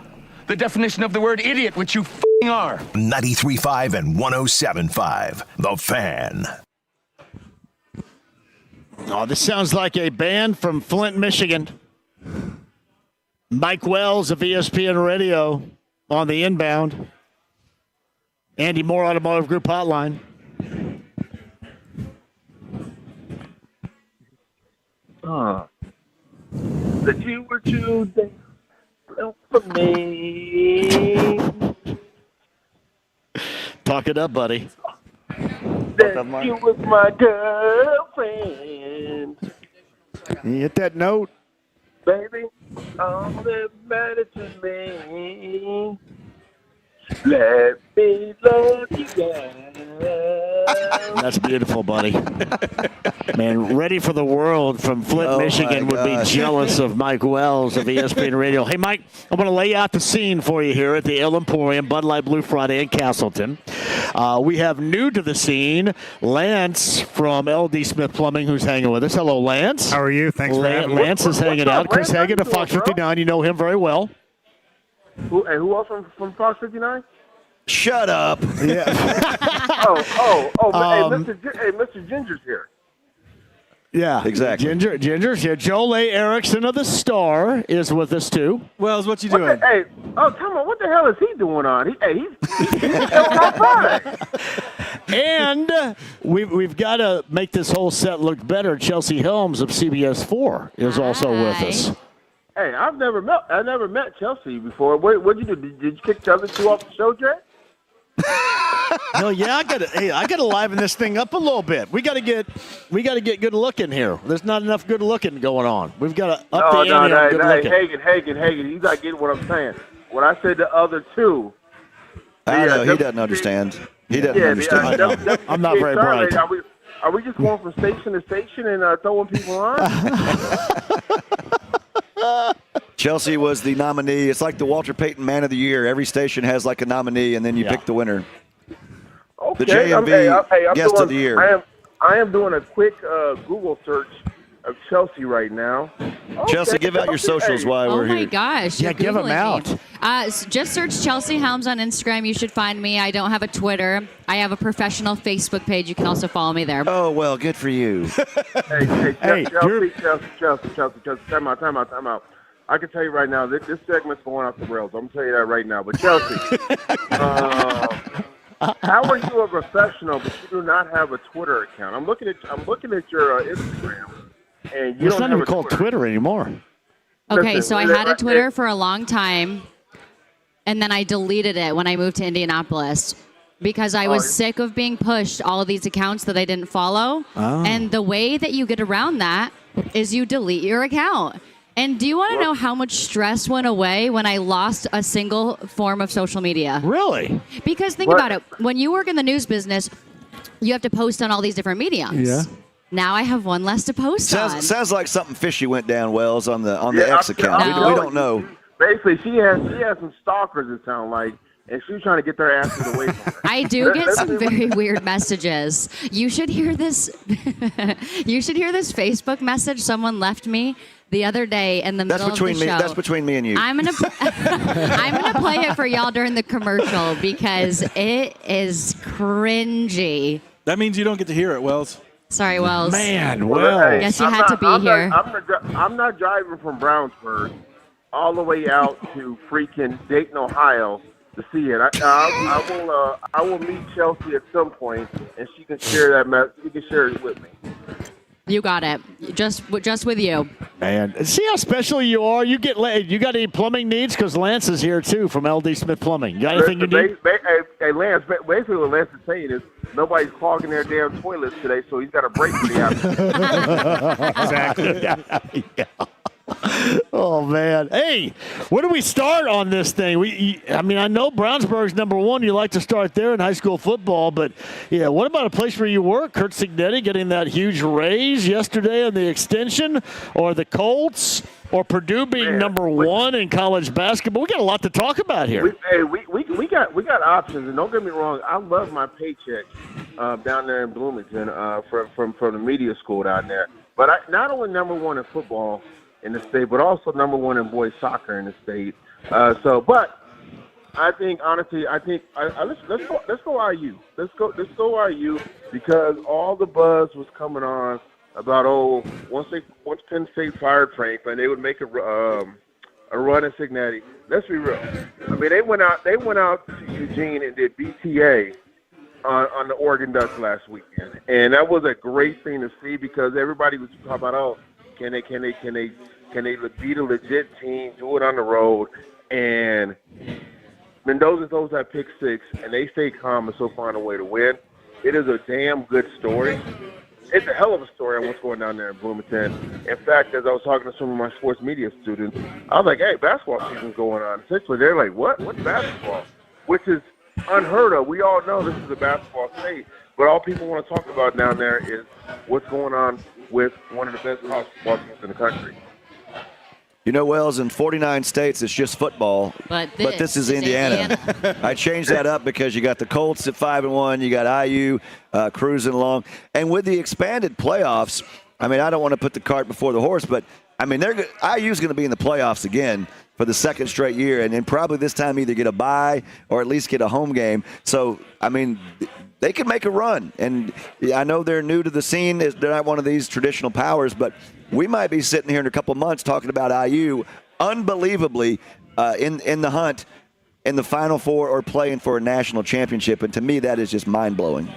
B: The definition of the word idiot, which you f***ing are.
H: 93.5 and 107.5. The Fan.
I: Oh, this sounds like a band from Flint, Michigan. Mike Wells of ESPN Radio on the inbound. Andy Moore, Automotive Group Hotline.
V: That you were choosing for me.
I: Talk it up, buddy.
V: That you was my girlfriend.
I: You hit that note.
V: Baby, all that matters to me. Let me love you, girl.
I: That's beautiful, buddy. Man, Ready for the World from Flint, Michigan would be jealous of Mike Wells of ESPN Radio. Hey, Mike, I'm going to lay out the scene for you here at the Emporium, Bud Light Blue Friday in Castleton. We have new to the scene, Lance from LD Smith Plumbing, who's hanging with us. Hello, Lance.
W: How are you? Thanks for having me.
I: Lance is hanging out. Chris Hagan of Fox 59. You know him very well.
V: Who else from Fox 59?
M: Shut up.
V: Yeah. Mr. Ginger's here.
I: Yeah,
M: exactly.
I: Ginger's here. Joel A. Erickson of the Star is with us too.
N: Wells, what you doing?
V: Tell me, what the hell is he doing on? He's on Friday.
I: And we've got to make this whole set look better. Chelsea Helms of CBS 4 is also with us.
V: Hey, I never met Chelsea before. What'd you do? Did you kick the other two off the show, Jay?
I: No, yeah, I gotta liven this thing up a little bit. We gotta get good looking here. There's not enough good looking going on. We've got to up the ante on good looking.
V: Hagen, you gotta get what I'm saying. When I said the other two,
M: I know he doesn't understand. He doesn't understand.
I: I'm not very bright.
V: Are we just going from station to station and throwing people on?
M: Chelsea was the nominee. It's like the Walter Payton Man of the Year. Every station has like a nominee, and then you pick the winner.
V: Okay.
M: The JMV Guest of the Year.
V: I am doing a quick Google search of Chelsea right now. Okay.
M: Chelsea, give out your socials while we're here.
R: Oh, my gosh.
I: Yeah, give them out.
R: Just search Chelsea Helms on Instagram. You should find me. I don't have a Twitter. I have a professional Facebook page. You can also follow me there.
M: Oh, well, good for you.
V: Chelsea. Time out. I can tell you right now, this segment's going off the rails. I'm going to tell you that right now. But Chelsea, how are you a professional but you do not have a Twitter account? I'm looking at your Instagram, and you
I: it's
V: don't
I: not
V: have
I: even
V: a
I: called
V: Twitter
I: anymore.
R: Okay, so I had a Twitter for a long time, and then I deleted it when I moved to Indianapolis because I was sick of being pushed all of these accounts that I didn't follow.
I: Oh.
R: And the way that you get around that is you delete your account. And do you want to know how much stress went away when I lost a single form of social media?
I: Really?
R: Because think about it. When you work in the news business, you have to post on all these different mediums.
I: Yeah.
R: Now I have one less to post on.
M: Sounds like something fishy went down, Wells, on the X account.
R: No.
M: We don't know.
V: Basically, she has some stalkers, it sounds like, and she's trying to get their asses away from her.
R: I do get some very weird messages. You should hear this. You should hear this Facebook message someone left me the other day in the middle of the show.
M: That's between me and you.
R: I'm gonna play it for y'all during the commercial because it is cringy.
N: That means you don't get to hear it, Wells.
R: Sorry, Wells.
I: Man, Wells.
R: Guess you had to be here.
V: I'm not driving from Brownsburg all the way out to freaking Dayton, Ohio to see it. I will meet Chelsea at some point, and she can share that message. She can share it with me.
R: You got it. Just with you.
I: Man, see how special you are. You got any plumbing needs? Because Lance is here too from LD Smith Plumbing. You got anything you need?
V: Hey, Lance. Basically, what Lance is saying is nobody's clogging their damn toilets today, so he's got a break for the afternoon.
I: Exactly. Yeah. Oh, man. Hey, where do we start on this thing? I know Brownsburg's number one. You like to start there in high school football, but, yeah, what about a place where you work? Kurt Signetti getting that huge raise yesterday on the extension, or the Colts, or Purdue being number one in college basketball? We got a lot to talk about here.
V: We got options, and don't get me wrong, I love my paycheck down there in Bloomington from the media school down there. But not only number one in football in the state, but also number one in boys soccer in the state. But I think honestly, let's go IU. Let's go IU because all the buzz was coming on about once Penn State fired Frank and they would make a run at Cincinnati. Let's be real. I mean, they went out to Eugene and did BTA on the Oregon Ducks last weekend, and that was a great thing to see because everybody was talking about, can they beat a legit team, do it on the road, and Mendoza throws that pick six, and they stay calm and still find a way to win. It is a damn good story. It's a hell of a story on what's going down there in Bloomington. In fact, as I was talking to some of my sports media students, I was like, hey, basketball season's going on. Essentially, they're like, what? What's basketball? Which is unheard of. We all know this is a basketball state, but all people want to talk about down there is what's going on with one of the best college football teams in the country.
M: You know, Wells, in 49 states, it's just football.
R: But
M: this is Indiana. I changed that up because you got the Colts at 5-1. You got IU cruising along. And with the expanded playoffs, I mean, I don't want to put the cart before the horse, but, I mean, IU's going to be in the playoffs again for the second straight year, and then probably this time either get a bye or at least get a home game. So, I mean, they could make a run. And I know they're new to the scene. They're not one of these traditional powers, but we might be sitting here in a couple months talking about IU unbelievably in the hunt in the Final Four or playing for a national championship. And to me, that is just mind-blowing.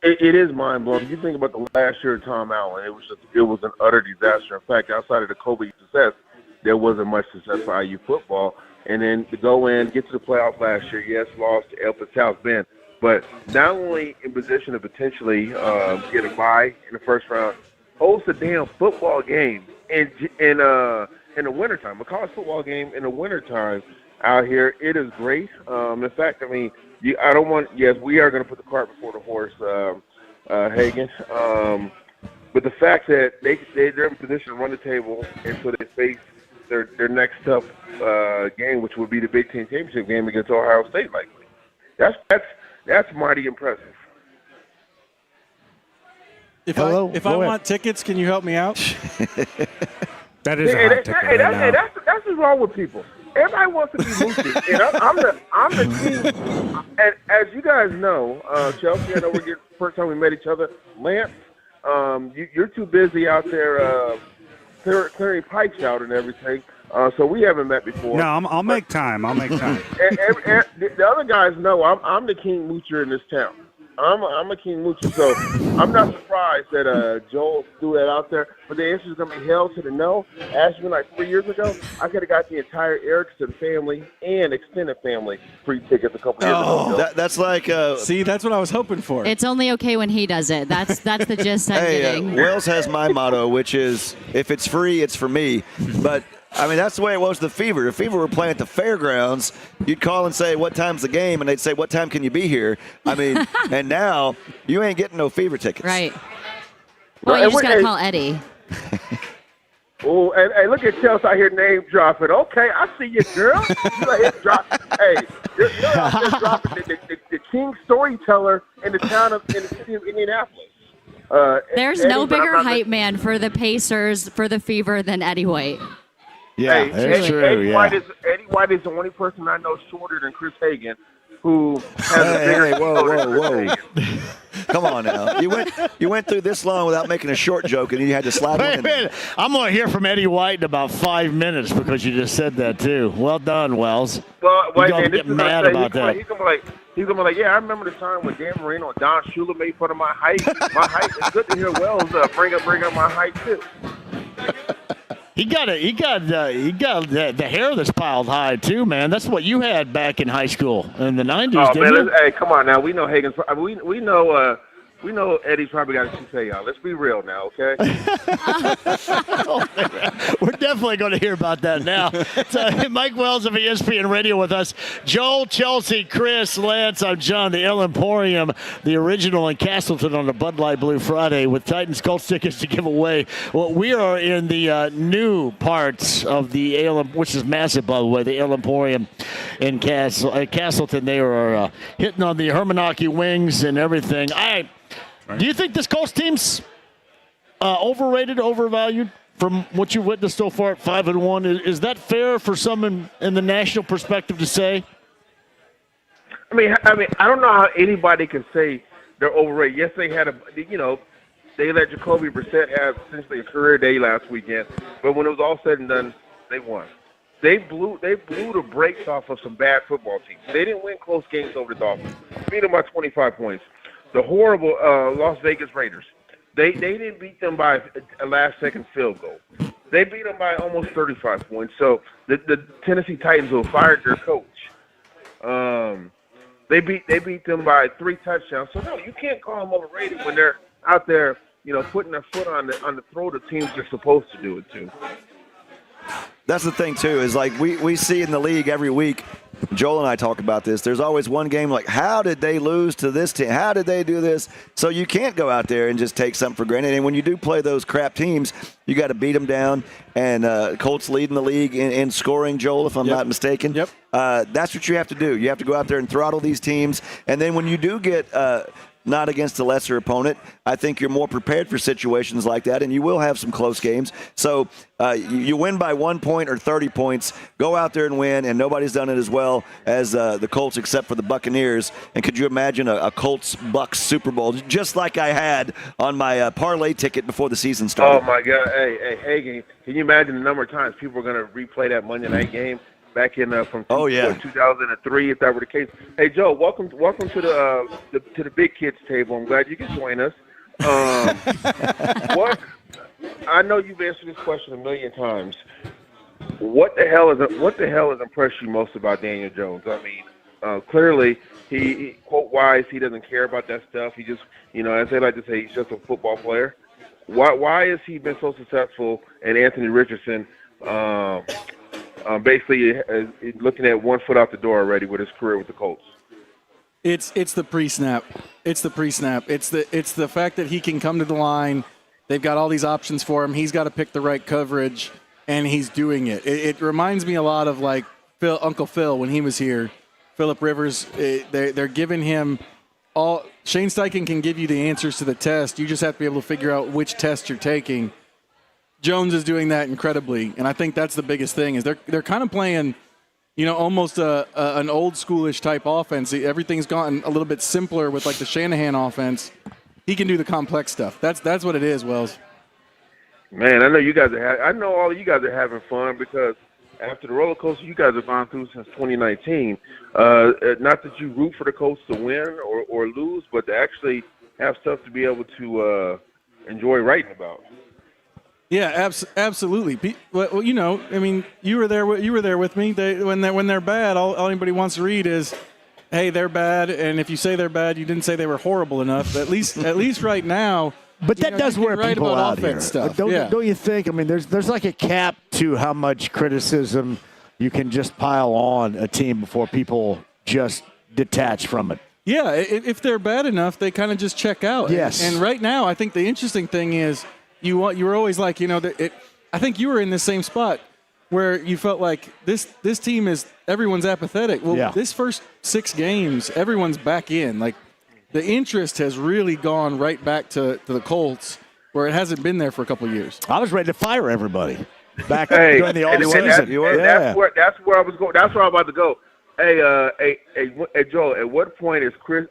V: It is mind-blowing. If you think about the last year of Tom Allen, it was an utter disaster. In fact, outside of the Kobe success, there wasn't much success for IU football. And then to go in, get to the playoffs last year, yes, lost to Elton South Bend, but not only in position to potentially get a bye in the first round, host a damn football game in the wintertime, a college football game in the wintertime out here. It is great. In fact, I mean, we are going to put the cart before the horse, Hagan. But the fact that they're in position to run the table until they face their next tough game, which would be the Big Ten championship game against Ohio State, likely. That's mighty impressive.
A: If I want tickets, can you help me out?
V: That is a hot ticket that's what's wrong with people. Everybody wants to be Moochie, and I'm the king. And as you guys know, Chelsea, I know we're the first time we met each other. Lance, you're too busy out there clearing pipes out and everything. So we haven't met before.
A: No, I'll make time. And
V: the other guys know I'm the king moocher in this town. I'm a king moocher, so I'm not surprised that Joel threw that out there. But the answer is going to be hell to the no. Asked me like 3 years ago, I could have got the entire Erickson family and extended family free tickets a couple years ago.
M: That's like
A: see, that's what I was hoping for.
R: It's only okay when he does it. That's the gist I'm getting.
M: Wells has my motto, which is if it's free, it's for me. But I mean, that's the way it was with the Fever. If Fever were playing at the fairgrounds, you'd call and say, what time's the game? And they'd say, what time can you be here? I mean, and now you ain't getting no Fever tickets.
R: Right. Well, you just got to call Eddie.
V: Oh, and look at Chelsea out here name dropping. Okay, I see you, girl. You out here dropping. Hey, you're out here dropping the king storyteller in the city of Indianapolis.
R: There's
V: Eddie,
R: no bigger hype man for the Pacers, for the Fever than Eddie White.
V: Yeah,
A: that's true.
V: Eddie White is the only person I know shorter than Chris Hagan who has
M: whoa. Come on now. You went through this long without making a short joke, and you had to slide one in.
I: I'm going to hear from Eddie White in about 5 minutes because you just said that, too. Well done, Wells.
V: Well,
I: you're going to get mad about that.
V: He's going to be like, yeah, I remember the time when Dan Marino and Don Shula made fun of my height. My height. It's good to hear Wells bring up my height, too.
I: He got the hair that's piled high too, man. That's what you had back in high school in the 90s.
V: Oh man, hey, come on now. We know Hagen's. We know Eddie's probably got a toupee on. Let's be real now, okay?
I: We're definitely going to hear about that now. So, Mike Wells of ESPN Radio with us. Joel, Chelsea, Chris, Lance, I'm John, the El Emporium, the original in Castleton on the Bud Light Blue Friday with Titans Colts tickets to give away. Well, we are in the new parts of the El, which is massive, by the way, the El Emporium in Castleton. They are hitting on the Hermanaki wings and everything. Do you think this Colts team's overrated, overvalued from what you've witnessed so far at 5-1? Is that fair for some in the national perspective to say?
V: I mean, I don't know how anybody can say they're overrated. Yes, they had they let Jacoby Brissett have essentially a career day last weekend, but when it was all said and done, they won. They blew the brakes off of some bad football teams. They didn't win close games over the Dolphins. Beat them by 25 points. The horrible Las Vegas Raiders. They didn't beat them by a last-second field goal. They beat them by almost 35 points. So the Tennessee Titans will fire their coach. They beat them by 3 touchdowns. So no, you can't call them overrated when they're out there, putting their foot on the throat of teams they're supposed to do it to.
M: That's the thing, too, is like we see in the league every week, Joel and I talk about this, there's always one game like, how did they lose to this team? How did they do this? So you can't go out there and just take something for granted. And when you do play those crap teams, you got to beat them down. And Colts leading the league in scoring, Joel, if I'm not mistaken.
N: Yep.
M: That's what you have to do. You have to go out there and throttle these teams. And then when you do get not against a lesser opponent, I think you're more prepared for situations like that, and you will have some close games. So you win by 1 point or 30 points, go out there and win, and nobody's done it as well as the Colts except for the Buccaneers. And could you imagine a Colts-Bucs Super Bowl, just like I had on my parlay ticket before the season started?
V: Oh, my God. Hey, can you imagine the number of times people are going to replay that Monday night game? Back in from 2003, if that were the case. Hey, Joe, welcome to the big kids table. I'm glad you can join us. What? I know you've answered this question a million times. What the hell has impressed you most about Daniel Jones? I mean, clearly he quote wise, he doesn't care about that stuff. He just, as they like to say, he's just a football player. Why has he been so successful? And Anthony Richardson. Basically looking at 1 foot out the door already with his career with the Colts.
N: It's the pre-snap. It's the pre-snap. It's the fact that he can come to the line. They've got all these options for him. He's got to pick the right coverage, and he's doing it. It reminds me a lot of like Uncle Phil when he was here. Phillip Rivers. They're giving him all. Shane Steichen can give you the answers to the test. You just have to be able to figure out which test you're taking. Jones is doing that incredibly, and I think that's the biggest thing is they're kind of playing, almost an old schoolish type offense. Everything's gotten a little bit simpler with like the Shanahan offense. He can do the complex stuff. That's what it is, Wells.
V: Man, I know you guys I know all of you guys are having fun because after the roller coaster you guys have gone through since 2019, not that you root for the Colts to win or lose, but to actually have stuff to be able to enjoy writing about.
N: Yeah, absolutely. Well, you were there with me. When they're bad, all anybody wants to read is, "Hey, they're bad." And if you say they're bad, you didn't say they were horrible enough. At least right now.
I: But that does wear people out here.
N: Stuff.
I: Don't you think? I mean, there's like a cap to how much criticism you can just pile on a team before people just detach from it.
N: Yeah, if they're bad enough, they kind of just check out.
I: Yes.
N: And right now, I think the interesting thing is. You were always like, I think you were in the same spot where you felt like this team is everyone's apathetic. Well, This first 6 games, everyone's back in. Like the interest has really gone right back to the Colts where it hasn't been there for a couple of years.
I: I was ready to fire everybody back during the offseason.
V: That's where I was going. That's where I'm about to go. Hey, Joel, at what point is Chris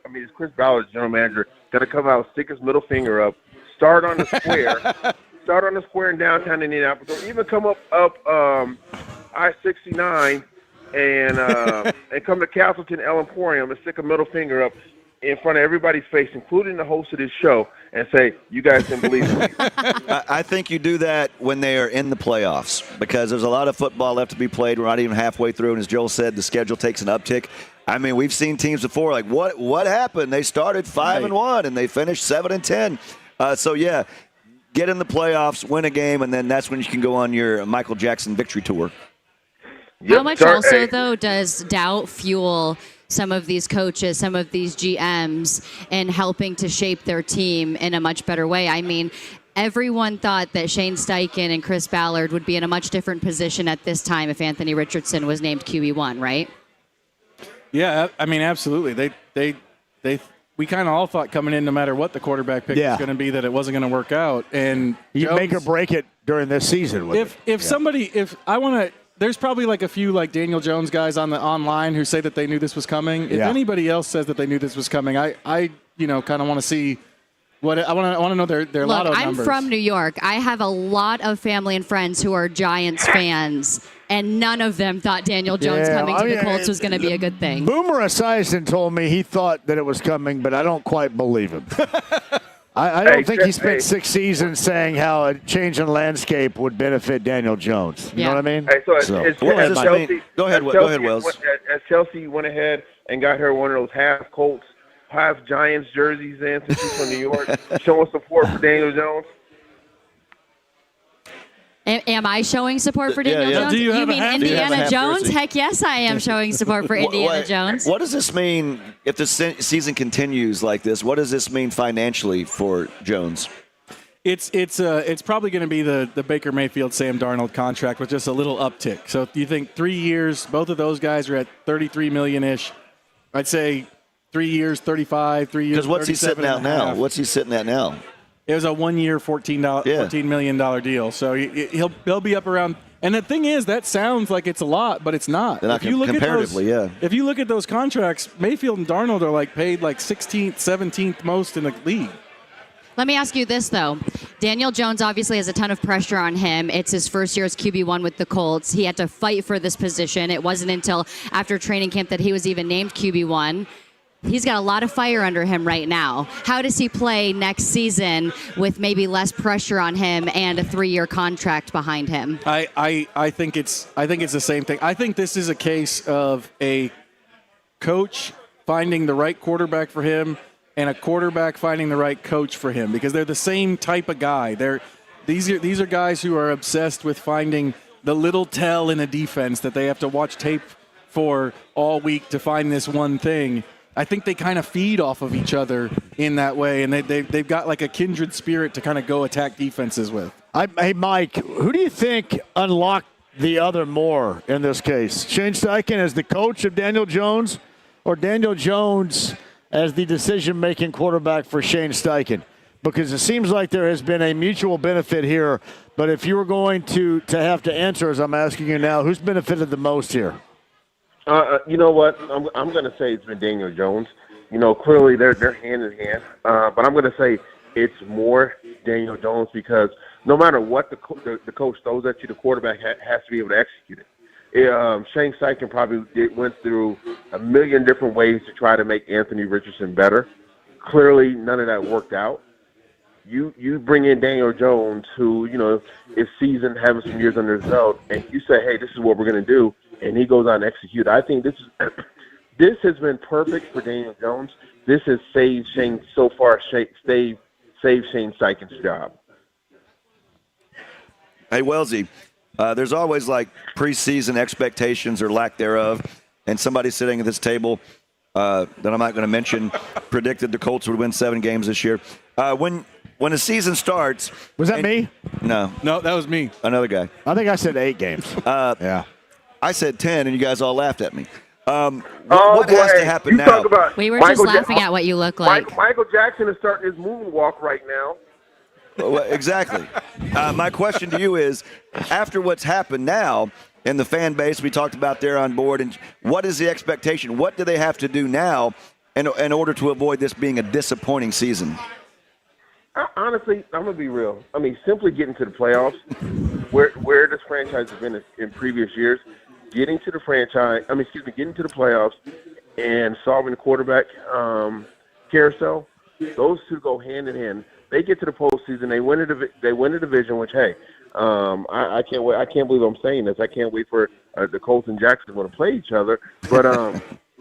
V: Ballard, general manager, going to come out, stick his middle finger up, start on the square in downtown Indianapolis, or even come up I-69 and come to Castleton Emporium and stick a middle finger up in front of everybody's face, including the host of this show, and say, you guys can believe it.
M: I think you do that when they are in the playoffs because there's a lot of football left to be played. We're not even halfway through, and as Joel said, the schedule takes an uptick. I mean, we've seen teams before, like, what happened? They started 5-1, and they finished 7-10. So, get in the playoffs, win a game, and then that's when you can go on your Michael Jackson victory tour.
R: How much also, though, does doubt fuel some of these coaches, some of these GMs, in helping to shape their team in a much better way? I mean, everyone thought that Shane Steichen and Chris Ballard would be in a much different position at this time if Anthony Richardson was named QB1, right?
N: Yeah, I mean, absolutely. They we kind of all thought coming in, no matter what the quarterback pick was going to be, that it wasn't going to work out. And
I: you make or break it during this season.
N: There's probably like a few like Daniel Jones guys online who say that they knew this was coming. If anybody else says that they knew this was coming, I kind of want to see what I want to know their lotto numbers.
R: I'm from New York. I have a lot of family and friends who are Giants fans, and none of them thought Daniel Jones coming to the Colts was going to be a good thing.
I: Boomer Esiason told me he thought that it was coming, but I don't quite believe him. I don't think he spent 6 seasons saying how a change in landscape would benefit Daniel Jones. You know what I mean?
V: Hey, go ahead,
M: Wells.
V: As Chelsea went ahead and got her one of those half Colts, half Giants jerseys in, since she's from New York, showing support for Daniel Jones.
R: Am I showing support for Daniel Jones? You mean Indiana Jones? Heck yes, I am showing support for Indiana Jones.
M: What does this mean if the season continues like this? What does this mean financially for Jones?
N: It's probably going to be the Baker Mayfield Sam Darnold contract with just a little uptick. So if you think 3 years, both of those guys are at $33 million-ish. I'd say 3 years, 35. 3 years.
M: Because what's he sitting at now? What's he sitting at now?
N: It was a 1 year, $14 million deal. So he'll be up around. And the thing is, that sounds like it's a lot, but it's not.
M: Comparatively,
N: If you look at those contracts, Mayfield and Darnold are like paid like 16th, 17th most in the league.
R: Let me ask you this, though. Daniel Jones obviously has a ton of pressure on him. It's his first year as QB1 with the Colts. He had to fight for this position. It wasn't until after training camp that he was even named QB1. He's got a lot of fire under him right now. How does he play next season with maybe less pressure on him and a 3-year contract behind him?
N: I think it's the same thing. I think this is a case of a coach finding the right quarterback for him and a quarterback finding the right coach for him, because they're the same type of guy. These are guys who are obsessed with finding the little tell in a defense that they have to watch tape for all week to find this one thing. I think they kind of feed off of each other in that way, and they've got like a kindred spirit to kind of go attack defenses with.
I: Hey, Mike, who do you think unlocked the other more in this case? Shane Steichen as the coach of Daniel Jones, or Daniel Jones as the decision-making quarterback for Shane Steichen? Because it seems like there has been a mutual benefit here, but if you were going to have to answer, as I'm asking you now, who's benefited the most here?
V: You know what? I'm going to say it's been Daniel Jones. You know, clearly they're hand in hand. But I'm going to say it's more Daniel Jones, because no matter what the coach throws at you, the quarterback has to be able to execute it. Shane Steichen probably went through a million different ways to try to make Anthony Richardson better. Clearly, none of that worked out. You bring in Daniel Jones, who, you know, is seasoned, having some years under his belt, and you say, hey, this is what we're going to do, and he goes out and executes. I think this has been perfect for Daniel Jones. This has saved Shane Steichen's job.
M: Hey, Wellesley, there's always like preseason expectations or lack thereof, and somebody sitting at this table that I'm not going to mention predicted the Colts would win 7 games this year. When the season starts,
I: was that me?
M: No,
N: that was me.
M: Another guy.
I: I think I said 8 games.
M: Yeah, I said 10, and you guys all laughed at me. What has to happen now?
R: We were just laughing at what you look like.
V: Michael Jackson is starting his moonwalk right now.
M: Well, exactly. My question to you is, after what's happened now in the fan base we talked about there on board, and what is the expectation? What do they have to do now in order to avoid this being a disappointing season?
V: Honestly, I'm going to be real. I mean, simply getting to the playoffs, where this franchise has been in previous years, getting to the playoffs and solving the quarterback carousel, those two go hand in hand. They get to the postseason, they win a division, which, hey, I can't wait. I can't believe I'm saying this. I can't wait for the Colts and Jacksonville to play each other. But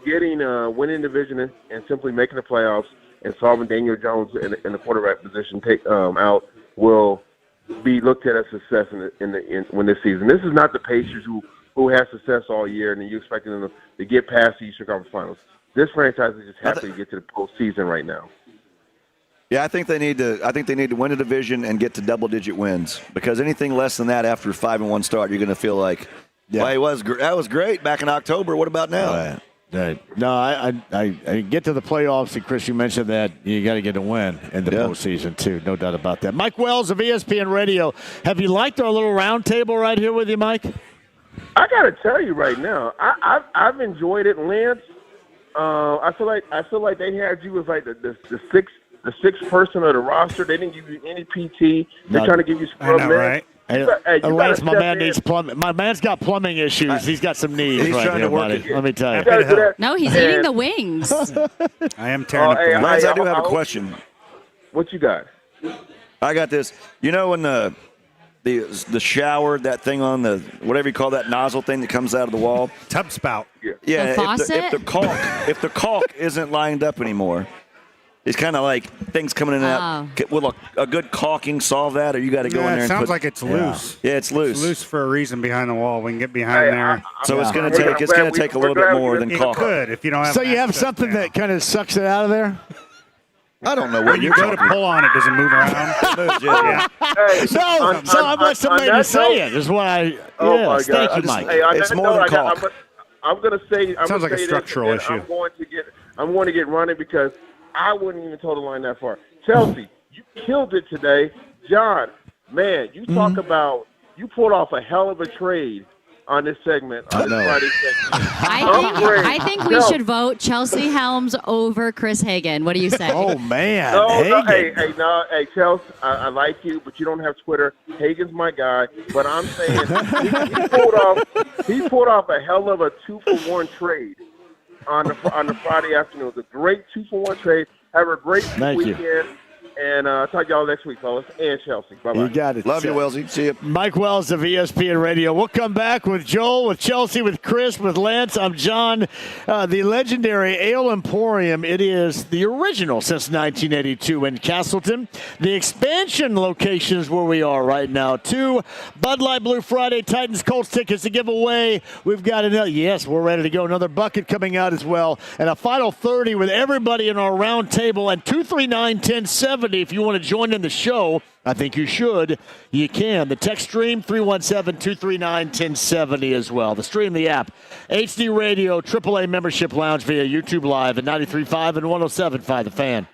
V: winning division and simply making the playoffs and solving Daniel Jones in the quarterback position out will be looked at as success when this season. This is not the Pacers who has success all year, and you expecting them to get past the Eastern Conference Finals. This franchise is just happy to get to the postseason right now.
M: Yeah, I think they need to win a division and get to double-digit wins, because anything less than that after a 5-1 start, you're going to feel like, well, that was great back in October. What about now?
I: Right. Right. No, I get to the playoffs, and Chris, you mentioned that you got to get a win in the postseason too. No doubt about that. Mike Wells of ESPN Radio. Have you liked our little round table right here with you, Mike?
V: I got to tell you right now, I've enjoyed it, Lance. I feel like they had you as like the sixth person of the roster. They didn't give you any PT. They're trying to give you scrub minutes.
A: Right?
I: Lance, my man needs plumbing. My man's got plumbing issues. He's got some needs.
M: He's
I: right
M: trying
I: here,
M: to work
I: buddy.
M: it.
I: Let me tell you.
R: No, he's eating the wings.
A: I am tearing up the
M: Lance, I do have a question.
V: What you got?
M: I got this. You know when the shower, that thing on the whatever you call that nozzle thing that comes out of the wall,
A: tub spout.
M: Yeah.
R: The faucet?
M: If the caulk isn't lined up anymore, it's kind of like things coming in and out. Will a good caulking solve that, or you got to go in there?
A: It
M: and
A: sounds like it's loose.
M: Yeah, it's loose.
A: It's loose for a reason behind the wall. We can get behind there.
M: So it's going to take a little bit more than caulk.
A: It could if you don't have.
I: So you have something that kind of sucks it out of there.
M: I don't know what
A: you go to pull on it. Does it move around?
I: No, so I want somebody to say it. Is what I.
V: Oh
I: yes,
V: my God!
I: thank you, Mike.
M: It's more than caulk.
V: I'm going to say.
A: Sounds like a structural issue.
V: I'm going to get running because I wouldn't even toe the line that far. Chelsea, you killed it today. John, man, you talk about you pulled off a hell of a trade on this segment. On this Friday segment.
R: I think we should vote Chelsea Helms over Chris Hagan. What do you say?
I: Oh man,
V: hey, Chelsea, I like you, but you don't have Twitter. Hagan's my guy, but I'm saying he pulled off a hell of a 2-for-1 trade on the Friday afternoon. It was a great 2-for-1 trade. Have a great weekend. And talk to y'all next week, fellas, and Chelsea. Bye-bye.
I: You got it.
M: Love you, Wellesley. See you.
I: Mike Wells of ESPN Radio. We'll come back with Joel, with Chelsea, with Chris, with Lance. I'm John. The legendary Ale Emporium. It is the original since 1982 in Castleton. The expansion location is where we are right now. 2 Bud Light Blue Friday Titans Colts tickets to give away. We've got another. Yes, we're ready to go. Another bucket coming out as well. And a final 30 with everybody in our round table. And 239-1070. If you want to join in the show, I think you should. You can. The text stream, 317-239-1070 as well. The stream, the app, HD Radio, AAA Membership Lounge via YouTube Live at 93.5 and 107.5 The Fan.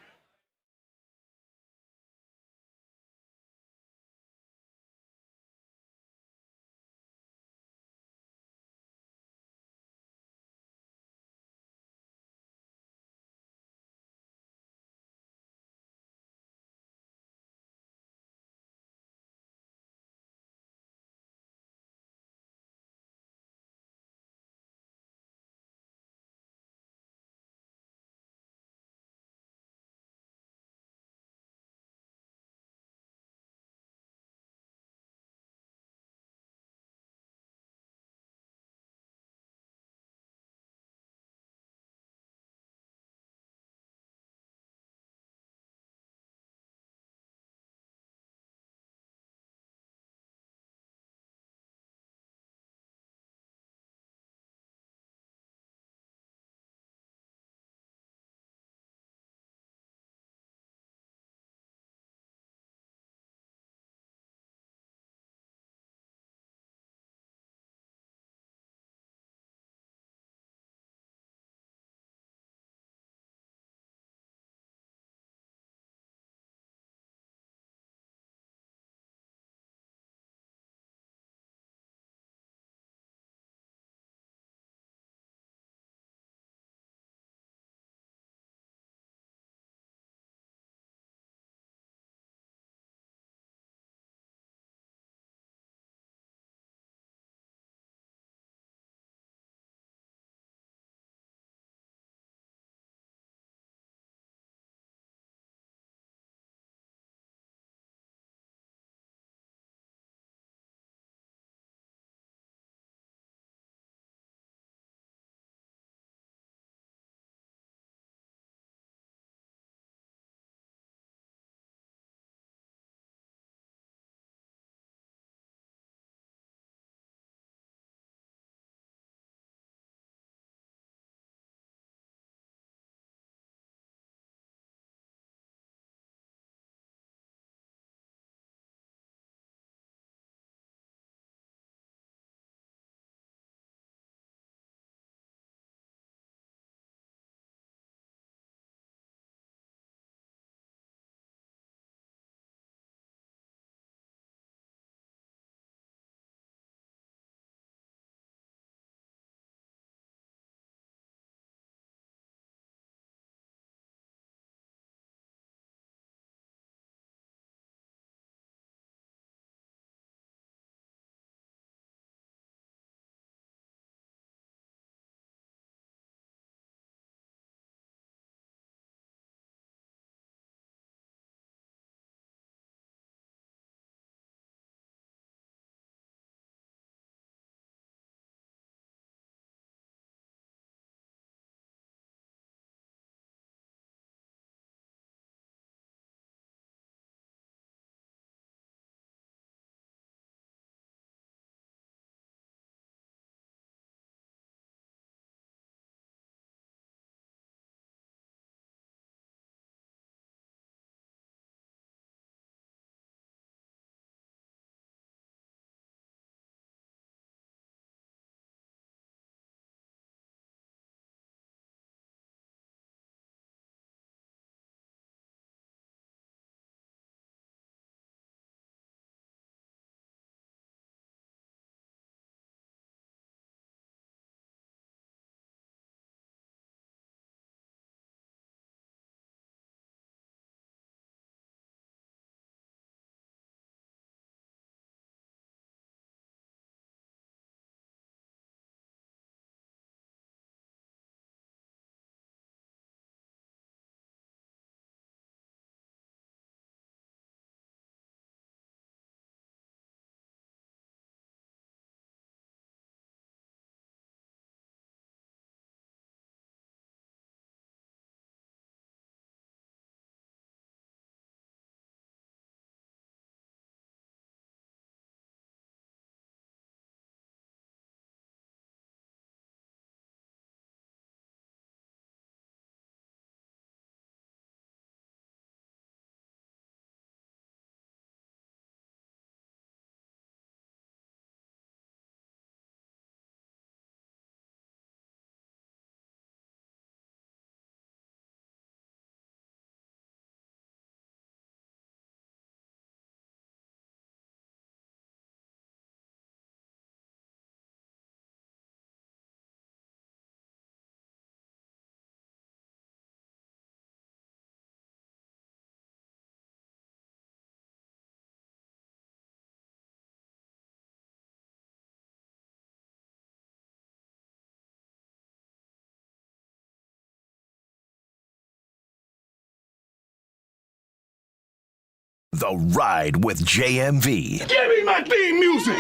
H: The Ride with JMV.
Q: Give me my theme music.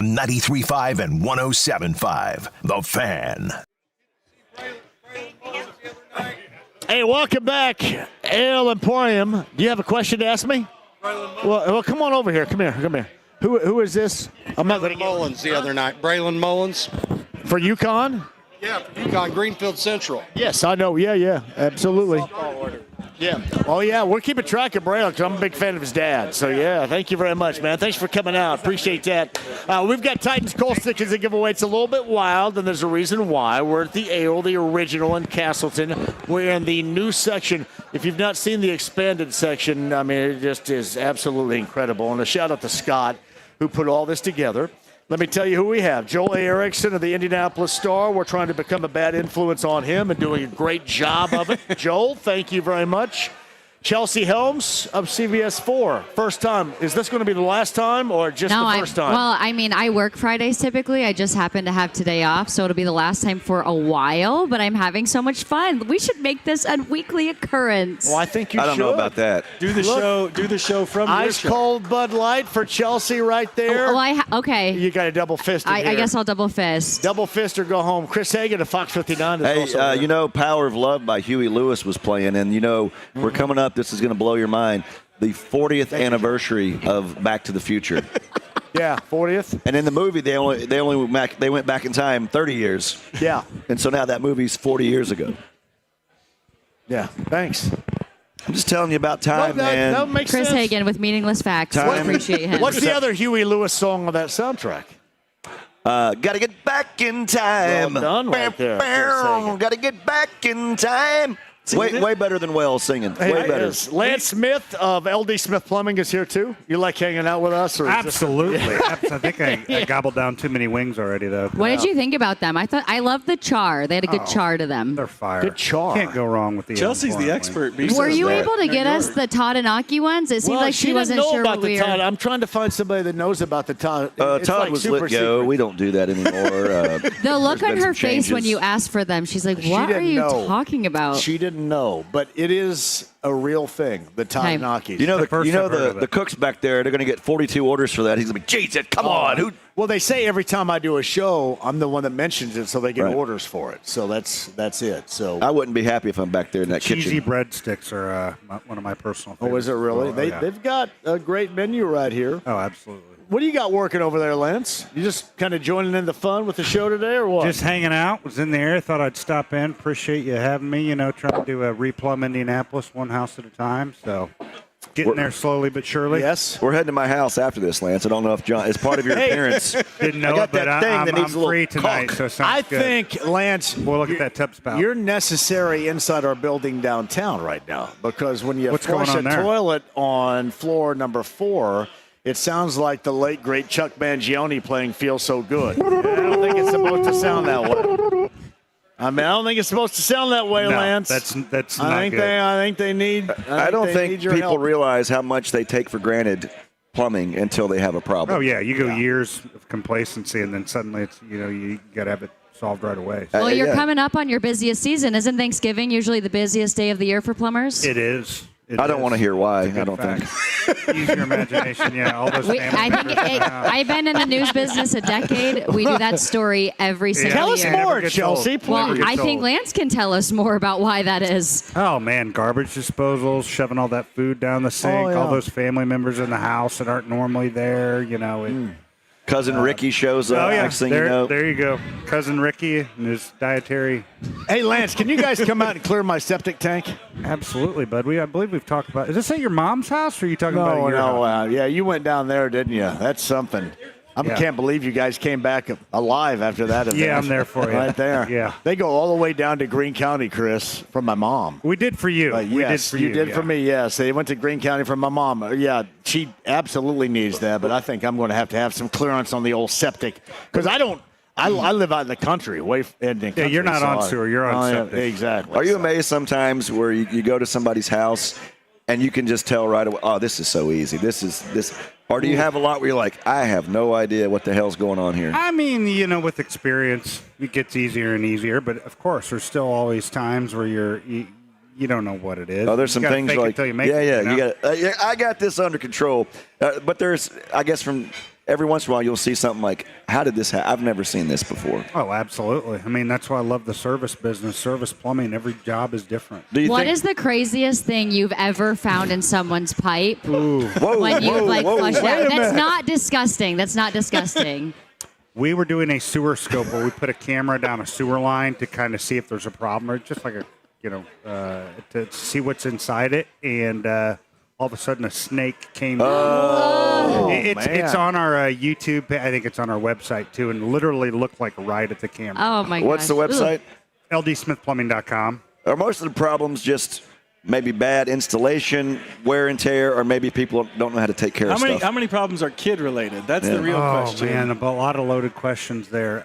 H: 93.5 and 107.5. The Fan.
I: Hey, welcome back, Ale Emporium. Do you have a question to ask me? Well, come on over here. Come here. Who is this? I'm not going to
C: Mullins the other night. Braylon Mullins.
I: For UConn?
C: Yeah, for UConn, Greenfield Central.
I: Yes, I know. Yeah, absolutely.
C: Softball order.
I: Yeah. Oh, yeah, we're keeping track of Braylon because I'm a big fan of his dad. So, yeah, thank you very much, man. Thanks for coming out. Appreciate that. We've got Titans Coal Stickers to give away. It's a little bit wild, and there's a reason why. We're at the Ale, the original in Castleton. We're in the new section. If you've not seen the expanded section, I mean, it just is absolutely incredible. And a shout-out to Scott, who put all this together. Let me tell you who we have. Joel Erickson of the Indianapolis Star. We're trying to become a bad influence on him and doing a great job of it. Joel, thank you very much. Chelsea Helms of CBS 4. First time. Is this going to be the last time or just the first time?
R: Well, I mean, I work Fridays typically. I just happen to have today off, so it'll be the last time for a while, but I'm having so much fun. We should make this a weekly occurrence.
I: Well, I think you should.
M: I don't know about that.
N: Do the show from your
I: Ice
N: show.
I: cold Bud Light for Chelsea right there.
R: Okay.
I: You got a double fist in
R: I
I: here.
R: guess I'll double fist.
I: Double fist or go home. Chris Hagan of Fox 59 is also
M: Hey,
I: there.
M: you know, Power of Love by Huey Lewis was playing, and, you know, we're coming up. This is going to blow your mind. The 40th anniversary of Back to the Future.
I: Yeah, 40th.
M: And in the movie, they went back in time 30 years.
I: Yeah.
M: And so now that movie's 40 years ago.
I: Yeah, thanks.
M: I'm just telling you about time, man.
I: That makes
R: Chris
I: sense.
R: Hagan with meaningless facts.
M: Time.
R: We appreciate him.
I: What's the other Huey Lewis song on that soundtrack?
M: Gotta get back in time.
I: Well done right there, Chris Hagan.
M: Gotta get back in time. Way better than Wells singing. Way better.
I: Lance Smith of LD Smith Plumbing is here too. You like hanging out with us? Or
A: Absolutely. I think I gobbled down too many wings already, though.
R: What did you think about them? I loved the char. They had a good char to them.
A: They're fire.
I: Good char.
A: Can't go wrong with the
N: Chelsea's the expert.
R: Were you able to get us the Tadanaki ones? It seemed like she wasn't sure
I: about
R: what we
I: the Todd.
R: were.
I: I'm trying to find somebody that knows about the Todd. It's
M: Todd
I: like
M: was
I: super
M: lit go.
I: secret.
M: We don't do that anymore.
R: The look
M: There's
R: on
M: been
R: her
M: some
R: face when
M: changes.
R: you asked for them, she's like,
I: She
R: what are
I: didn't
R: you
I: know.
R: talking about?
I: She didn't know, but it is a real thing. The Tadanakis.
M: You know
A: the first I've heard of
M: the
A: it.
M: cooks back there. They're going to get 42 orders for that. He's going to be, Jesus, come on. Who?
I: Well, they say every time I do a show, I'm the one that mentions it, so they get
M: Right.
I: orders for it. So that's it. So
M: I wouldn't be happy if I'm back there in that
A: Cheesy
M: kitchen.
A: breadsticks are one of my personal favorites.
I: oh, is it really?
A: Oh, yeah.
I: They've got a great menu right here.
A: Oh, absolutely.
I: What do you got working over there, Lance? You just kind of joining in the fun with the show today, or what?
A: Just hanging out. Was in the area. Thought I'd stop in. Appreciate you having me. You know, trying to do a replumb Indianapolis one house at a time. So getting there slowly but surely.
I: Yes.
M: We're heading to my house after this, Lance. I don't know if John is part of your appearance.
A: Didn't know
M: I got
A: it, but
M: that thing
A: I'm
M: that needs a little
A: free tonight,
M: caulk.
A: so it sounds
I: I
A: good.
I: think, Lance,
A: We'll look at that tub spout.
I: you're necessary inside our building downtown right now because when you
A: What's
I: flush
A: going
I: a
A: on there?
I: toilet on floor number 4, it sounds like the late, great Chuck Mangione playing Feel So Good. I don't think it's supposed to sound that way. I mean, I don't think it's supposed to sound that way,
A: No,
I: Lance.
A: that's
I: I
A: not
I: think
A: good.
I: I think they need.
M: I don't
I: they
M: think
I: need your
M: people
I: help.
M: realize how much they take for granted plumbing until they have a problem.
A: Oh, yeah. You go years of complacency, and then suddenly it's, you got to have it solved right away.
R: Well, you're
M: yeah.
R: coming up on your busiest season. Isn't Thanksgiving usually the busiest day of the year for plumbers?
A: It is.
M: I don't want to hear why. I don't
A: fact.
M: think.
A: Use your imagination. Yeah, all those family
R: I think
A: members in the house.
R: I've been in the news business a decade. We do that story every single
I: Tell us
R: year.
I: more,
A: Never gets
I: Chelsea.
A: old.
I: Please.
R: Well,
A: Never gets
R: I think
A: old.
R: Lance can tell us more about why that is.
A: Oh, man, garbage disposals, shoving all that food down the sink,
I: yeah.
A: all those family members in the house that aren't normally there,
M: Cousin Ricky shows up.
A: Oh, yeah,
M: Next thing
A: there,
M: you know.
A: there you go. Cousin Ricky and his dietary.
I: Hey, Lance, can you guys come out and clear my septic tank?
A: Absolutely, bud. I believe we've talked about. Is this at your mom's house, or are you talking about at your house?
I: Yeah, you went down there, didn't you? That's something. I
A: Yeah.
I: can't believe you guys came back alive after that event.
A: Yeah, I'm there for you.
I: Right there.
A: Yeah.
I: They go all the way down to Greene County, Chris, from my mom.
A: We did for you. We
I: Yes,
A: did for you.
I: you did
A: yeah.
I: for me, yes. They went to Greene County from my mom. Yeah, she absolutely needs that, but I think I'm going to have some clearance on the old septic because I live out in the country, way in the country.
A: you're not on
I: so
A: sewer, you're on
I: yeah,
A: septic.
I: exactly.
M: Are you amazed sometimes where you go to somebody's house and you can just tell right away, oh, this is so easy. This is this. Or do you have a lot where you're like, I have no idea what the hell's going on here?
A: I mean, with experience, it gets easier and easier. But of course, there's still always times where you you don't know what it is.
M: Oh, there's some things
A: fake
M: like
A: it till you make it,
M: yeah.
A: you know?
M: You got. I got this under control. But there's, I guess, from every once in a while you'll see something like, how did this happen? I've never seen this before.
A: Oh, absolutely. I mean, that's why I love the service business. Service plumbing. Every job is different.
R: What is the craziest thing you've ever found in someone's pipe?
A: Ooh.
R: When you've flushed out?
A: Wait a
R: That's
A: minute.
R: not disgusting. That's not disgusting.
A: We were doing a sewer scope where we put a camera down a sewer line to kind of see if there's a problem, or just like to see what's inside it, and all of a sudden a snake came. It's on our YouTube. I think it's on our website too, and literally looked like right at the camera.
R: Oh my
M: What's the website?
A: LDSmithplumbing.com.
M: Are most of the problems just maybe bad installation, wear and tear, or maybe people don't know how to take care of stuff?
D: How many problems are kid related? That's the real question.
A: Oh man, a lot of loaded questions there.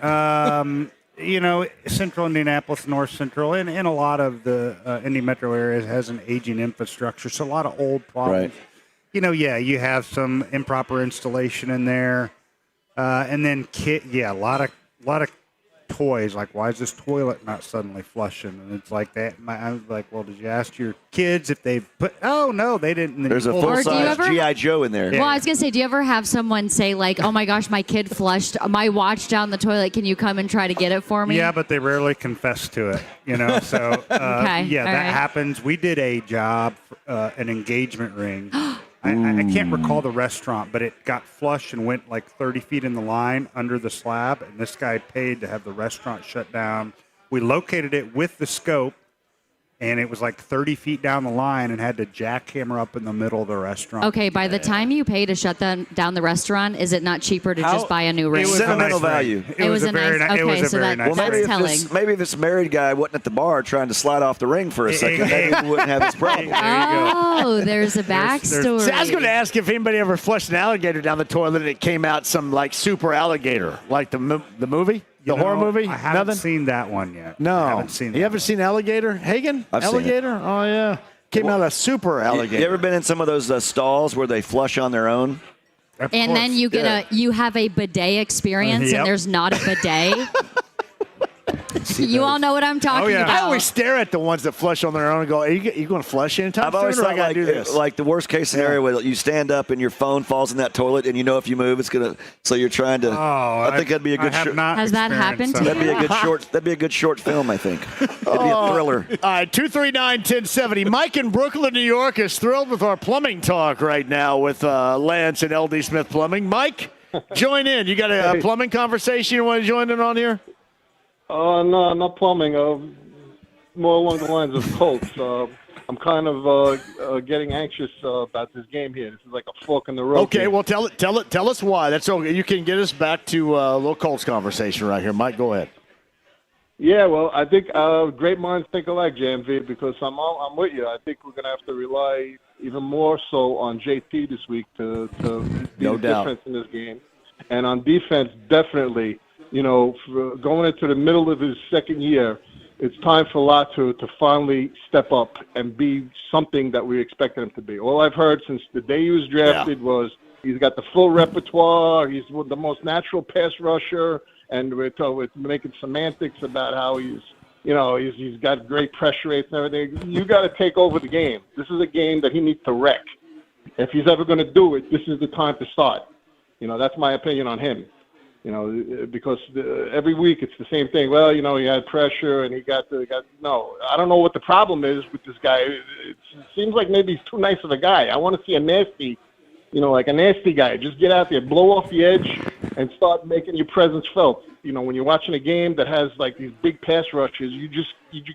A: Central Indianapolis, North Central, and a lot of the Indy metro area has an aging infrastructure, so a lot of old problems.
M: Right.
A: You have some improper installation in there, and then a lot of toys. Like, why is this toilet not suddenly flushing? And it's like that. I was like, well, did you ask your kids if they put? Oh no, they didn't.
M: There's a full-size G.I. Joe in there.
R: Well, I was gonna say, do you ever have someone say like, "Oh my gosh, my kid flushed my watch down the toilet. Can you come and try to get it for me?"
A: Yeah, but they rarely confess to it. So
R: Okay,
A: that
R: all right.
A: happens. We did a job, an engagement ring. I can't recall the restaurant, but it got flushed and went like 30 feet in the line under the slab, and this guy paid to have the restaurant shut down. We located it with the scope, and it was like 30 feet down the line and had to jackhammer up in the middle of the restaurant.
R: Okay, by the time you pay to shut down the restaurant, is it not cheaper to just buy a new ring?
M: Sentimental value.
R: It was a very nice. Okay, so that's telling.
M: Maybe this married guy wasn't at the bar trying to slide off the ring for a second, maybe we wouldn't have this problem.
R: Oh, there's a backstory.
I: See, I was going to ask if anybody ever flushed an alligator down the toilet and it came out some like super alligator, like the movie, the horror movie.
A: I haven't
I: Nothing?
A: seen that one yet.
I: No,
A: I haven't seen.
I: You haven't seen Alligator, Hagen?
M: I've seen it.
I: Alligator? Oh yeah, came out a super alligator.
M: You ever been in some of those stalls where they flush on their own?
R: And then you get you have a bidet experience,
M: Yep.
R: and there's not a bidet. You all know what I'm talking about.
I: I always stare at the ones that flush on their own and go, "Are you going to flush anytime
M: I've always
I: soon, or I
M: thought
I: got to do this?"
M: like the worst case scenario where you stand up and your phone falls in that toilet, and you know if you move, it's gonna. So you're trying to. I think that'd be a good.
R: Has that happened to you?
M: That'd be a good short. That'd be a good short film, I think. It'd be a thriller.
I: All right, 239-1070. Mike in Brooklyn, New York, is thrilled with our plumbing talk right now with Lance and LD Smith Plumbing. Mike, join in. You got a plumbing conversation you want to join in on here?
U: No, not plumbing. More along the lines of Colts. I'm kind of getting anxious about this game here. This is like a fork in the road.
I: Okay,
U: here.
I: well, tell us why. That's okay. You can get us back to a little Colts conversation right here. Mike, go ahead.
U: Yeah, well, I think great minds think alike, JMV, because I'm with you. I think we're going to have to rely even more so on JT this week to be
I: No
U: the
I: doubt.
U: difference in this game. And on defense, definitely, for going into the middle of his second year, it's time for Latu to finally step up and be something that we expected him to be. All I've heard since the day he was drafted was he's got the full repertoire, he's the most natural pass rusher, and we're making semantics about how he's got great pressure rates and everything. You got to take over the game. This is a game that he needs to wreck. If he's ever going to do it, this is the time to start. That's my opinion on him. Because every week it's the same thing. Well, he had pressure and he got. No, I don't know what the problem is with this guy. It seems like maybe he's too nice of a guy. I want to see a nasty, like a nasty guy. Just get out there, blow off the edge, and start making your presence felt. When you're watching a game that has like these big pass rushes, you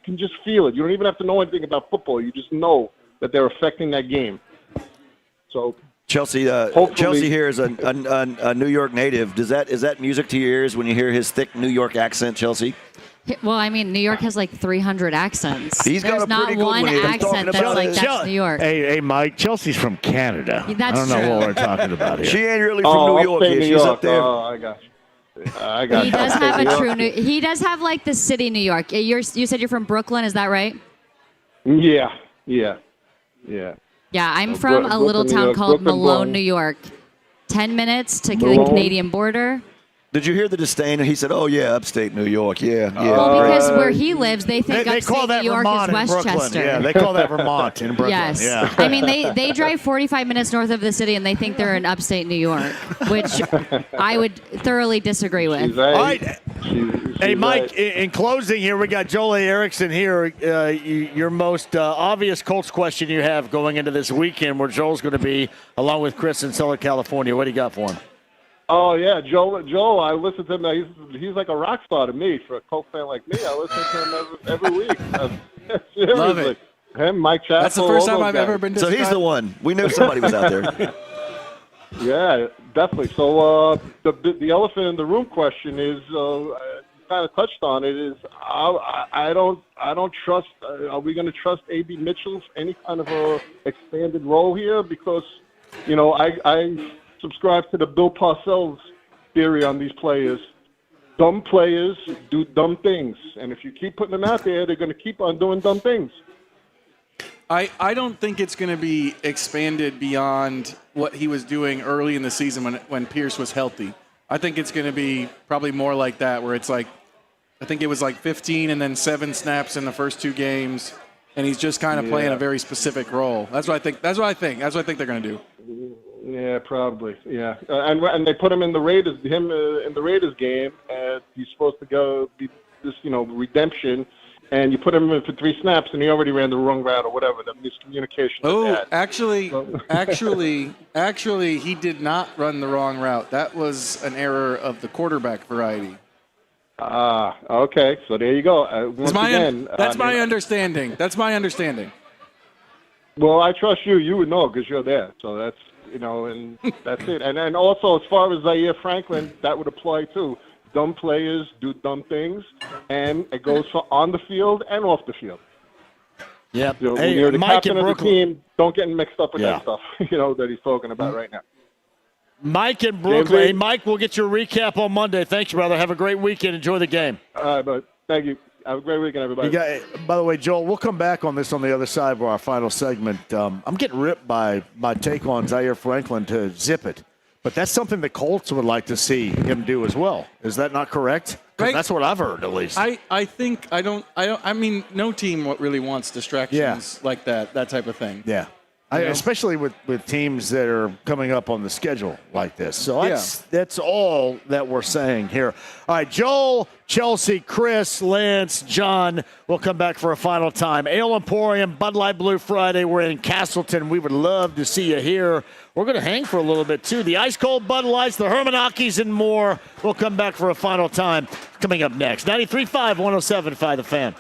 U: can just feel it. You don't even have to know anything about football. You just know that they're affecting that game. So.
M: Chelsea here is a New York native. Is that music to your ears when you hear his thick New York accent, Chelsea?
R: Well, I mean, New York has like 300 accents.
M: He's got
R: There's
M: a
R: not
M: pretty good
R: one
M: one. He's
R: accent
M: talking
R: that's
M: about
R: like that's New York.
I: Hey, Mike, Chelsea's from Canada.
R: That's
I: I don't know
R: true.
I: what we're talking about here.
M: She ain't really from New York.
U: Upstate New
M: She's
U: York.
M: up there.
U: Oh, I got you.
R: He does have
U: Upstate
R: a
U: New
R: true
U: York.
R: He does have like the city New York. You said you're from Brooklyn, is that right?
U: Yeah.
R: Yeah, I'm
U: So
R: from a little
U: Brooklyn, New
R: town
U: York,
R: called
U: Brooklyn
R: Malone,
U: born.
R: New York. 10 minutes to the
U: Malone?
R: Canadian border.
M: Did you hear the disdain? He said, "Oh yeah, upstate New York, yeah."
R: Well, because where he lives, they think
I: They call
R: upstate
I: that
R: New York
I: Vermont
R: is
I: in Brooklyn.
R: Westchester.
I: Yeah, they call that Vermont in Brooklyn.
R: Yes.
I: Yeah.
R: I mean, they drive 45 minutes north of the city, and they think they're in upstate New York, which I would thoroughly disagree with.
U: She's right.
I: All right. Hey, Mike,
U: right.
I: in closing here, we got Joel Erickson here. Your most obvious Colts question you have going into this weekend where Joel's going to be along with Chris in Southern California. What do you got for him?
U: Oh yeah, Joel. I listen to him. He's like a rock star to me. For a Colts fan like me, I listen to him every week. Seriously.
N: Love it.
U: Him, Mike Chappell.
N: That's the first
U: all
N: time
U: those
N: I've
U: guys.
N: ever been
M: So he's the one. We knew somebody was out there.
U: Yeah, definitely. So the elephant in the room question is, you kind of touched on it. Is I don't trust. Are we going to trust A.B. Mitchell for any kind of a expanded role here? Because I subscribe to the Bill Parcells theory on these players. Dumb players do dumb things, and if you keep putting them out there, they're going to keep on doing dumb things.
N: I don't think it's going to be expanded beyond what he was doing early in the season when Pierce was healthy. I think it's going to be probably more like that, where it's like, I think it was like 15 and then 7 snaps in the first 2 games, and he's just kind of playing a very specific role. That's what I think. That's what I think they're going to do.
U: Yeah, probably. Yeah, and they put him in the Raiders. In the Raiders game, he's supposed to go be this redemption. And you put him in for 3 snaps, and he already ran the wrong route or whatever. The miscommunication.
N: Oh, actually, he did not run the wrong route. That was an error of the quarterback variety.
U: Okay. So there you go. That's
N: my understanding. That's my understanding.
U: Well, I trust you. You would know because you're there. So that's and that's it. And also, as far as Zaire Franklin, that would apply too. Dumb players do dumb things, and it goes for on the field and off the field.
I: Yep.
U: When you're the captain of the team, don't get mixed up with that stuff, that he's talking about right now.
I: Mike in Brooklyn. Hey, Mike, we'll get your recap on Monday. Thanks, brother. Have a great weekend. Enjoy the game.
U: All right, bud. Thank you. Have a great weekend, everybody.
I: By the way, Joel, we'll come back on this on the other side of our final segment. I'm getting ripped by my take on Zaire Franklin to zip it. But that's something the Colts would like to see him do as well. Is that not correct? Right. That's what I've heard, at least.
N: I mean, no team really wants distractions like that type of thing.
I: Yeah. Especially with teams that are coming up on the schedule like this. So that's all that we're saying here. All right, Joel, Chelsea, Chris, Lance, John, we'll come back for a final time. Ale Emporium, Bud Light Blue Friday. We're in Castleton. We would love to see you here. We're going to hang for a little bit, too. The Ice Cold Bud Lights, the Hermanakis, and more. We'll come back for a final time coming up next. 93.5, 107.5 The Fan.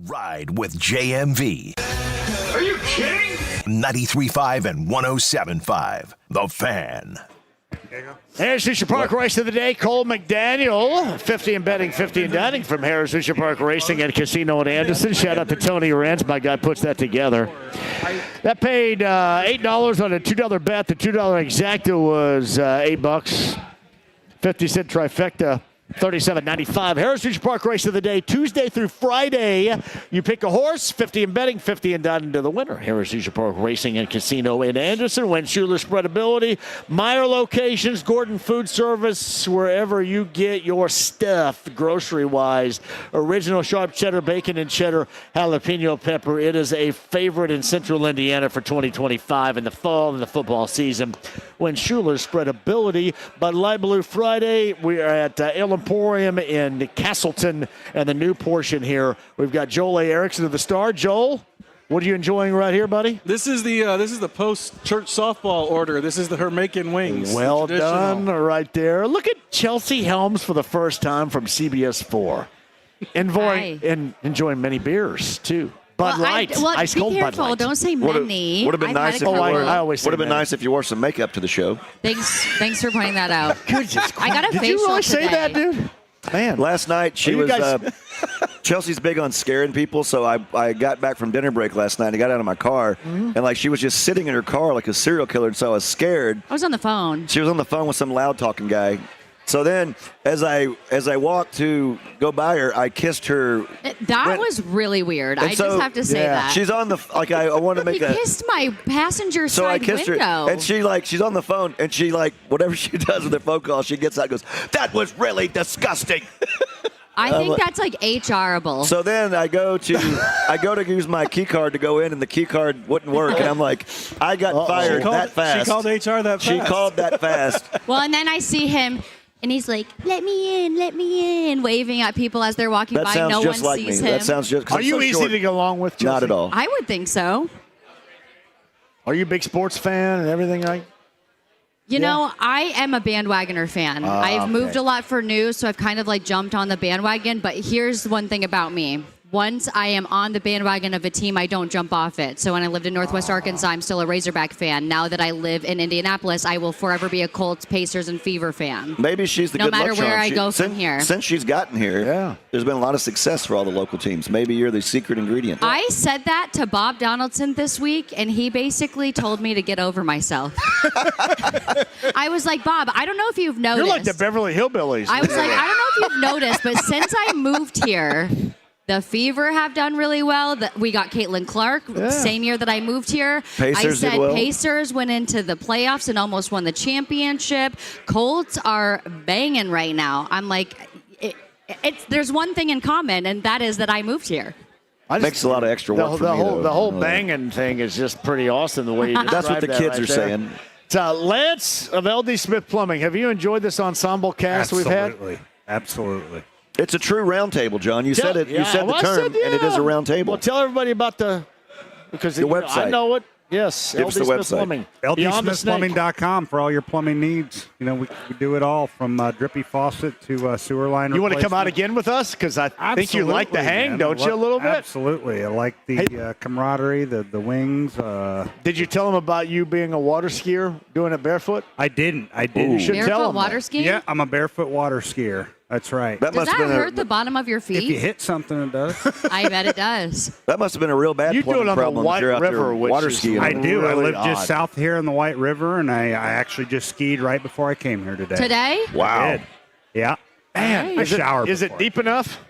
H: Ride with JMV.
O: Are you kidding?
H: 93.5 and 107.5. The Fan.
I: Harris Lucia Park Race of the Day. Cole McDaniel, 50 in betting, 50 in dining from Harris Lucia Park Racing and Casino in Anderson. Shout out to Tony Renz. My guy puts that together. That paid $8 on a $2 bet. The $2 exacta was $8. 50-cent trifecta. $37.95. Harris Lucia Park Race of the Day, Tuesday through Friday. You pick a horse, 50 in betting, 50 in dining to the winner. Harris Lucia Park Racing and Casino in Anderson. When Schuler Spreadability, Meyer locations, Gordon Food Service, wherever you get your stuff, grocery-wise. Original sharp cheddar, bacon and cheddar, jalapeno pepper. It is a favorite in Central Indiana for 2025 in the fall and the football season. When Schuler Spreadability, Bud Light Blue Friday. We are at Emporium in Castleton, and the new portion here. We've got Joel A. Erickson of the Star. Joel, what are you enjoying right here, buddy?
N: This is the post-church softball order. This is the Hermakin Wings.
I: Well done right there. Look at Chelsea Helms for the first time from CBS 4. Enjoying many beers, too. Bud Light, ice cold Bud Light.
R: Don't say many.
M: Would have been nice if you wore.
I: I always
M: would have been nice if you wore some makeup to the show.
R: Thanks for pointing that out. I got a facial
I: Did you really
R: today.
I: say that, dude? Man,
M: last night she was. Chelsea's big on scaring people, so I got back from dinner break last night. I got out of my car, and she was just sitting in her car like a serial killer, and so I was scared.
R: I was on the phone.
M: She was on the phone with some loud talking guy. So then, as I walked to go by her, I kissed her.
R: That was really weird. I just have to say that.
M: She's on the I want to make
R: that. He kissed my passenger side window.
M: So I kissed her, and she's on the phone, and she whatever she does with her phone call, she gets out and goes, "That was really disgusting."
R: I think that's HR-able.
M: So then I go to use my key card to go in, and the key card wouldn't work, and I'm like, I got fired that fast.
D: She called HR that fast.
M: She called that fast.
R: Well, and then I see him. And he's like, let me in, waving at people as they're walking by. No one sees him.
M: That sounds just.
I: Are you easy to get along with, Chelsea?
M: Not at all.
R: I would think so.
I: Are you a big sports fan and everything like?
R: You know, I am a bandwagoner fan. I've moved a lot for news, so I've kind of jumped on the bandwagon. But here's one thing about me. Once I am on the bandwagon of a team, I don't jump off it. So when I lived in Northwest Arkansas, I'm still a Razorback fan. Now that I live in Indianapolis, I will forever be a Colts, Pacers, and Fever fan.
M: Maybe she's the
R: no
M: good luck
R: matter where
M: charm.
R: I go from here.
M: Since she's gotten here, there's been a lot of success for all the local teams. Maybe you're the secret ingredient.
R: I said that to Bob Donaldson this week, and he basically told me to get over myself. I was like, Bob, I don't know if you've noticed.
I: You're like the Beverly Hillbillies.
R: I was like, I don't know if you've noticed, but since I moved here, the Fever have done really well. We got Caitlin Clark, same year that I moved here.
M: Pacers
R: I said
M: did well.
R: Pacers went into the playoffs and almost won the championship. Colts are banging right now. I'm like, there's one thing in common, and that is that I moved here.
M: Makes a lot of extra work for me.
I: The whole banging thing is just pretty awesome the way you described
M: That's what the kids are saying.
I: So Lance of LD Smith Plumbing, have you enjoyed this ensemble cast we've had?
A: Absolutely.
M: It's a true round table, John. You said it. You said the term, and it is a round table.
I: Well, tell everybody about the
M: website.
I: I know it. Yes,
M: Give us the
I: Smith
M: website.
I: Plumbing.
A: LDSmithPlumbing.com for all your plumbing needs. We do it all from drippy faucet to sewer line.
I: You want to come out again with us? Because I think you like the hang, don't you, a little bit?
A: Absolutely. I like the camaraderie, the wings.
I: Did you tell them about you being a water skier, doing it barefoot?
A: I didn't.
I: You should tell
R: Barefoot
I: them
R: water skiing?
A: Yeah, I'm a barefoot water skier. That's right.
R: Does that hurt the bottom of your feet?
A: If you hit something, it does.
R: I bet it does.
M: That must have been a real bad
I: You do it on the
M: problem
I: White
M: if you're out
I: River,
M: there
I: which
M: water
I: is
M: skiing.
A: I do. I
I: really
A: live just
I: odd.
A: south here in the White River, and I actually just skied right before I came here today.
R: Today?
M: Wow.
A: I did. Yeah.
I: Man,
A: I showered
I: is it
A: before.
I: deep enough?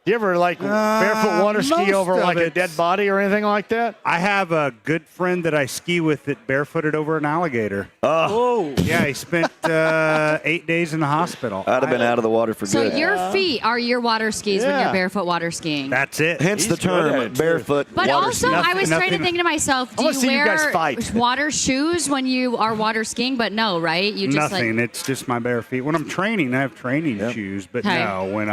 I: Do you ever barefoot water ski
A: most
I: over
A: of
I: a dead body or anything like that?
A: I have a good friend that I ski with that barefooted over an alligator.
I: Oh.
A: Yeah, he spent 8 days in the hospital.
M: I'd have been out of the water for
R: So
M: good.
R: your feet are your water skis when
I: Yeah.
R: you're barefoot water skiing.
A: That's it.
M: Hence the
I: He's good at
M: term
I: it, too.
M: barefoot
R: But
M: water
R: also,
M: skiing.
R: I was trying to
A: nothing-
R: think to myself, do
I: wanna
R: you
I: see you guys
R: wear
I: fight.
R: water shoes when you are water skiing? But no, right? You just
A: Nothing. It's just my bare feet. When I'm training, I have training shoes. But
R: Okay.
A: no, when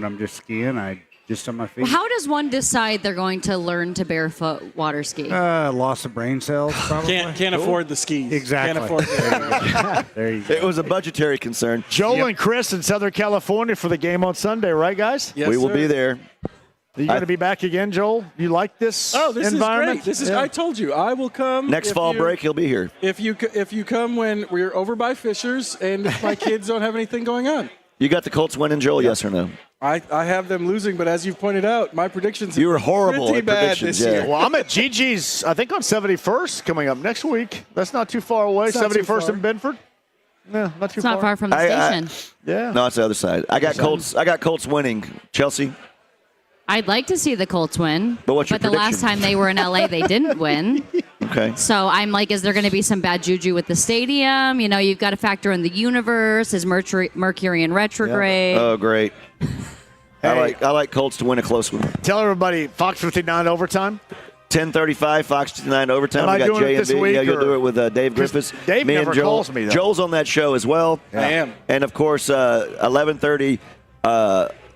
A: I'm just skiing, I just on my feet.
R: How does one decide they're going to learn to barefoot water ski?
A: Loss of brain cells, probably.
D: Can't afford the skis.
A: Exactly.
D: Can't afford the
A: There you go.
M: It was a budgetary concern.
I: Joel and Chris in Southern California for the game on Sunday, right, guys?
D: Yes,
M: we will
D: sir.
M: be there.
I: Are you going to be back again, Joel? You like this environment?
N: This is great. I told you I will come
M: Next fall break. He'll be here.
N: If you come when we're over by Fisher's and if my kids don't have anything going on.
M: You got the Colts winning, Joel? Yes or no?
N: I have them losing, but as you've pointed out, my predictions
M: you were horrible
N: pretty
M: at
N: bad
M: predictions,
N: this year.
I: Well, I'm at Gigi's, I think on 71st coming up next week. That's not too far away. 71st in Bedford. No, not too
R: It's
I: far.
R: not far from the station.
I: Yeah.
M: No, it's the other side. I got Colts winning. Chelsea?
R: I'd like to see the Colts win.
M: But what's your
R: the last
M: prediction?
R: time they were in LA, they didn't win.
M: Okay.
R: So I'm like, is there going to be some bad juju with the stadium? You know, you've got to factor in the universe. Is Mercury in retrograde?
M: Oh, great. I like Colts to win a close one.
I: Tell everybody, Fox 59 overtime.
M: 10:35, Fox 59 overtime.
I: Am
M: We
I: I
M: got
I: doing it this
M: JMV.
I: week,
M: Yeah, you'll
I: or-
M: do it with Dave Griffiths.
I: Dave
M: me
I: never
M: and Joel.
I: calls me, though.
M: Joel's on that show as well.
I: Yeah. I am.
M: And of course, 11:30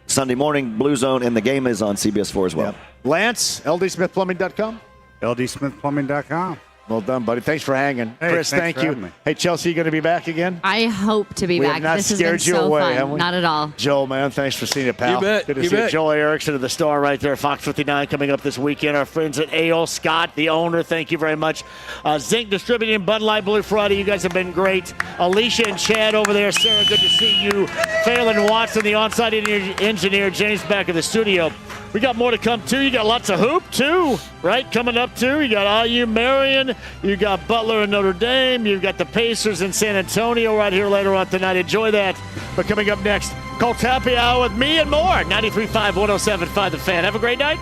M: Sunday morning, Blue Zone, and the game is on CBS 4 as well.
I: Yep. Lance, ldsmithplumbing.com.
A: ldsmithplumbing.com.
I: Well done, buddy. Thanks for hanging.
A: Hey,
I: Chris,
A: thanks
I: thank
A: for
I: you.
A: having me.
I: Hey, Chelsea, you going to be back again?
R: I hope to be
I: We
R: back.
I: have not
R: This has been
I: scared you
R: so
I: away,
R: fun.
I: have we?
R: Not at all.
I: Joel, man, thanks for seeing it, pal.
N: You bet.
I: Good to
N: You
I: see you.
N: bet.
I: Joel Erickson of the Star right there, Fox 59 coming up this weekend. Our friends at A.O. Scott, the owner, thank you very much. Zinc Distributing, Bud Light, Blue Friday, you guys have been great. Alicia and Chad over there. Sarah, good to see you. Phelan Watson, the on-site engineer. James back in the studio. We got more to come, too. You got lots of hoop, too, right? Coming up, too. You got IU Marion. You got Butler and Notre Dame. You've got the Pacers in San Antonio right here later on tonight. Enjoy that. But coming up next, Colts Happy Hour with me and more. 93.5, 107.5 The Fan. Have a great night.